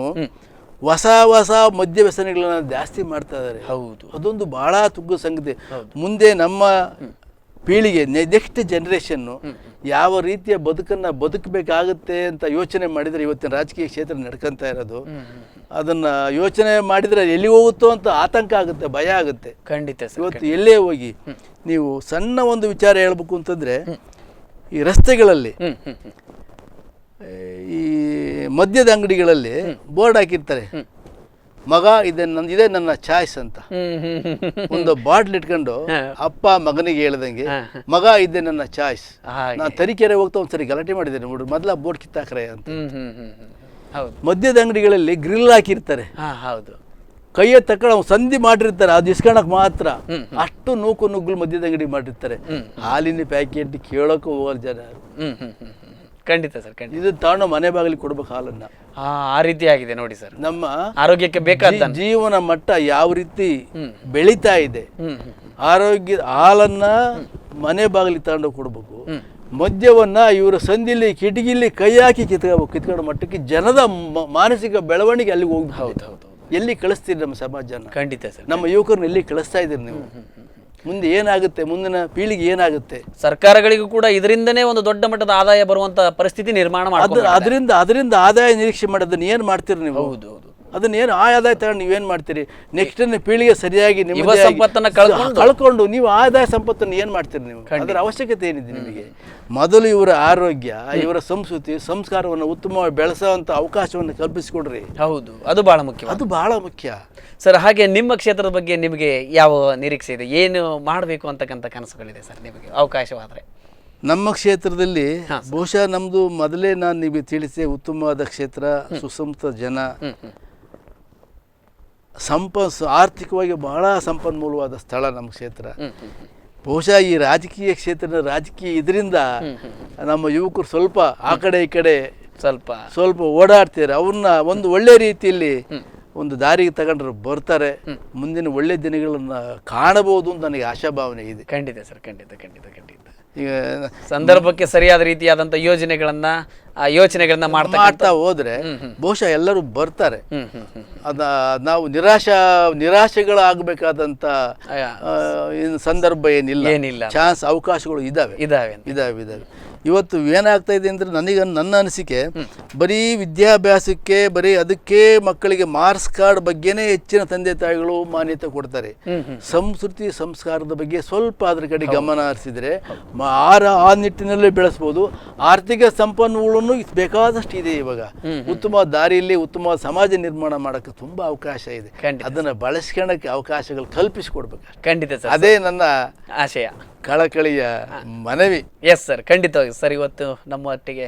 ಹೊಸ ಹೊಸ ಮದ್ಯ ವ್ಯಸನಗಳನ್ನ ಜಾಸ್ತಿ ಮಾಡ್ತಾ ಇದ್ದಾರೆ. ಹೌದು, ಅದೊಂದು ಬಹಳ ತುಗ್ಗು ಸಂಗತಿ. ಮುಂದೆ ನಮ್ಮ ಪೀಳಿಗೆ, ನೆಕ್ಸ್ಟ್ ಜನ್ರೇಷನ್ನು ಯಾವ ರೀತಿಯ ಬದುಕನ್ನು ಬದುಕಬೇಕಾಗುತ್ತೆ ಅಂತ ಯೋಚನೆ ಮಾಡಿದರೆ ಇವತ್ತಿನ ರಾಜಕೀಯ ಕ್ಷೇತ್ರ ನಡ್ಕೊತಾ ಇರೋದು, ಅದನ್ನು ಯೋಚನೆ ಮಾಡಿದರೆ ಎಲ್ಲಿ ಹೋಗುತ್ತೋ ಅಂತ ಆತಂಕ ಆಗುತ್ತೆ, ಭಯ ಆಗುತ್ತೆ. ಖಂಡಿತ. ಇವತ್ತು ಎಲ್ಲೇ ಹೋಗಿ ನೀವು ಸಣ್ಣ ಒಂದು ವಿಚಾರ ಹೇಳ್ಬೇಕು ಅಂತಂದರೆ, ಈ ರಸ್ತೆಗಳಲ್ಲಿ ಈ ಮದ್ಯದ ಅಂಗಡಿಗಳಲ್ಲಿ ಬೋರ್ಡ್ ಹಾಕಿರ್ತಾರೆ, ಮಗ ಇದೇ ನನ್ನ ಚಾಯ್ಸ್ ಅಂತ. ಒಂದು ಬಾಟ್ಲ್ ಇಟ್ಕೊಂಡು ಅಪ್ಪ ಮಗನಿಗೆ ಹೇಳ್ದಂಗೆ, ಮಗ ಇದೇ ನನ್ನ ಚಾಯ್ಸ್. ನಾನು ತರೀಕೆರೆ ಹೋಗ್ತಾ ಒಂದ್ಸರಿ ಗಲಾಟೆ ಮಾಡಿದ್ದೇನೆ ನೋಡ್ರಿ, ಮೊದಲ ಬೋರ್ಡ್ ಕಿತ್ತಾಕ್ರೆ ಅಂತ. ಮದ್ಯದ ಅಂಗಡಿಗಳಲ್ಲಿ ಗ್ರಿಲ್ ಹಾಕಿರ್ತಾರೆ, ಕೈಯ ತಕ್ಕ ಸಂಧಿ ಮಾಡಿರ್ತಾರೆ, ಅದು ಇಸ್ಕೊಳಕ್ ಮಾತ್ರ. ಅಷ್ಟು ನೂಕು ನುಗ್ಗಲು ಮದ್ಯದ ಅಂಗಡಿ ಮಾಡಿರ್ತಾರೆ. ಹಾಲಿನ ಪ್ಯಾಕೆಟ್ ಕೇಳೋಕೆ ಹೋಗಲ್ಲ ಜನ. ಖಂಡಿತ ಸರ್, ಖಂಡಿತ. ಇದು ತಗೊಂಡು ಮನೆ ಬಾಗಿಲಿಗೆ ಕೊಡ್ಬೇಕು ಹಾಲನ್ನ. ಆ ರೀತಿ ಆಗಿದೆ ನೋಡಿ ಸರ್. ನಮ್ಮ ಆರೋಗ್ಯಕ್ಕೆ ಬೇಕಾದ ಜೀವನ ಮಟ್ಟ ಯಾವ ರೀತಿ ಬೆಳೀತಾ ಇದೆ. ಆರೋಗ್ಯ ಹಾಲನ್ನ ಮನೆ ಬಾಗಿಲಿಗೆ ತಗೊಂಡು ಕೊಡ್ಬೇಕು, ಮದ್ಯವನ್ನ ಇವರ ಸಂದಿಲಿ ಕಿಟಕಿಲಿ ಕೈ ಹಾಕಿ ಕಿತ್ಕೊಳ್ಳೋ ಮಟ್ಟಕ್ಕೆ ಜನದ ಮಾನಸಿಕ ಬೆಳವಣಿಗೆ ಅಲ್ಲಿಗೆ ಹೋಗ್ಬೋದು. ಎಲ್ಲಿ ಕಳಿಸ್ತೀರಿ ನಮ್ಮ ಸಮಾಜನ? ಖಂಡಿತ ಸರ್. ನಮ್ಮ ಯುವಕರನ್ನ ಎಲ್ಲಿ ಕಳಿಸ್ತಾ ಇದ್ದೀರಿ ನೀವು? ಮುಂದೆ ಏನಾಗುತ್ತೆ, ಮುಂದಿನ ಪೀಳಿಗೆ ಏನಾಗುತ್ತೆ? ಸರ್ಕಾರಗಳಿಗೂ ಕೂಡ ಇದರಿಂದನೇ ಒಂದು ದೊಡ್ಡ ಮಟ್ಟದ ಆದಾಯ ಬರುವಂತ ಪರಿಸ್ಥಿತಿ ನಿರ್ಮಾಣ ಮಾಡ್ತಾರೆ. ಅದರಿಂದ ಆದಾಯ ನಿರೀಕ್ಷೆ ಮಾಡೋದನ್ನ ಏನು ಮಾಡ್ತೀರಿ ನೀವು? ಹೌದು, ಅದನ್ನ ಏನು ಆದಾಯ ತಗೊಂಡು ನೀವೇನು ಮಾಡ್ತೀರಿ? ನೆಕ್ಸ್ಟ್ ಪೀಳಿಗೆ ಸರಿಯಾಗಿ ನಿಮ್ಮ ಸಂಪತ್ತನ್ನ ಕಳ್ಕೊಂಡು ನೀವು ಆದಾಯ ಸಂಪತ್ತನ್ನು ಏನು ಮಾಡ್ತೀರಿ ನೀವು? ಅದರ ಅವಶ್ಯಕತೆ ಏನಿದೆ ನಿಮಗೆ? ಮೊದಲು ಇವರ ಆರೋಗ್ಯ, ಇವರ ಸಂಸ್ಕೃತಿ, ಸಂಸ್ಕಾರವನ್ನು ಉತ್ತಮವಾಗಿ ಬೆಳೆಸುವಂತ ಅವಕಾಶವನ್ನು ಕಲ್ಪಿಸಿಕೊಡ್ರಿ. ಹೌದು, ಅದು ಬಹಳ ಮುಖ್ಯ. ಅದು ಬಹಳ ಮುಖ್ಯ ಸರ್. ಹಾಗೆ ನಿಮ್ಮ ಕ್ಷೇತ್ರದ ಬಗ್ಗೆ ನಿಮಗೆ ಯಾವ ನಿರೀಕ್ಷೆ ಇದೆ? ಏನು ಮಾಡಬೇಕು ಅಂತಕ್ಕಂಥ ಕನಸುಗಳಿದೆ ಸರ್ ನಿಮಗೆ ಅವಕಾಶವಾದರೆ? ನಮ್ಮ ಕ್ಷೇತ್ರದಲ್ಲಿ ಬಹುಶಃ ನಮ್ಮದು ಮೊದಲೇ ನಾನು ನಿಮಗೆ ತಿಳಿಸಿ, ಉತ್ತಮವಾದ ಕ್ಷೇತ್ರ, ಸುಸಂಸ್ಕೃತ ಜನ, ಆರ್ಥಿಕವಾಗಿ ಬಹಳ ಸಂಪನ್ಮೂಲವಾದ ಸ್ಥಳ ನಮ್ಮ ಕ್ಷೇತ್ರ. ಬಹುಶಃ ಈ ರಾಜಕೀಯ ಇದರಿಂದ ನಮ್ಮ ಯುವಕರು ಸ್ವಲ್ಪ ಆ ಕಡೆ ಈ ಕಡೆ ಸ್ವಲ್ಪ ಓಡಾಡ್ತಾರೆ. ಅವ್ರನ್ನ ಒಂದು ಒಳ್ಳೆ ರೀತಿಯಲ್ಲಿ ಒಂದು ದಾರಿಗೆ ತಗೊಂಡ್ರು ಬರ್ತಾರೆ. ಮುಂದಿನ ಒಳ್ಳೆ ದಿನಗಳನ್ನ ಕಾಣಬಹುದು ಅಂತ ನನಗೆ ಆಶಾಭಾವನೆ ಇದೆ. ಖಂಡಿತ ಸರ್, ಖಂಡಿತ ಖಂಡಿತ ಖಂಡಿತ. ಈಗ ಸಂದರ್ಭಕ್ಕೆ ಸರಿಯಾದ ರೀತಿಯಾದಂಥ ಯೋಚನೆಗಳನ್ನ ಮಾಡ್ತಾ ಹೋದ್ರೆ ಬಹುಶಃ ಎಲ್ಲರೂ ಬರ್ತಾರೆ. ನಾವು ನಿರಾಶೆಗಳಾಗಬೇಕಾದಂತ ಸಂದರ್ಭ ಏನಿಲ್ಲ. ಚಾನ್ಸ್, ಅವಕಾಶಗಳು ಇದಾವೆ. ಇವತ್ತು ಏನಾಗ್ತಾ ಇದೆ ಅಂದರೆ ನನ್ನ ಅನಿಸಿಕೆ ಬರೀ ವಿದ್ಯಾಭ್ಯಾಸಕ್ಕೆ ಬರೀ ಅದಕ್ಕೆ ಮಕ್ಕಳಿಗೆ ಮಾರ್ಕ್ಸ್ ಕಾರ್ಡ್ ಬಗ್ಗೆನೇ ಹೆಚ್ಚಿನ ತಂದೆ ತಾಯಿಗಳು ಮಾನ್ಯತೆ ಕೊಡ್ತಾರೆ. ಸಂಸ್ಕೃತಿ ಸಂಸ್ಕಾರದ ಬಗ್ಗೆ ಸ್ವಲ್ಪ ಅದ್ರ ಕಡೆ ಗಮನ ಹರಿಸಿದರೆ ಆ ನಿಟ್ಟಿನಲ್ಲೇ ಬೆಳೆಸ್ಬೋದು. ಆರ್ಥಿಕ ಸಂಪನ್ಮೂಲನು ಬೇಕಾದಷ್ಟು ಇದೆ. ಇವಾಗ ಉತ್ತಮ ದಾರಿಯಲ್ಲಿ ಉತ್ತಮ ಸಮಾಜ ನಿರ್ಮಾಣ ಮಾಡೋಕ್ಕೆ ತುಂಬ ಅವಕಾಶ ಇದೆ. ಅದನ್ನು ಬಳಸ್ಕೊಳ್ಳೋಕ್ಕೆ ಅವಕಾಶಗಳು ಕಲ್ಪಿಸಿಕೊಡ್ಬೇಕು. ಖಂಡಿತ ಸರ್, ಅದೇ ನನ್ನ ಆಶಯ, ಕಳಕಳಿಯ ಮನವಿ. ಎಸ್ ಸರ್, ಖಂಡಿತವಾಗಿ ಸರ್. ಇವತ್ತು ನಮ್ಮೊಟ್ಟಿಗೆ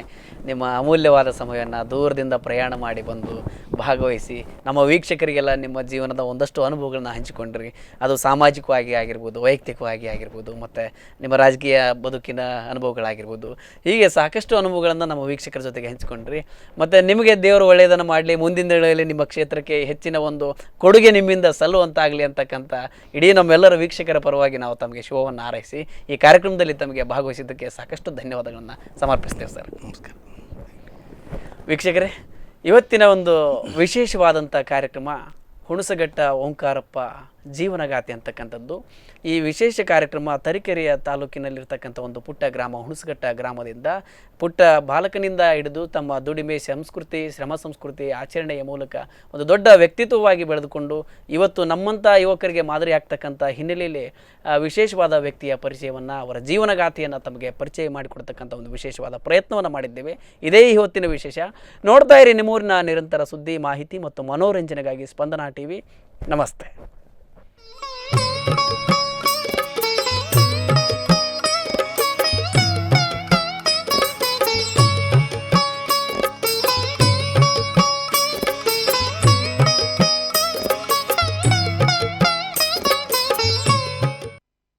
ನಿಮ್ಮ ಅಮೂಲ್ಯವಾದ ಸಮಯವನ್ನು ದೂರದಿಂದ ಪ್ರಯಾಣ ಮಾಡಿ ಬಂದು ಭಾಗವಹಿಸಿ ನಮ್ಮ ವೀಕ್ಷಕರಿಗೆಲ್ಲ ನಿಮ್ಮ ಜೀವನದ ಒಂದಷ್ಟು ಅನುಭವಗಳನ್ನ ಹಂಚಿಕೊಂಡ್ರಿ. ಅದು ಸಾಮಾಜಿಕವಾಗಿ ಆಗಿರ್ಬೋದು, ವೈಯಕ್ತಿಕವಾಗಿ ಆಗಿರ್ಬೋದು, ಮತ್ತು ನಿಮ್ಮ ರಾಜಕೀಯ ಬದುಕಿನ ಅನುಭವಗಳಾಗಿರ್ಬೋದು. ಹೀಗೆ ಸಾಕಷ್ಟು ಅನುಭವಗಳನ್ನು ನಮ್ಮ ವೀಕ್ಷಕರ ಜೊತೆಗೆ ಹಂಚಿಕೊಂಡ್ರಿ. ಮತ್ತು ನಿಮಗೆ ದೇವರು ಒಳ್ಳೆಯದನ್ನು ಮಾಡಲಿ, ಮುಂದಿನ ದಿನಗಳಲ್ಲಿ ನಿಮ್ಮ ಕ್ಷೇತ್ರಕ್ಕೆ ಹೆಚ್ಚಿನ ಒಂದು ಕೊಡುಗೆ ನಿಮ್ಮಿಂದ ಸಲ್ಲುವಂತಾಗಲಿ ಅಂತಕ್ಕಂಥ ಇಡೀ ನಮ್ಮೆಲ್ಲರ ವೀಕ್ಷಕರ ಪರವಾಗಿ ನಾವು ತಮಗೆ ಶುಭವನ್ನು ಹಾರೈಸಿ ಈ ಕಾರ್ಯಕ್ರಮದಲ್ಲಿ ತಮಗೆ ಭಾಗವಹಿಸಿದ್ದಕ್ಕೆ ಸಾಕಷ್ಟು ಧನ್ಯವಾದಗಳನ್ನು ಸಮರ್ಪಿಸ್ತೇವೆ ಸರ್. ನಮಸ್ಕಾರ ವೀಕ್ಷಕರೇ, ಇವತ್ತಿನ ಒಂದು ವಿಶೇಷವಾದಂಥ ಕಾರ್ಯಕ್ರಮ ಹುಣಸಘಟ್ಟ ಓಂಕಾರಪ್ಪ ಜೀವನಗಾಥೆ ಅಂತಕ್ಕಂಥದ್ದು. ಈ ವಿಶೇಷ ಕಾರ್ಯಕ್ರಮ ತರೀಕೆರೆಯ ತಾಲೂಕಿನಲ್ಲಿರ್ತಕ್ಕಂಥ ಒಂದು ಪುಟ್ಟ ಗ್ರಾಮ ಹುಣಸಘಟ್ಟ ಗ್ರಾಮದಿಂದ ಪುಟ್ಟ ಬಾಲಕನಿಂದ ಹಿಡಿದು ತಮ್ಮ ದುಡಿಮೆ, ಸಂಸ್ಕೃತಿ, ಶ್ರಮ ಸಂಸ್ಕೃತಿ ಆಚರಣೆಯ ಮೂಲಕ ಒಂದು ದೊಡ್ಡ ವ್ಯಕ್ತಿತ್ವವಾಗಿ ಬೆಳೆದುಕೊಂಡು ಇವತ್ತು ನಮ್ಮಂಥ ಯುವಕರಿಗೆ ಮಾದರಿ ಆಗ್ತಕ್ಕಂಥ ಹಿನ್ನೆಲೆಯಲ್ಲಿ ವಿಶೇಷವಾದ ವ್ಯಕ್ತಿಯ ಪರಿಚಯವನ್ನು, ಅವರ ಜೀವನಗಾಥೆಯನ್ನು ತಮಗೆ ಪರಿಚಯ ಮಾಡಿಕೊಡ್ತಕ್ಕಂಥ ಒಂದು ವಿಶೇಷವಾದ ಪ್ರಯತ್ನವನ್ನು ಮಾಡಿದ್ದೇವೆ. ಇದೇ ಇವತ್ತಿನ ವಿಶೇಷ. ನೋಡ್ತಾ ಇರಿ ನಿಮ್ಮೂರಿನ ನಿರಂತರ ಸುದ್ದಿ, ಮಾಹಿತಿ ಮತ್ತು ಮನೋರಂಜನೆಗಾಗಿ ಸ್ಪಂದನಾ ಟಿವಿ. ನಮಸ್ತೆ.